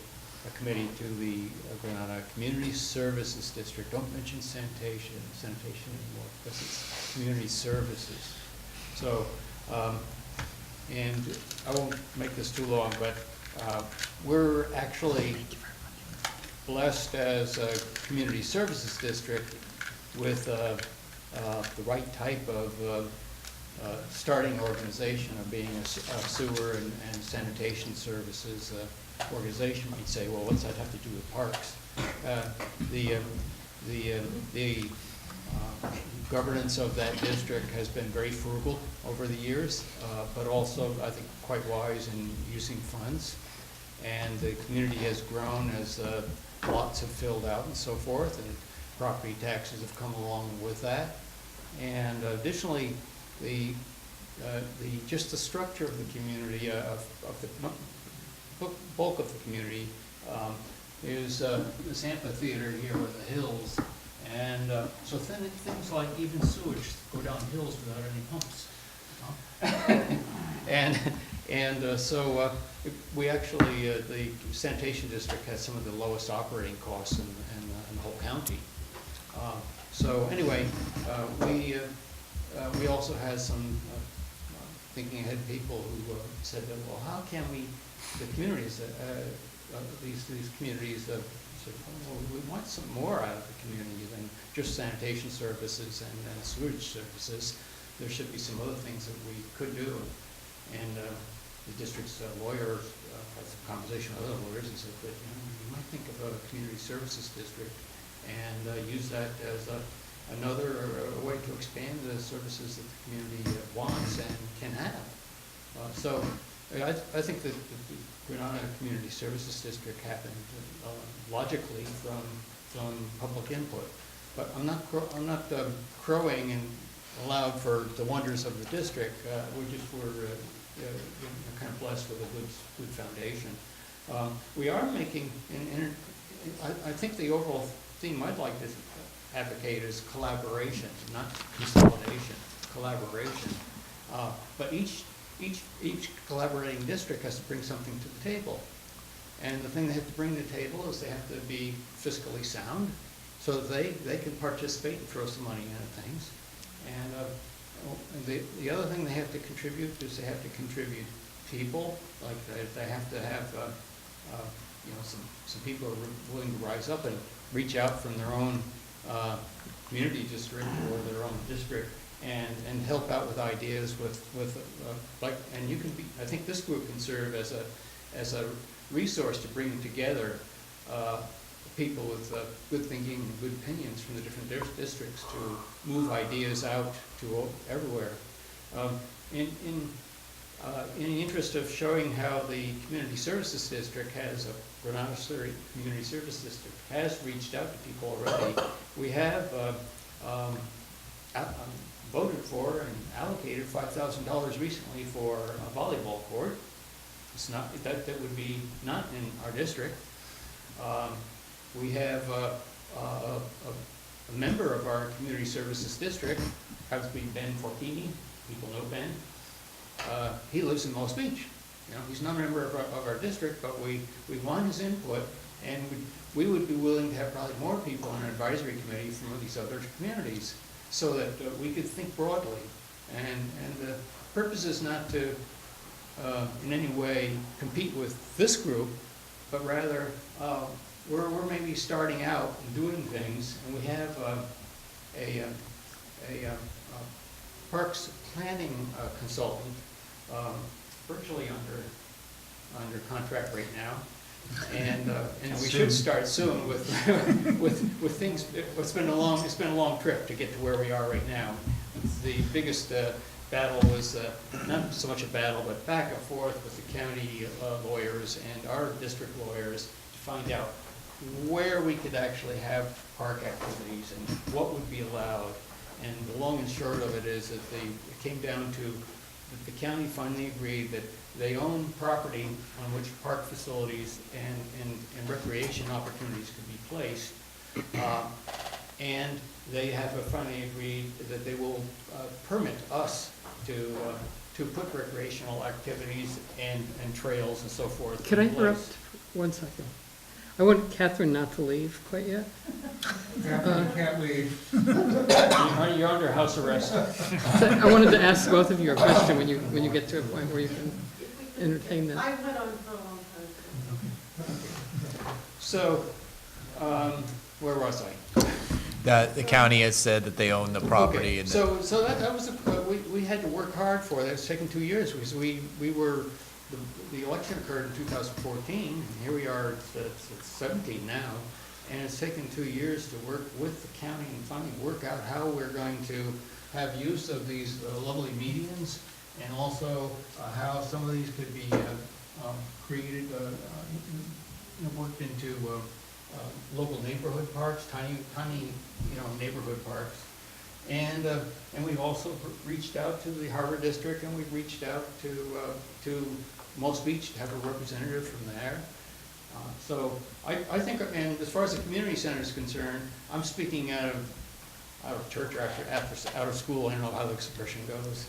committee to the Granada Community Services District. Don't mention sanitation anymore, because it's community services. So, and I won't make this too long, but we're actually blessed as a community services district with the right type of starting organization of being a sewer and sanitation services organization. You might say, well, what's that have to do with parks? The governance of that district has been very frugal over the years, but also, I think, quite wise in using funds. And the community has grown as lots have filled out and so forth, and property taxes have come along with that. And additionally, just the structure of the community, of the bulk of the community, is this amphitheater here with the hills. And so things like even sewage go down hills without any pumps. So we actually, the sanitation district has some of the lowest operating costs in the whole county. So anyway, we also had some thinking ahead people who said that, well, how can we, the communities, these communities said, well, we want some more out of the community than just sanitation services and sewage services. there should be some other things that we could do. And the district's lawyer had some conversation with other lawyers and said that, you might think of a community services district and use that as another way to expand the services that the community wants and can have. So I think that the Granada Community Services District happened logically from public input. But I'm not crowing and allowed for the wonders of the district. We just were kind of blessed with a good foundation. We are making, and I think the overall theme I'd like to advocate is collaboration, not consolidation, collaboration. But each collaborating district has to bring something to the table. And the thing they have to bring to the table is they have to be fiscally sound so that they can participate and throw some money into things. And the other thing they have to contribute is they have to contribute people, like they have to have some people who are willing to rise up and reach out from their own community district or their own district and help out with ideas and you can be, I think this group can serve as a resource to bring together people with good thinking and good opinions from the different districts to move ideas out to everywhere. In the interest of showing how the Community Services District Granada Community Service District has reached out to people already, we have voted for and allocated $5,000 recently for a volleyball court. It's not that would be not in our district. We have a member of our Community Services District, happens to be Ben Fortini. People know Ben. He lives in Moss Beach. He's not a member of our district, but we want his input, and we would be willing to have probably more people on an advisory committee from these other communities, so that we could think broadly. And the purpose is not to in any way compete with this group, but rather we're maybe starting out and doing things, and we have a parks planning consultant virtually under contract right now, and we should start soon with things. It's been a long trip to get to where we are right now. The biggest battle was not so much a battle, but back and forth with the county lawyers and our district lawyers to find out where we could actually have park activities and what would be allowed. And the long and short of it is that it came down to that the county finally agreed that they own property on which park facilities and recreation opportunities could be placed. And they have finally agreed that they will permit us to put recreational activities and trails and so forth. Could I interrupt 1 second? I want Catherine not to leave quite yet. Catherine can't leave. You're under house arrest. I wanted to ask both of you a question when you get to a point where you can entertain them. I went on for a long time. So, where was I? The county has said that they own the property. Okay. And So that was we had to work hard for that. It's taken 2 years because we were the election occurred in 2014. And here we are at 17 now, and it's taken 2 years to work with the county and finally work out how we're going to have use of these lovely medians, and also how some of these could be created, worked into local neighborhood parks, tiny neighborhood parks. And we've also reached out to the Harbor District, and we've reached out to Moss Beach to have a representative from there. So I think, and as far as the community center is concerned, I'm speaking out of church or out of school. I don't know how the expression goes,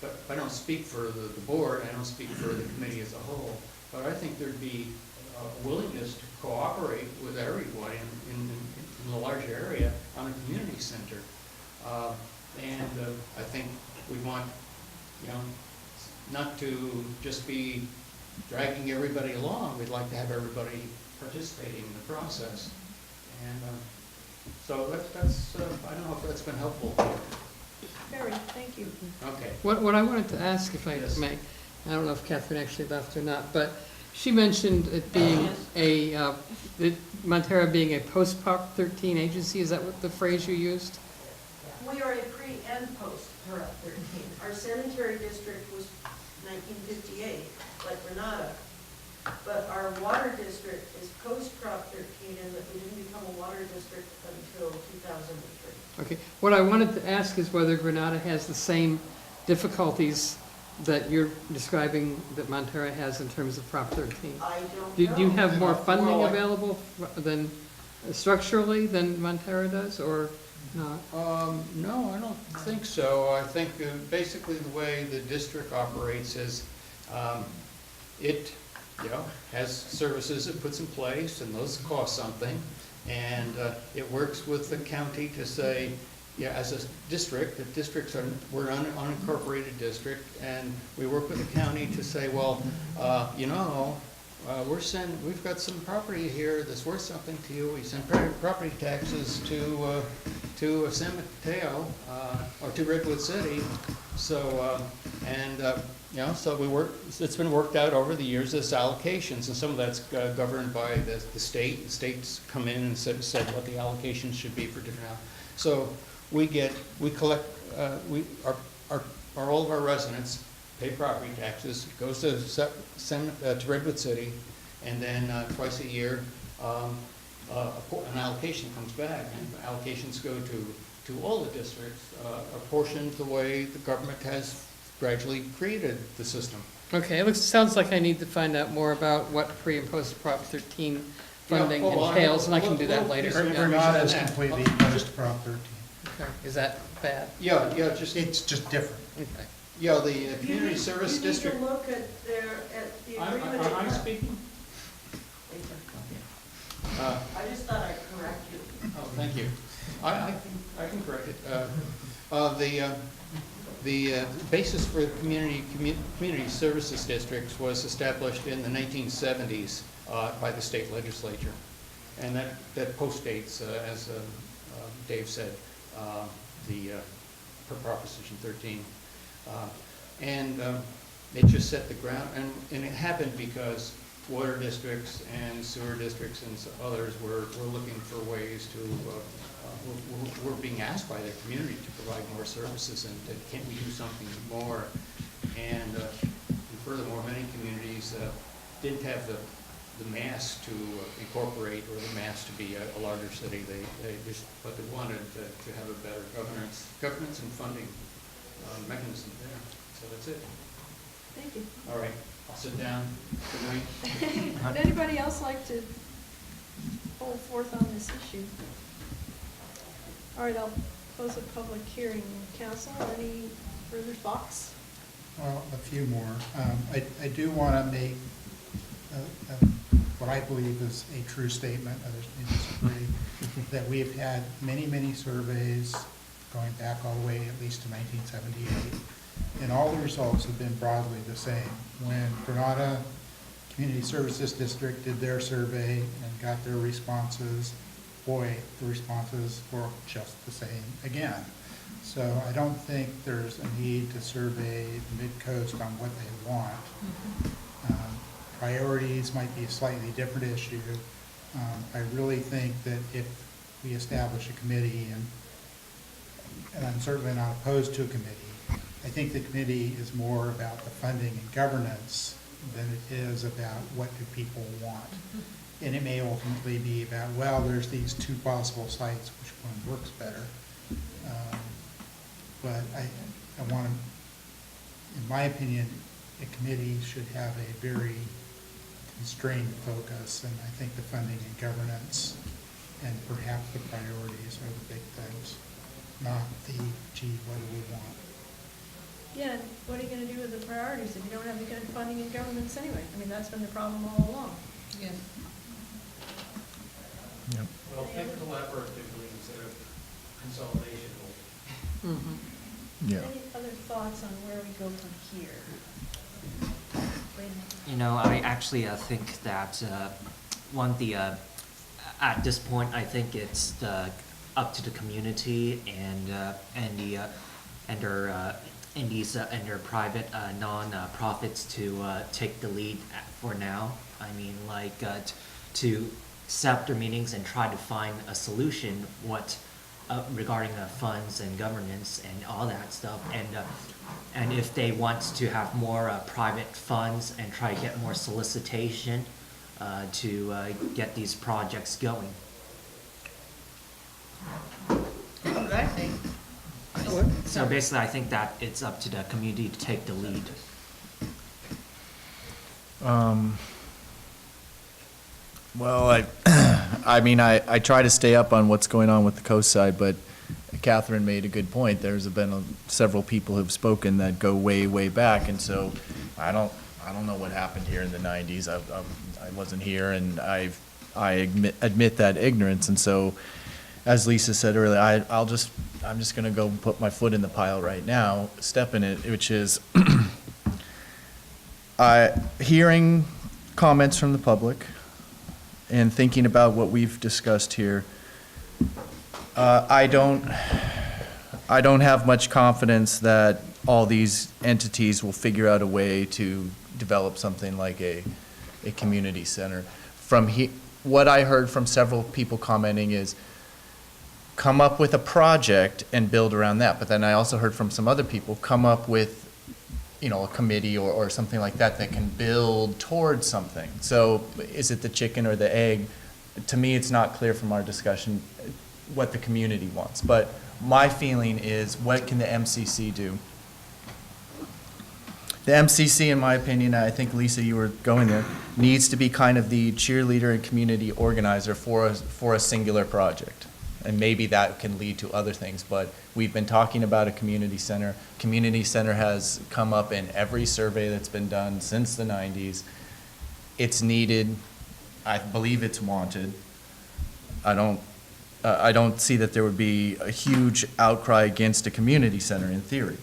but I don't speak for the board. I don't speak for the committee as a whole. But I think there'd be a willingness to cooperate with everyone in the larger area on a community center. And I think we want, not to just be dragging everybody along. We'd like to have everybody participating in the process. And so that's I don't know if that's been helpful. Carried, thank you. Okay. What I wanted to ask, if I Yes. may, I don't know if Catherine actually left or not, but she mentioned it being Montera being a post-Prop 13 agency. Is that what the phrase you used? We are a pre and post Prop 13. Our sanitary district was 1958, like Granada. But our water district is post Prop 13 in that we didn't become a water district until 2003. Okay. What I wanted to ask is whether Granada has the same difficulties that you're describing that Montera has in terms of Prop 13. I don't Do you know. have more funding Well, available than structurally than Montera does, or not? No, I don't think so. I think basically the way the district operates is it, has services it puts in place, and those cost something. And it works with the county to say, as a district, we're an unincorporated district, and we work with the county to say, well, we've got some property here that's worth something to you. We send property taxes to San Mateo or to Redwood City. So so we work. It's been worked out over the years as allocations, and some of that's governed by the state. The states come in and said what the allocations should be for different. So we collect. All of our residents pay property taxes. It goes to Redwood City, and then twice a year an allocation comes back, and allocations go to all the districts, apportioned the way the government has gradually created the system. Okay, sounds like I need to find out more about what pre and post Prop 13 funding entails, and I can do that later. Granada is completely post Prop 13. Okay, is that bad? It's just different. Okay. The community service You need district. to look at the agreement. I'm speaking. I just thought I'd correct you. Oh, thank you. I can correct it. The basis for the community services districts was established in the 1970s by the state legislature, and that postdates, as Dave said, the Proposition 13, and it just set the ground, and it happened because water districts and sewer districts and others were looking for ways to, were being asked by their community to provide more services, and can't we do something more? And furthermore, many communities didn't have the mass to incorporate or the mass to be a larger city. But they wanted to have a better governance and funding mechanism there. So that's it. Thank you. All right, I'll sit down. Good night. Would anybody else like to hold forth on this issue? All right, I'll close the public hearing. Council, any further thoughts? Well, a few more. I do want to make what I believe is a true statement, others may disagree, that we have had many, many surveys going back all the way at least to 1978, and all the results have been broadly the same. When Granada Community Services District did their survey and got their responses, boy, the responses were just the same again. So I don't think there's a need to survey the Midcoast on what they want. Priorities might be a slightly different issue. I really think that if we establish a committee, and I'm certainly not opposed to a committee, I think the committee is more about the funding and governance than it is about what do people want. And it may ultimately be about, well, there's these two possible sites, which one works better. But I want to, in my opinion, a committee should have a very constrained focus, and I think the funding and governance and perhaps the priorities are the big things, not the, gee, what do we want? Yeah, and what are you going to do with the priorities if you don't have the good funding and governance anyway? I mean, that's been the problem all along. Yes. Yep. Well, think collaboratively instead of consolidation. Yeah. Any other thoughts on where we go from here? I actually think that at this point, I think it's up to the community and the and their private non-profits to take the lead for now. I mean, like to set up their meetings and try to find a solution regarding funds and governance and all that stuff, and if they want to have more private funds and try to get more solicitation to get these projects going. That's what I think. So basically, I think that it's up to the community to take the lead. Well, I mean, I try to stay up on what's going on with the coast side, but Catherine made a good point. There's been several people who've spoken that go way, way back, and so I don't know what happened here in the 90s. I wasn't here, and I admit that ignorance, and so as Lisa said earlier, I'm just going to go put my foot in the pile right now, step in it, which is hearing comments from the public and thinking about what we've discussed here. I don't have much confidence that all these entities will figure out a way to develop something like a community center. From what I heard from several people commenting is, come up with a project and build around that. But then I also heard from some other people, come up with, a committee or something like that that can build towards something. So is it the chicken or the egg? To me, it's not clear from our discussion what the community wants. But my feeling is, what can the MCC do? The MCC, in my opinion, I think, Lisa, you were going there, needs to be kind of the cheerleader and community organizer for a singular project. And maybe that can lead to other things, but we've been talking about a community center. Community center has come up in every survey that's been done since the 90s. It's needed. I believe it's wanted. I don't see that there would be a huge outcry against a community center in theory.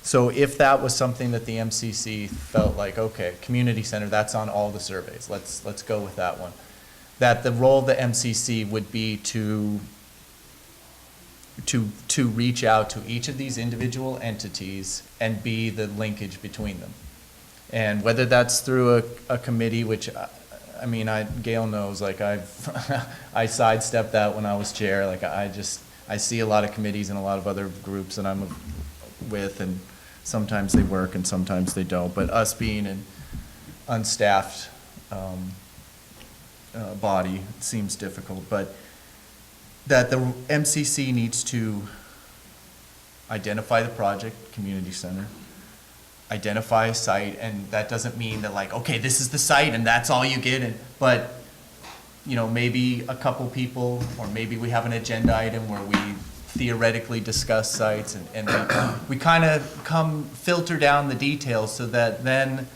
So if that was something that the MCC felt like, okay, community center, that's on all the surveys, let's go with that one. That the role of the MCC would be to reach out to each of these individual entities and be the linkage between them. And whether that's through a committee, which, I mean, Gail knows, like I sidestepped that when I was chair. Like I see a lot of committees and a lot of other groups that I'm with, and sometimes they work and sometimes they don't. But us being an unstaffed body, it seems difficult. But that the MCC needs to identify the project, community center, identify a site, and that doesn't mean that like, okay, this is the site and that's all you get, but maybe a couple people, or maybe we have an agenda item where we theoretically discuss sites, and we kind of filter down the details so that then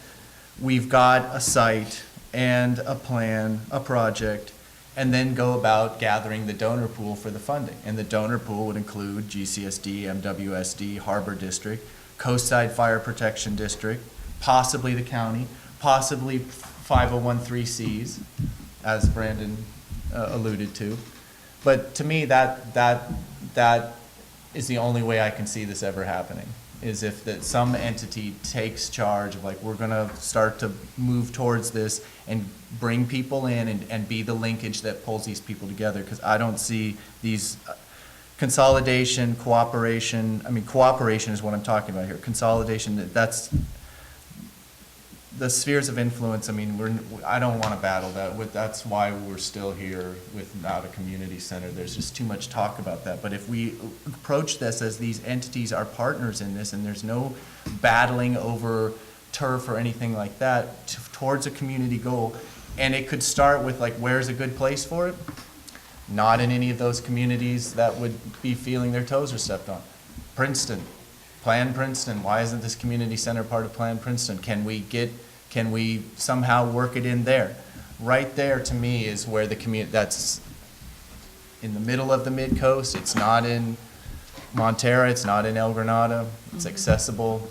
we've got a site and a plan, a project, and then go about gathering the donor pool for the funding. And the donor pool would include GCSD, MWSD, Harbor District, Coastside Fire Protection District, possibly the county, possibly 501(c)(3)s, as Brandon alluded to. But to me, that is the only way I can see this ever happening, is if that some entity takes charge of like, we're gonna start to move towards this and bring people in and be the linkage that pulls these people together. Because I don't see these consolidation, cooperation. I mean, cooperation is what I'm talking about here. Consolidation, that's the spheres of influence. I mean, I don't want to battle that. That's why we're still here without a community center. There's just too much talk about that. But if we approach this as these entities are partners in this, and there's no battling over turf or anything like that, towards a community goal, and it could start with like, where's a good place for it? Not in any of those communities that would be feeling their toes are stepped on. Princeton, Plan Princeton. Why isn't this community center part of Plan Princeton? Can we somehow work it in there? Right there, to me, is where the community, that's in the middle of the Midcoast. It's not in Montera, it's not in El Granada. It's accessible.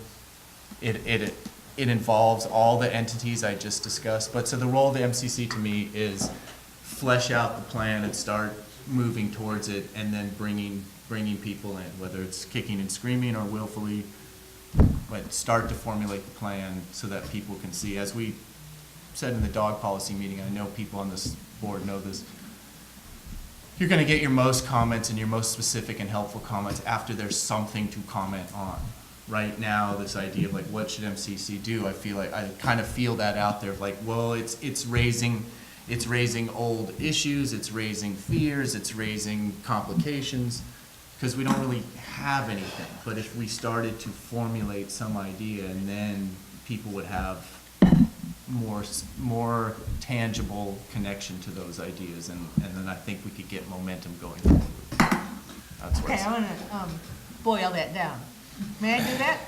It involves all the entities I just discussed. But so the role of the MCC to me is flesh out the plan and start moving towards it, and then bringing bringing people in, whether it's kicking and screaming or willfully, but start to formulate the plan so that people can see. As we said in the dog policy meeting, I know people on this board know this, you're going to get your most comments and your most specific and helpful comments after there's something to comment on. Right now, this idea of like, what should MCC do? I feel like I kind of feel that out there of like, well, it's raising old issues, it's raising fears, it's raising complications, because we don't really have anything. But if we started to formulate some idea, and then people would have more tangible connection to those ideas, and then I think we could get momentum going forward. That's what Okay, I want to boil that down. May I do that?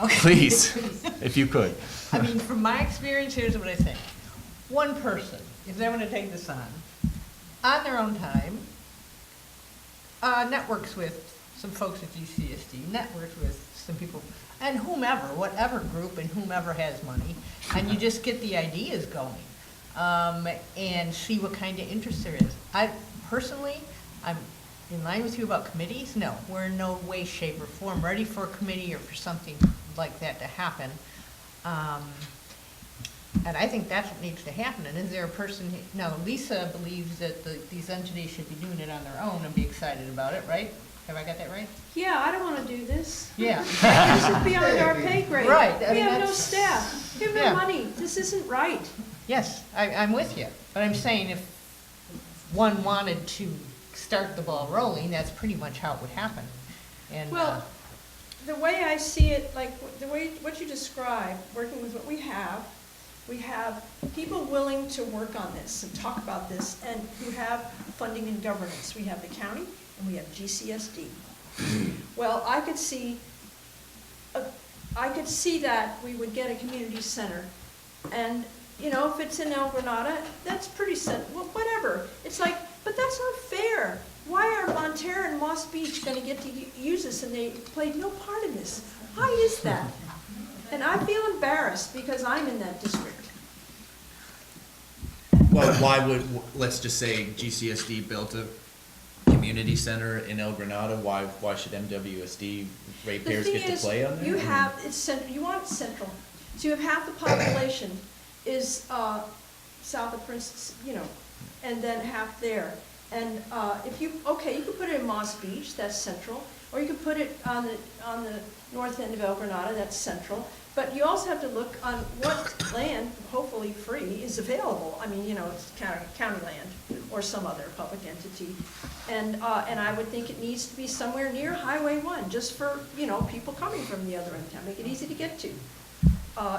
Okay. Please, if you could. I mean, from my experience, here's what I think. One person, if they want to take this on their own time, networks with some folks at GCSD, networks with some people, and whomever, whatever group and whomever has money, and you just get the ideas going, and see what kind of interest there is. I personally, I'm in line with you about committees. No, we're in no way, shape, or form ready for a committee or for something like that to happen. And I think that's what needs to happen. And is there a person, now Lisa believes that these entities should be doing it on their own and be excited about it, right? Have I got that right? Yeah, I don't want to do this. Yeah. This is beyond our pay grade. Right. I We mean, have no that's- staff. We have no Yeah. money. This isn't right. Yes, I'm with you. But I'm saying if one wanted to start the ball rolling, that's pretty much how it would happen. And, Well, the way I see it, like, the way, what you described, working with what we have people willing to work on this and talk about this, and who have funding and governance. We have the county, and we have GCSD. Well, I could see that we would get a community center, and, you know, if it's in El Granada, that's pretty well, whatever. It's like, but that's not fair. Why are Montero and Moss Beach gonna get to use this, and they played no part in this? Why is that? And I feel embarrassed because I'm in that district. Well, why would, let's just say GCSD built a community center in El Granada, why should MWSD ratepayers get to play on there? You have, you want it central. So you have half the population is south of Prince, you know, and then half there. And if you, okay, you could put it in Moss Beach, that's central, or you could put it on the north end of El Granada, that's central. But you also have to look on what land, hopefully free, is available. I mean, you know, it's county land or some other public entity. And I would think it needs to be somewhere near Highway 1, just for, you know, people coming from the other end of town, make it easy to get to.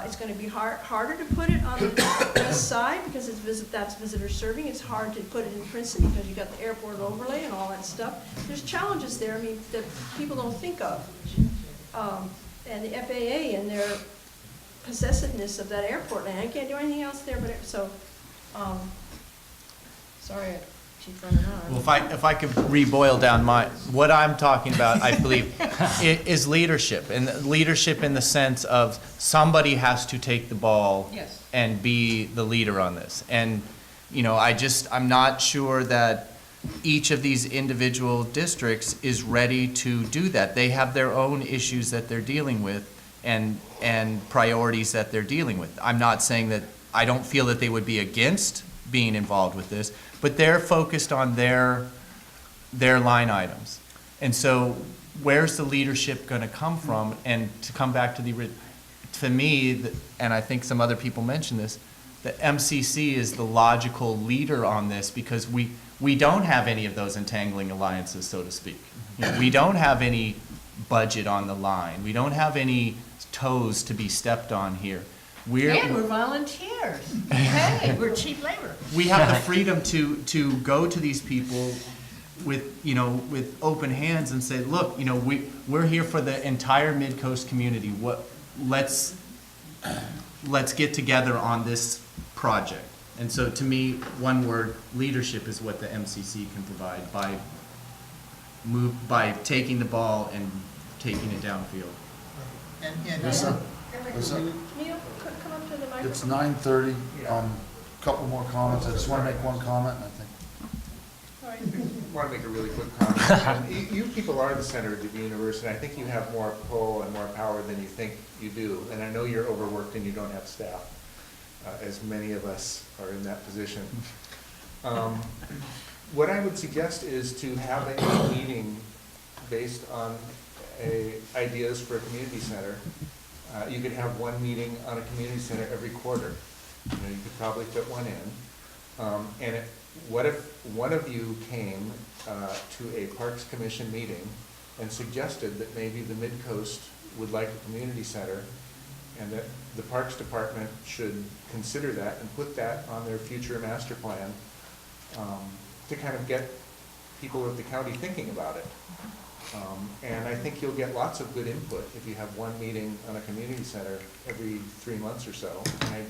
It's going to be harder to put it on the west side because that's visitor serving. It's hard to put it in Princeton because you got the airport overlay and all that stuff. There's challenges there, I mean, that people don't think of. And the FAA and their possessiveness of that airport land. I can't do anything else there, but sorry, I keep running on. Well, if I could reboil down what I'm talking about, I believe, is leadership. And leadership in the sense of somebody has to take the ball Yes. and be the leader on this. And, you know, I'm not sure that each of these individual districts is ready to do that. They have their own issues that they're dealing with and priorities that they're dealing with. I'm not saying that I don't feel that they would be against being involved with this, but they're focused on their line items. And so where's the leadership going to come from? And to come back to me, and I think some other people mentioned this, the MCC is the logical leader on this because we don't have any of those entangling alliances, so to speak. You know, we don't have any budget on the line. We don't have any toes to be stepped on here. And we're volunteers. Hey, we're cheap labor. We have the freedom to go to these people with open hands and say, look, you know, we're here for the entire Midcoast community. Let's get together on this project. And so to me, one word, leadership is what the MCC can provide by taking the ball and taking it downfield. Listen, Neil, come up to the microphone. it's 9:30, couple more comments, I just want to make one comment, and I think All right. want to make a really quick comment. You people are the center of the universe, and I think you have more pull and more power than you think you do. And I know you're overworked and you don't have staff, as many of us are in that position. What I would suggest is to have a meeting based on ideas for a community center. You could have one meeting on a community center every quarter. You know, you could probably fit one in. What if one of you came to a Parks Commission meeting and suggested that maybe the Midcoast would like a community center, and that the Parks Department should consider that and put that on their future master plan, to kind of get people of the county thinking about it. And I think you'll get lots of good input if you have one meeting on a community center every 3 months or so. And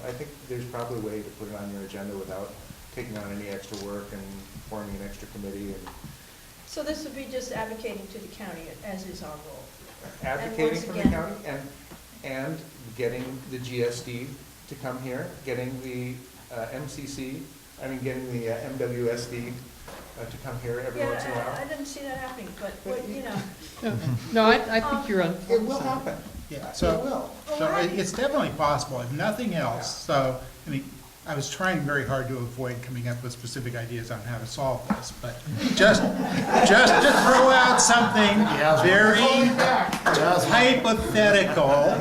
I think there's probably a way to put it on your agenda without taking on any extra work and forming an extra committee. And So this would be just advocating to the county, as is our role. advocating for the county and getting the GSD to come here, getting the getting the MWSD to come here every once in a while. I didn't see that happening, but you know. No, I think you're on. It will happen. Yeah, It so, will. so it's definitely possible, if nothing else. So, I mean, I was trying very hard to avoid coming up with specific ideas on how to solve this, but just to throw out something very hypothetical,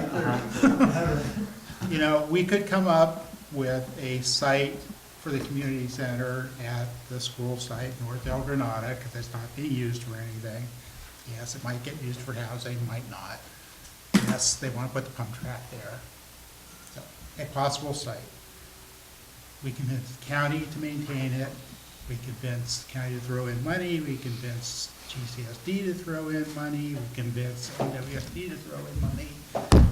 we could come up with a site for the community center at the school site, North El Granada, because it's not being used for anything. Yes, it might get used for housing, might not. Yes, they want to put the pump track there. So, a possible site. We convince the county to maintain it. We convince the county to throw in money. We convince GCSD to throw in money. We convince MWSD to throw in money.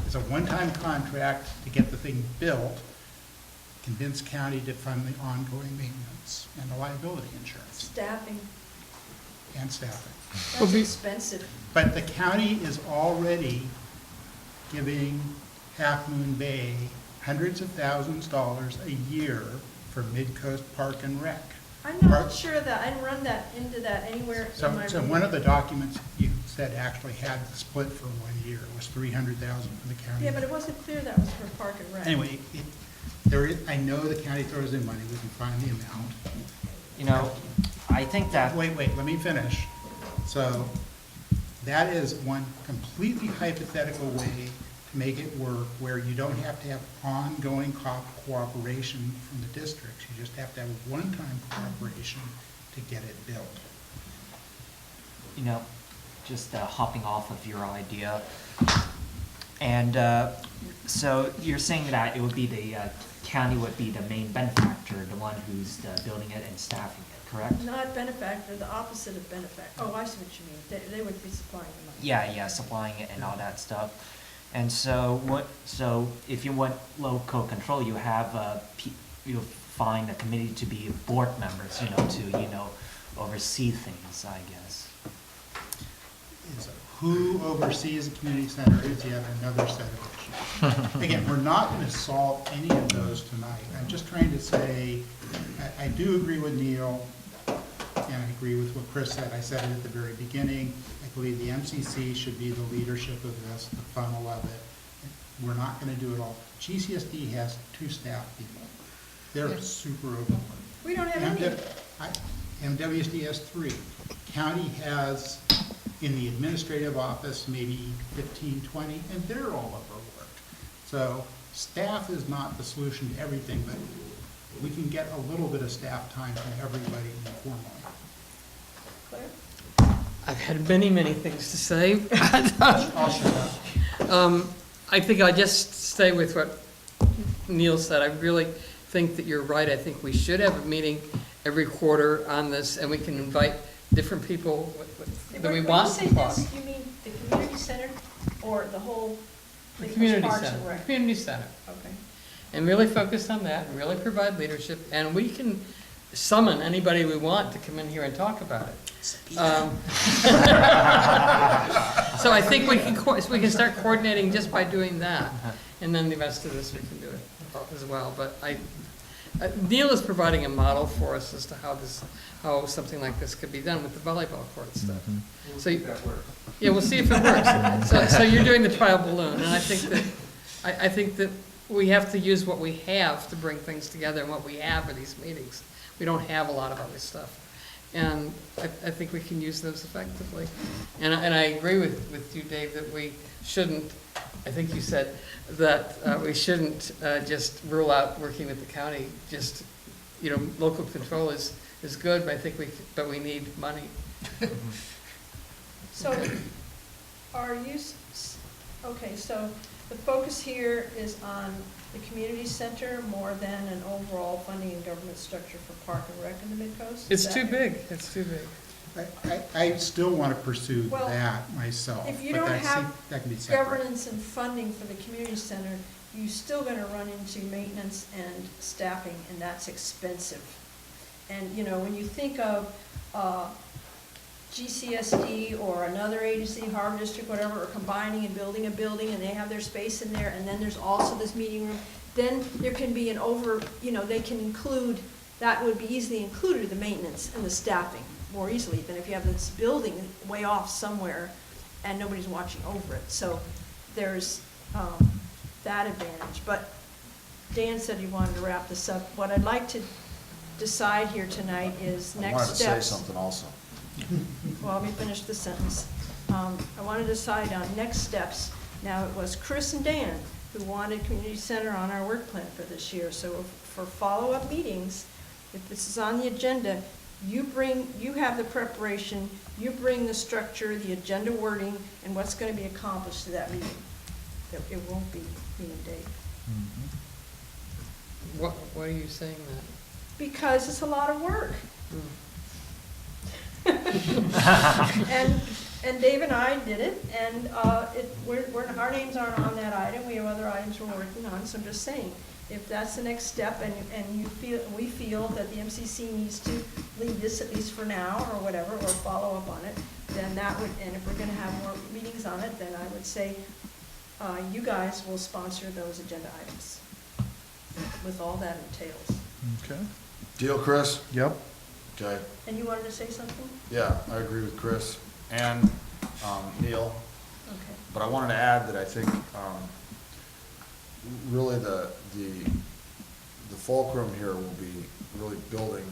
It's a one-time contract to get the thing built. Convince county to fund the ongoing maintenance and the liability insurance. Staffing, And staffing. that's expensive. But the county is already giving Half Moon Bay hundreds of thousands of dollars a year for Midcoast Park and Rec. I'm not sure that, I didn't run that into that anywhere in my. So one of the documents you said actually had the split for 1 year. It was $300,000 for the county. Yeah, but it wasn't clear that was for Park and Rec. Anyway, I know the county throws in money. We can find the amount. I think that. Wait, let me finish. So that is one completely hypothetical way to make it work, where you don't have to have ongoing cooperation from the districts. You just have to have one-time cooperation to get it built. Just hopping off of your idea. And so you're saying that it would be the county would be the main benefactor, the one who's building it and staffing it, correct? Not benefactor, the opposite of benefactor. Oh, I see what you mean. They would be supplying the money. Yeah, supplying it and all that stuff. And so if you want local control, you have you find a committee to be board members, to oversee things, I guess. Who oversees a community center is yet another set of issues. Again, we're not going to solve any of those tonight. I'm just trying to say, I do agree with Neil, and I agree with what Chris said. I said it at the very beginning. I believe the MCC should be the leadership of this, the funnel of it. We're not going to do it all. GCSD has 2 staff people. They're super overworked. We don't have any. MWSD has 3. County has, in the administrative office, maybe 15, 20, and they're all overworked. So staff is not the solution to everything, but we can get a little bit of staff time from everybody informally. Claire? I've had many things to say. I'll shut up. I think I'll just stay with what Neil said. I really think that you're right. I think we should have a meeting every quarter on this, and we can invite different people that we want to talk. When you say this, you mean the community center or the whole? The community Parks center. and Rec? Community center. Okay. And really focus on that, and really provide leadership, and we can summon anybody we want to come in here and talk about it. So I think we can start coordinating just by doing that, and then the rest of this we can do it as well. But Neil is providing a model for us as to how something like this could be done with the volleyball court stuff. We'll So see you- if that works. Yeah, we'll see if it works. So you're doing the trial balloon, and I think that we have to use what we have to bring things together, and what we have for these meetings. We don't have a lot of other stuff. And I think we can use those effectively. And I agree with you, Dave, that we shouldn't, I think you said, that we shouldn't just rule out working with the county. Just, local control is good, but I think we need money. So, are you, okay, so the focus here is on the community center more than an overall funding and government structure for Park and Rec in the Midcoast? It's too big, it's too big. I still want to pursue Well, that myself. If you but don't that have that can be separate. governance and funding for the community center, you're still gonna run into maintenance and staffing, and that's expensive. And, when you think of, GCSD or another agency, Harbor District, whatever, are combining and building a building, and they have their space in there, and then there's also this meeting room, then there can be they can include, that would be easily included, the maintenance and the staffing, more easily than if you have this building way off somewhere and nobody's watching over it. So there's that advantage. But Dan said he wanted to wrap this up. What I'd like to decide here tonight is I next wanted to say steps. something also. Well, let me finish the sentence. I want to decide on next steps. Now, it was Chris and Dan who wanted community center on our work plan for this year. So for follow-up meetings, if this is on the agenda, you have the preparation, you bring the structure, the agenda wording, and what's going to be accomplished to that meeting. It won't be me and Dave. Why are you saying that? Because it's a lot of work. And Dave and I did it, and our names aren't on that item. We have other items we're working on, so I'm just saying, if that's the next step, and we feel that the MCC needs to lead this, at least for now, or whatever, or follow up on it, then that would, and if we're gonna have more meetings on it, then I would say, you guys will sponsor those agenda items, with all that entails. Okay. Deal, Chris? Yep. Okay. And you wanted to say something? Yeah, I agree with Chris and Neil. Okay. But I wanted to add that I think really the fulcrum here will be really building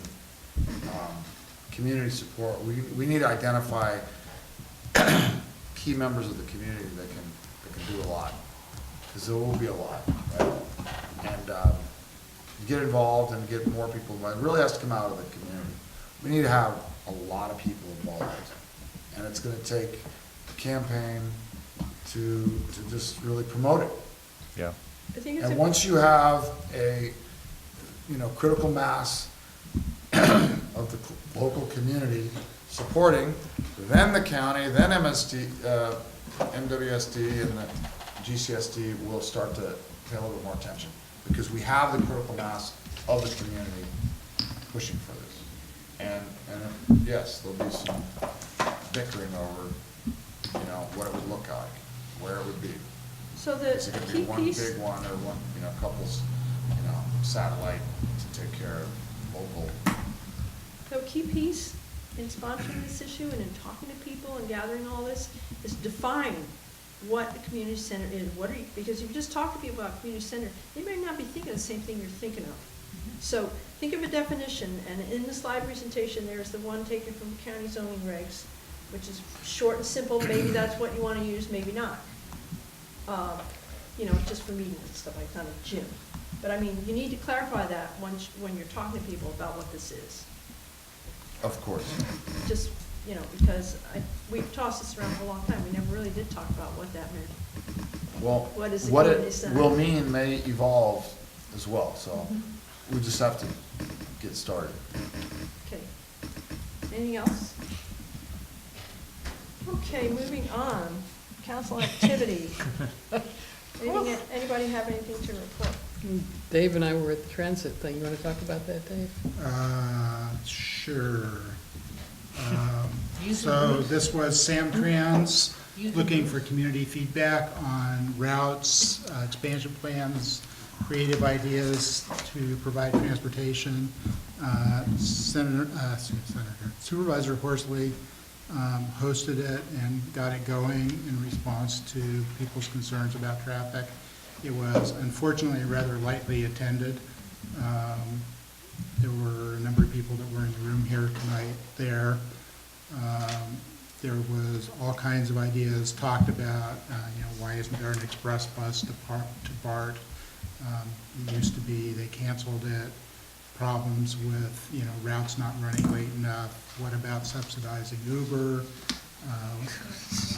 community support. We need to identify key members of the community that can do a lot, because there will be a lot, right? And get involved and get more people involved. It really has to come out of the community. We need to have a lot of people involved, and it's going to take a campaign to just really promote it. Yeah. I think it's And once you have a critical mass of the local community supporting, then the county, then MWSD, and the GCSD will start to pay a little bit more attention, because we have the critical mass of the community pushing for this. And yes, there'll be some bickering over, what it would look like, where it would be. So the Is it gonna be key one piece, big one, or one, couples, satellite to take care of local? the key piece in sponsoring this issue and in talking to people and gathering all this is define what the community center is. Because if you just talk to people about community center, they may not be thinking the same thing you're thinking of. So think of a definition, and in the slide presentation, there's the one taken from county zoning regs, which is short and simple. Maybe that's what you want to use, maybe not. Just for meetings and stuff like that, not a gym. But I mean, you need to clarify that when you're talking to people about what this is. Of course. Just, because we've tossed this around for a long time. We never really did talk about what that meant. Well, What is the what community it center? will mean may evolve as well, so we just have to get started. Okay. Anything else? Okay, moving on. Council activity. Anybody have anything to report? Dave and I were at the transit thing. You want to talk about that, Dave? Sure. So this was Sam Trans looking for community feedback on routes, expansion plans, creative ideas to provide transportation. Supervisor Horsley hosted it and got it going in response to people's concerns about traffic. It was unfortunately rather lightly attended. There were a number of people that were in the room here tonight there. There was all kinds of ideas talked about, why isn't there an express bus to BART? It used to be, they canceled it. Problems with, routes not running late enough. What about subsidizing Uber?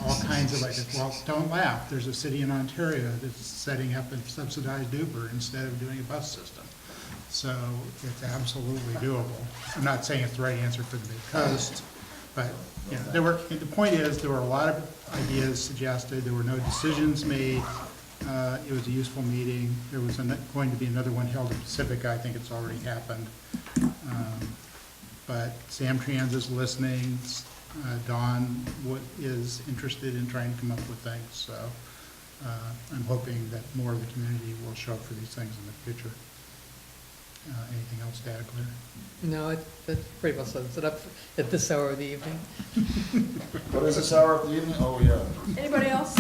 All kinds of ideas. Well, don't laugh. There's a city in Ontario that's setting up a subsidized Uber instead of doing a bus system. So it's absolutely doable. I'm not saying it's the right answer for the Midcoast, but the point is there were a lot of ideas suggested. There were no decisions made. It was a useful meeting. There was going to be another one held in Pacifica. I think it's already happened. But Samtrans is listening. Don is interested in trying to come up with things. So I'm hoping that more of the community will show up for these things in the future. Anything else to add, Claire? No, that's pretty well sums it up at this hour of the evening. What is this hour of the evening? Oh, yeah. Anybody else?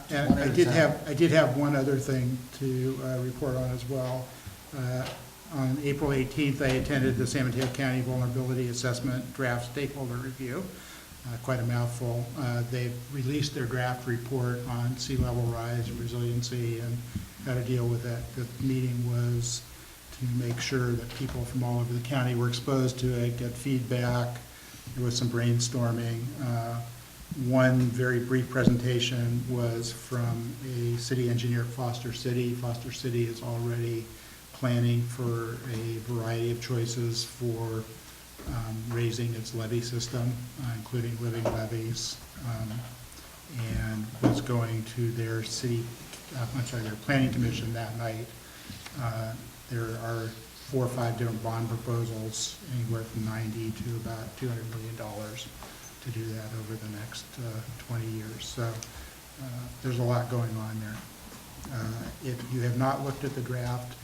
And I did have one other thing to report on as well. On April 18th, I attended the San Mateo County Vulnerability Assessment Draft Stakeholder Review. Quite a mouthful. They've released their draft report on sea level rise, resiliency, and how to deal with that. The meeting was to make sure that people from all over the county were exposed to it, get feedback. There was some brainstorming. One very brief presentation was from a city engineer at Foster City. Foster City is already planning for a variety of choices for raising its levy system, including living levies, and was going to their their planning commission that night. There are 4 or 5 different bond proposals, anywhere from $90 to about $200 million to do that over the next 20 years. So there's a lot going on there. If you have not looked at the draft,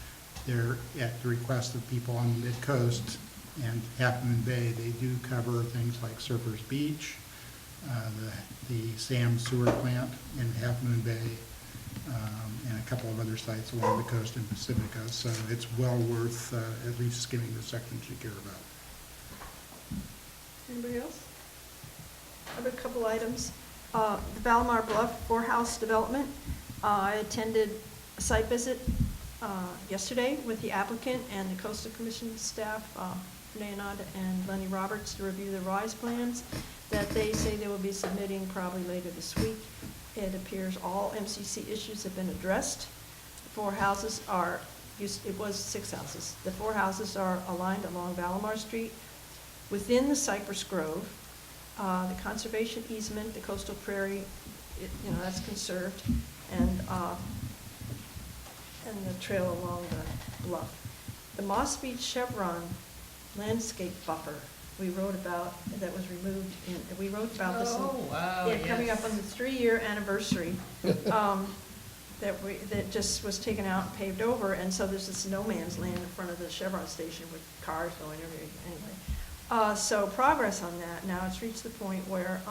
they're at the request of people on the Midcoast and Half Moon Bay. They do cover things like Surfers Beach, the SAM sewer plant in Half Moon Bay, and a couple of other sites along the coast in Pacifica. So it's well worth at least skimming the sections you care about. Anybody else? I have a couple items. The Valmar Bluff Four-House Development. I attended a site visit yesterday with the applicant and the Coastal Commission staff, Leonard and Lenny Roberts, to review the RISE plans that they say they will be submitting probably later this week. It appears all MCC issues have been addressed. The 4 houses are, it was 6 houses. The 4 houses are aligned along Valmar Street within the Cypress Grove. The conservation easement, the coastal prairie, that's conserved, and the trail along the bluff. The Moss Beach Chevron landscape buffer we wrote about, that was removed, we wrote about this coming up on the 3-year anniversary, that just was taken out and paved over, and so there's this no man's land in front of the Chevron station with cars going everywhere anyway. So progress on that. Now it's reached the point where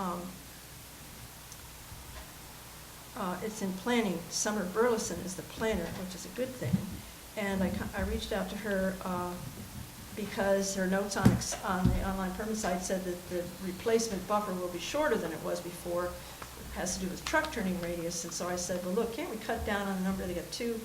it's in planning. Summer Burleson is the planner, which is a good thing. And I reached out to her because her notes on the online permit site said that the replacement buffer will be shorter than it was before. It has to do with truck turning radius. And so I said, well, look, can't we cut down on the number? They got 2.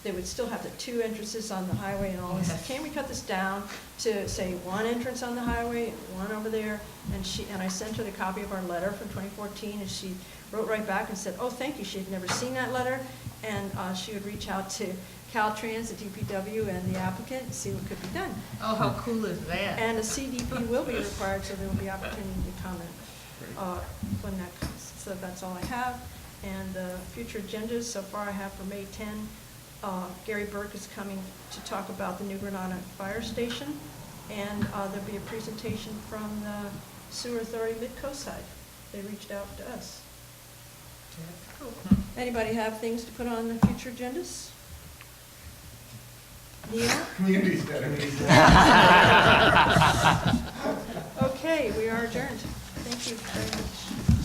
They would still have the 2 entrances on the highway and all this. Can't we cut this down to, say, 1 entrance on the highway and 1 over there? And I sent her the copy of our letter from 2014, and she wrote right back and said, oh, thank you. She had never seen that letter, and she would reach out to Caltrans, the DPW, and the applicant and see what could be done. Oh, how cool is that? And a CDP will be required, so there will be opportunity to comment when that comes. So that's all I have. And future agendas, so far I have for May 10. Gary Burke is coming to talk about the New Granada Fire Station, and there'll be a presentation from the Sewer Authority Midcoast side. They reached out to us. That's cool. Anybody have things to put on the future agendas? Neil? Community center. Okay, we are adjourned. Thank you very much.